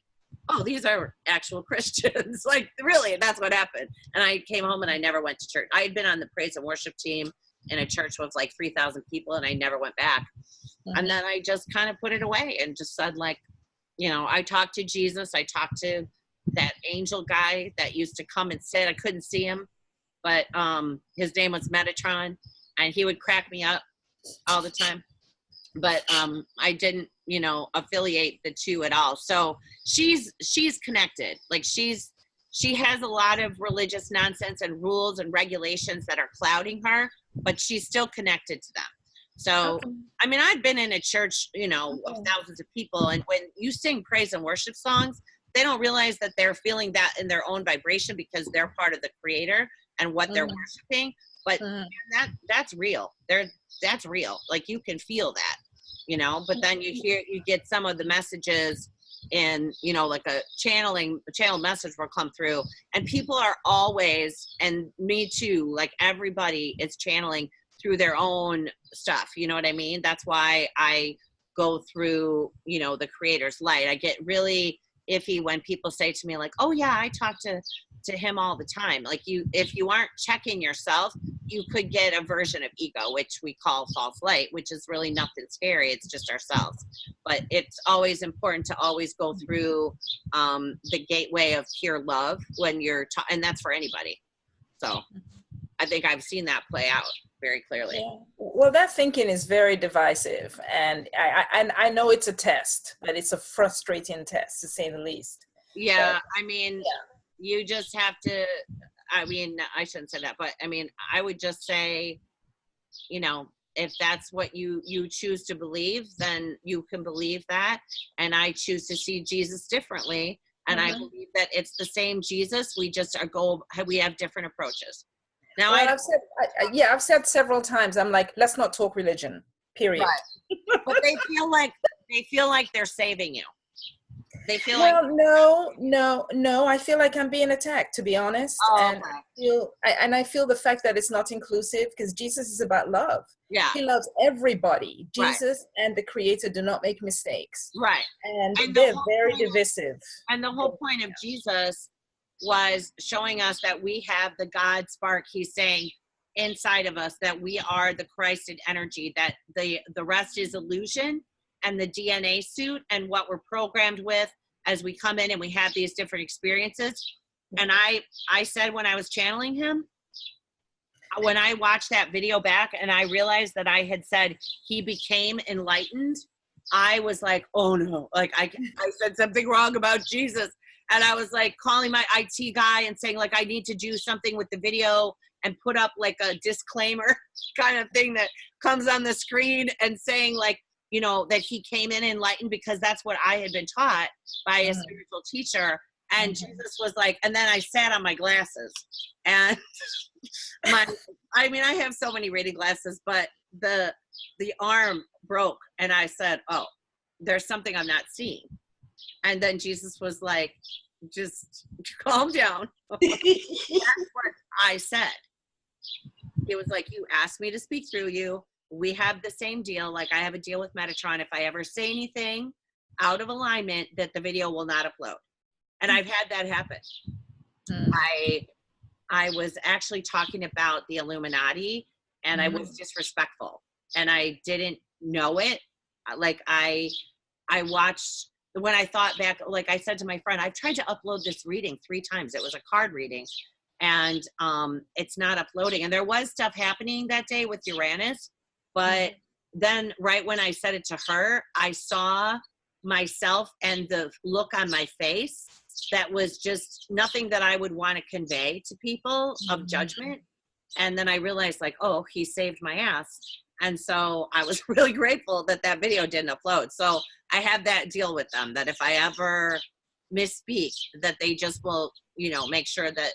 oh, these are actual Christians. Like really, that's what happened. And I came home and I never went to church. I had been on the praise and worship team in a church with like 3,000 people, and I never went back. And then I just kind of put it away and just said like, you know, I talked to Jesus. I talked to that angel guy that used to come and sit. I couldn't see him, but his name was Metatron, and he would crack me up all the time. But I didn't, you know, affiliate the two at all. So she's connected. Like she has a lot of religious nonsense and rules and regulations that are clouding her, but she's still connected to them. So, I mean, I've been in a church, you know, of thousands of people, and when you sing praise and worship songs, they don't realize that they're feeling that in their own vibration because they're part of the creator and what they're worshiping. But that's real. That's real. Like you can feel that, you know, but then you get some of the messages in, you know, like a channel message will come through, and people are always, and me too, like everybody is channeling through their own stuff. You know what I mean? That's why I go through, you know, the creator's light. I get really iffy when people say to me like, oh yeah, I talk to him all the time. Like if you aren't checking yourself, you could get a version of ego, which we call false light, which is really nothing scary. It's just ourselves. But it's always important to always go through the gateway of pure love when you're, and that's for anybody. So I think I've seen that play out very clearly. Yeah. Well, that thinking is very divisive, and I know it's a test, but it's a frustrating test to say the least. Yeah, but, I mean, you just have to, I mean, I shouldn't say that, but I mean, I would just say, you know, if that's what you choose to believe, then you can believe that. And I choose to see Jesus differently. And I believe that it's the same Jesus. We just we have different approaches. Now, well, I've said several times, I'm like, let's not talk religion, period. Right. But they feel like they're saving you. They feel no, I feel like I'm being attacked, to be honest. And I feel the fact that it's not inclusive, because Jesus is about love. Yeah. He loves everybody. Jesus and the creator do not make mistakes. Right. And they're very divisive. And the whole point of Jesus was showing us that we have the God spark, he's saying, inside of us, that we are the Christed energy, that the rest is illusion and the DNA suit and what we're programmed with as we come in and we have these different experiences. And I said when I was channeling him, when I watched that video back and I realized that I had said he became enlightened, I was like, oh no, like I said something wrong about Jesus. And I was like calling my IT guy and saying like, I need to do something with the video and put up like a disclaimer kind of thing that comes on the screen and saying like, you know, that he came in enlightened, because that's what I had been taught by a spiritual teacher. And Jesus was like, and then I sat on my glasses and I mean, I have so many reading glasses, but the arm broke and I said, oh, there's something I'm not seeing. And then Jesus was like, just calm down. That's what I said. It was like, you asked me to speak through you. We have the same deal. Like I have a deal with Metatron. If I ever say anything out of alignment, that the video will not upload. And I've had that happen. I was actually talking about the Illuminati and I was disrespectful and I didn't know it. Like I watched when I thought back, like I said to my friend, I've tried to upload this reading 3 times. It was a card reading, and it's not uploading. And there was stuff happening that day with Uranus, but then right when I said it to her, I saw myself and the look on my face that was just nothing that I would want to convey to people of judgment. And then I realized, like, oh, he saved my ass. And so I was really grateful that that video didn't upload. So I have that deal with them, that if I ever misspeak, that they just will, you know, make sure that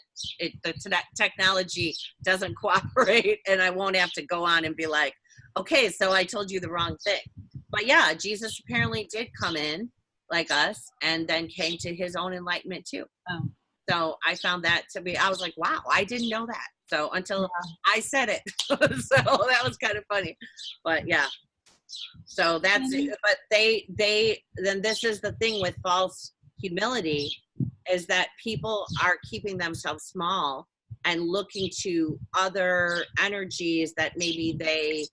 the technology doesn't cooperate, and I won't have to go on and be like, okay, so I told you the wrong thing. But yeah, Jesus apparently did come in like us, and then came to his own enlightenment too. So I found that to be, I was like, wow, I didn't know that. So until I said it. So that was kind of funny. But yeah. So that's it. But then this is the thing with false humility, is that people are keeping themselves small and looking to other energies that maybe they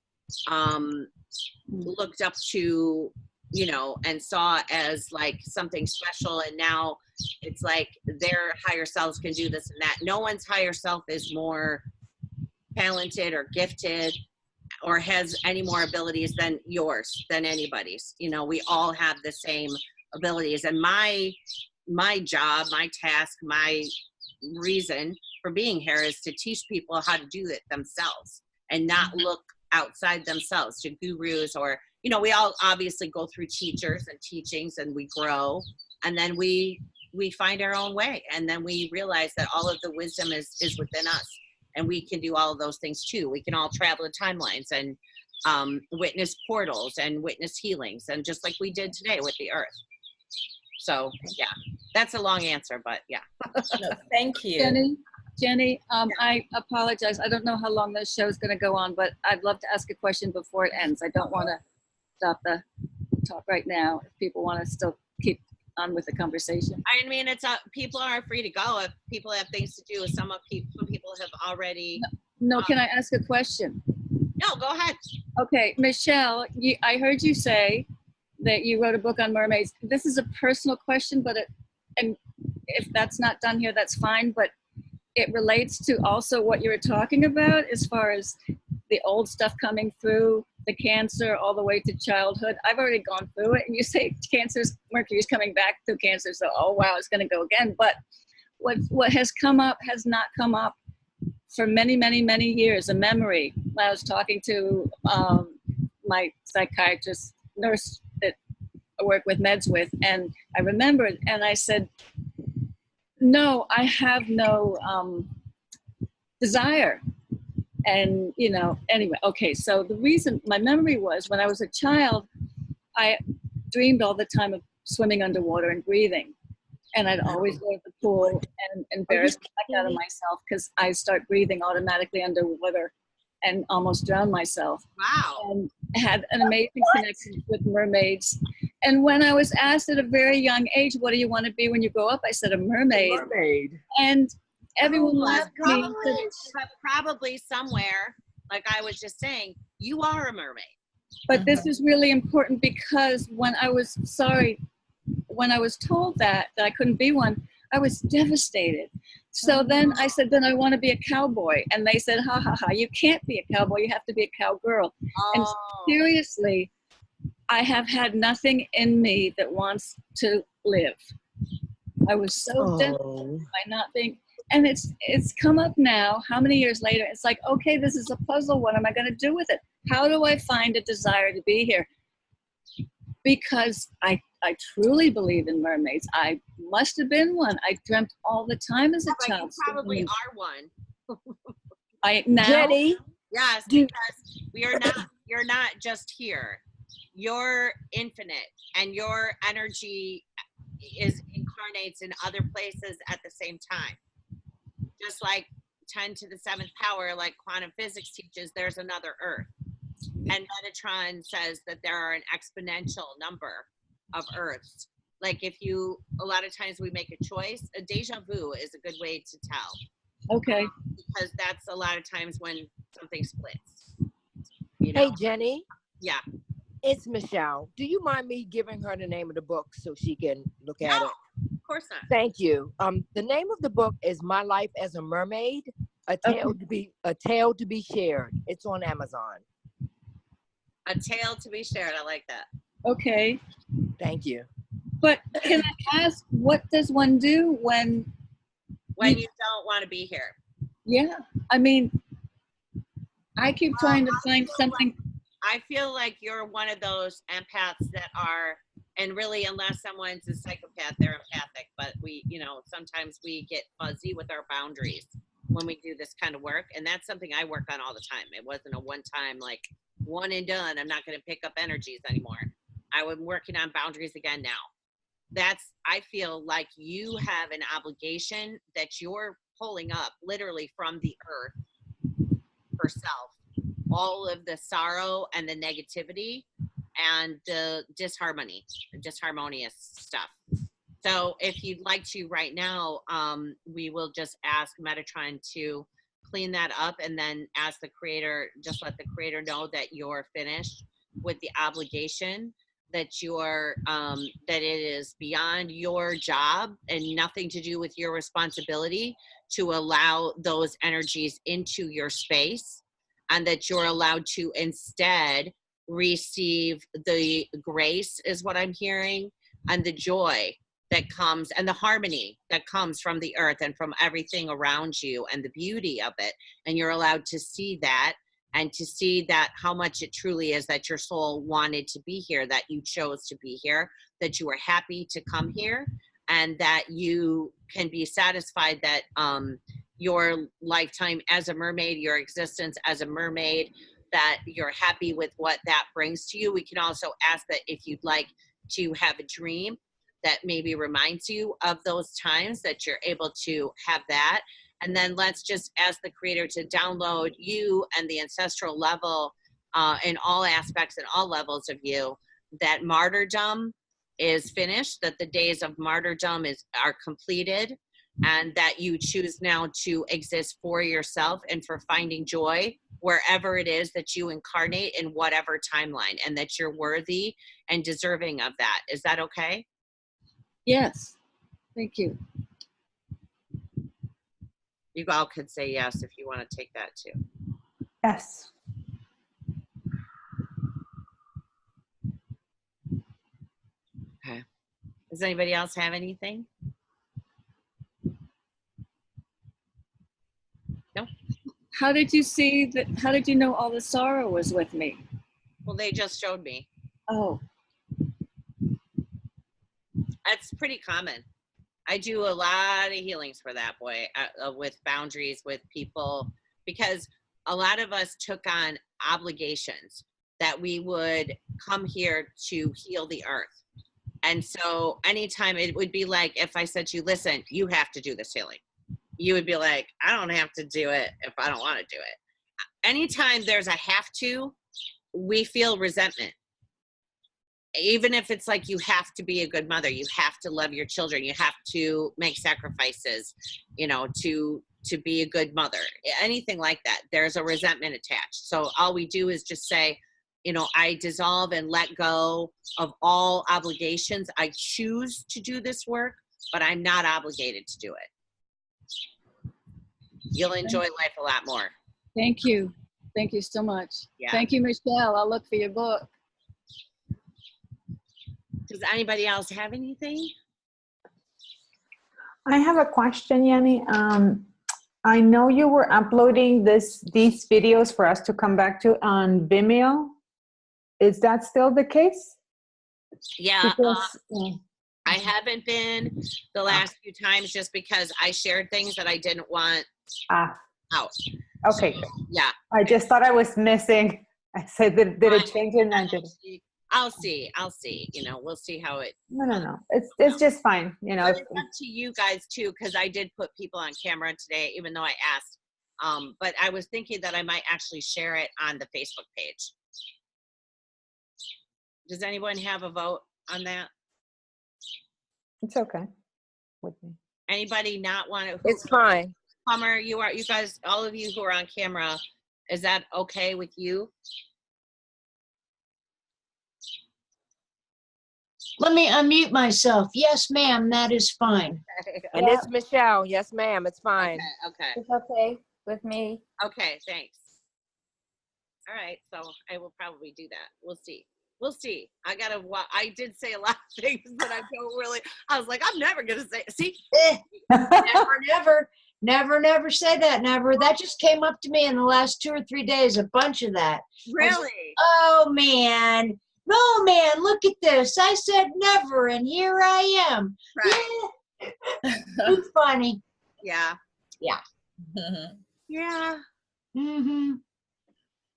looked up to, you know, and saw as like something special, and now it's like their higher selves can do this and that. No one's higher self is more talented or gifted or has any more abilities than yours, than anybody's. You know, we all have the same abilities. And my job, my task, my reason for being here is to teach people how to do it themselves and not look outside themselves to gurus, or, you know, we all obviously go through teachers and teachings, and we grow, and then we find our own way, and then we realize that all of the wisdom is within us, and we can do all of those things too. We can all travel the timelines and witness portals and witness healings, and just like we did today with the earth. So yeah, that's a long answer, but yeah. No, thank you. Jenny, I apologize. I don't know how long this show is going to go on, but I'd love to ask a question before it ends. I don't want to stop the talk right now if people want to still keep on with the conversation. I mean, it's people are free to go if people have things to do. Some people have already. No, can I ask a question? No, go ahead. Okay, Michelle, I heard you say that you wrote a book on mermaids. This is a personal question, but and if that's not done here, that's fine. But it relates to also what you were talking about as far as the old stuff coming through, the Cancer all the way to childhood. I've already gone through it, and you say Mercury's coming back through Cancer, so oh wow, it's going to go again. But what has come up has not come up for many, many, many years. A memory. I was talking to my psychiatrist nurse that I work with meds with, and I remembered, and I said, no, I have no desire. And, you know, anyway, okay, so the reason my memory was when I was a child, I dreamed all the time of swimming underwater and breathing. And I'd always go to the pool and embarrass the heck out of myself because I start breathing automatically underwater and almost drown myself. Wow. And had an amazing connection with mermaids. And when I was asked at a very young age, what do you want to be when you grow up? I said, a mermaid. A mermaid. And everyone laughed at me. But probably somewhere, like I was just saying, you are a mermaid. But this is really important because when I was told that I couldn't be one, I was devastated. So then I said, then I want to be a cowboy. And they said, ha, ha, ha, you can't be a cowboy. You have to be a cowgirl. Oh. And seriously, I have had nothing in me that wants to live. I was so devastated by not being, and it's come up now, how many years later, it's like, okay, this is a puzzle. What am I going to do with it? How do I find a desire to be here? Because I truly believe in mermaids. I must have been one. I dreamt all the time as a child. You probably are one. Jenny? Yes, because you're not just here. You're infinite, and your energy incarnates in other places at the same time. Just like 10 to the 7th power, like quantum physics teaches, there's another Earth. And Metatron says that there are an exponential number of Earths. Like a lot of times we make a choice. A deja vu is a good way to tell. Okay. Because that's a lot of times when something splits. You know? Hey, Jenny. Yeah. It's Michelle. Do you mind me giving her the name of the book so she can look at it? Of course not. Thank you. The name of the book is My Life as a Mermaid, a tale to be shared. It's on Amazon. A tale to be shared. I like that. Okay. Thank you. But can I ask, what does one do when you don't want to be here? Yeah. I mean, I keep trying to find something. I feel like you're one of those empaths that are, and really, unless someone's a psychopath, they're empathic. But we, sometimes we get fuzzy with our boundaries when we do this kind of work. And that's something I work on all the time. It wasn't a one-time, like, one and done. I'm not going to pick up energies anymore. I'm working on boundaries again now. I feel like you have an obligation that you're pulling up literally from the earth herself. All of the sorrow and the negativity and the disharmonious stuff. So if you'd like to right now, we will just ask Metatron to clean that up, and then ask the creator, just let the creator know that you're finished with the obligation, that that it is beyond your job and nothing to do with your responsibility to allow those energies into your space, and that you're allowed to instead receive the grace, is what I'm hearing, and the joy that comes, and the harmony that comes from the earth and from everything around you, and the beauty of it. And you're allowed to see that, and to see that how much it truly is that your soul wanted to be here, that you chose to be here, that you were happy to come here, and that you can be satisfied that your lifetime as a mermaid, your existence as a mermaid, that you're happy with what that brings to you. We can also ask that if you'd like to have a dream that maybe reminds you of those times, that you're able to have that. And then let's just ask the creator to download you and the ancestral level in all aspects and all levels of you, that martyrdom is finished, that the days of martyrdom are completed, and that you choose now to exist for yourself and for finding joy wherever it is that you incarnate in whatever timeline, and that you're worthy and deserving of that. Is that okay? Yes. Thank you. You all could say yes if you want to take that too. Yes. Okay. Does anybody else have anything? No? How did you see that? How did you know all the sorrow was with me? Well, they just showed me. Oh. That's pretty common. I do a lot of healings for that boy, with boundaries, with people, because a lot of us took on obligations that we would come here to heal the earth. And so anytime, it would be like if I said to you, listen, you have to do this healing. You would be like, I don't have to do it if I don't want to do it. Anytime there's a have to, we feel resentment. Even if it's like, you have to be a good mother, you have to love your children, you have to make sacrifices, to be a good mother, anything like that, there's a resentment attached. So all we do is just say, I dissolve and let go of all obligations. I choose to do this work, but I'm not obligated to do it. You'll enjoy life a lot more. Thank you. Thank you so much. Yeah. Thank you, Michelle. I'll look for your book. Does anybody else have anything? I have a question, Yanni. I know you were uploading these videos for us to come back to on Vimeo. Is that still the case? Yeah. Because, I haven't been the last few times, just because I shared things that I didn't want out. Okay. So, yeah. I just thought I was missing. I said, did it change it? I didn't. I'll see. We'll see how it. No. It's just fine. But it's up to you guys too, because I did put people on camera today, even though I asked. But I was thinking that I might actually share it on the Facebook page. Does anyone have a vote on that? It's okay with me. Anybody not want to? It's fine. Plumber, you guys, all of you who are on camera, is that okay with you? Let me unmute myself. Yes, ma'am, that is fine. And it's Michelle. Yes, ma'am. It's fine. Okay. It's okay with me. Okay, thanks. All right, so I will probably do that. We'll see. We'll see. I did say a lot of things that I don't really, I was like, I'm never going to say, see? Never say that, never. That just came up to me in the last 2 or 3 days, a bunch of that. Really? Oh, man. No, man, look at this. I said never, and here I am. Right. Yeah. It's funny. Yeah. Yeah. Yeah. Mm-hmm.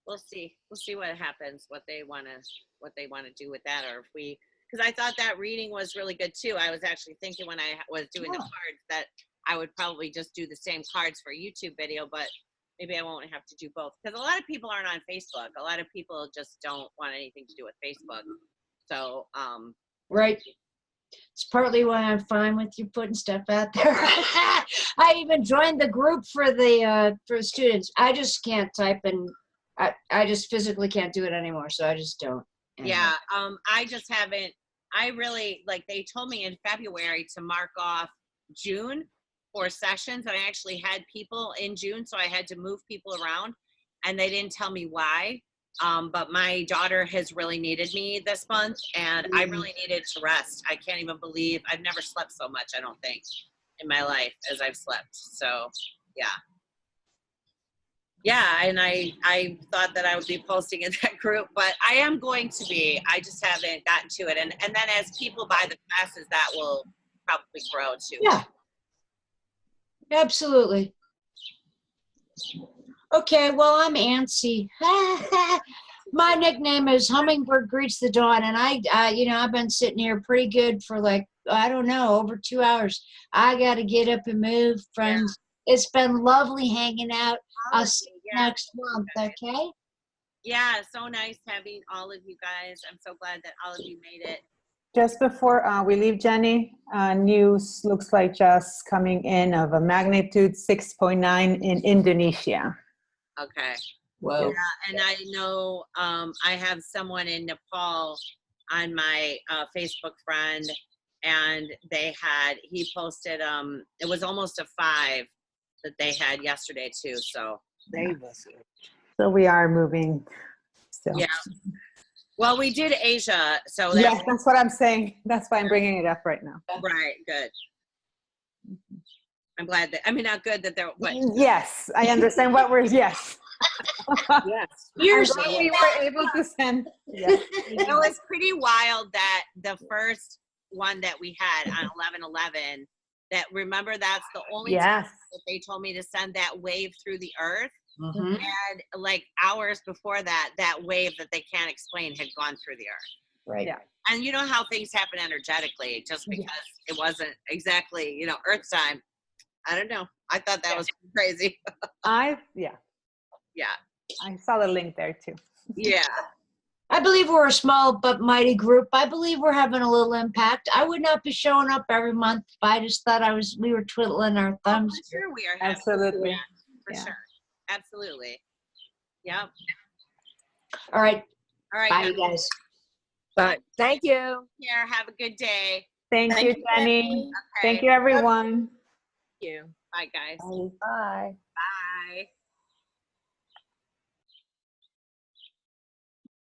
We'll see. We'll see what happens, what they want to do with that, or if we, because I thought that reading was really good too. I was actually thinking when I was doing the cards that I would probably just do the same cards for a YouTube video, but maybe I won't have to do both, because a lot of people aren't on Facebook. A lot of people just don't want anything to do with Facebook. So, Right. It's partly why I'm fine with you putting stuff out there. I even joined the group for the students. I just can't type, and I just physically can't do it anymore, so I just don't. Yeah, I just haven't. I really, like, they told me in February to mark off June for sessions, and I actually had people in June, so I had to move people around, and they didn't tell me why. But my daughter has really needed me this month, and I really needed to rest. I can't even believe I've never slept so much, I don't think, in my life as I've slept. So, yeah. Yeah, and I thought that I would be posting in that group, but I am going to be. I just haven't gotten to it. And then as people buy the classes, that will probably grow too. Yeah. Absolutely. Okay, well, I'm antsy. My nickname is Hummingbird Greets the Dawn, and I've been sitting here pretty good for like, I don't know, over 2 hours. I got to get up and move, friends. Yeah. It's been lovely hanging out. I'll see you next month, okay? Yeah, so nice having all of you guys. I'm so glad that all of you made it. Just before we leave, Jenny, news looks like just coming in of a magnitude 6.9 in Indonesia. Okay. Whoa. Yeah, and I know I have someone in Nepal on my Facebook friend, and he posted, it was almost a 5 that they had yesterday too, so. So we are moving still. Yeah. Well, we did Asia, so yes, that's what I'm saying. That's why I'm bringing it up right now. Right, good. I'm glad that, not good that they're, but. Yes, I understand what we're, yes. Yes. You're saying we were able to send. Yes. It was pretty wild that the first one that we had on 11/11, that, remember, that's the only time that they told me to send that wave through the earth. Mm-hmm. And like hours before that wave that they can't explain had gone through the earth. Right. Yeah. And you know how things happen energetically, just because it wasn't exactly, Earth time. I don't know. I thought that was crazy. Yeah. Yeah. I saw the link there too. Yeah. I believe we're a small but mighty group. I believe we're having a little impact. I would not be showing up every month if I just thought we were twiddling our thumbs. Oh, for sure we are. Absolutely. For sure. Absolutely. Yep. All right. All right. Bye, guys. But thank you. Yeah. Have a good day. Thank you, Jenny. Okay. Thank you, everyone. Thank you. Bye, guys. Bye. Bye.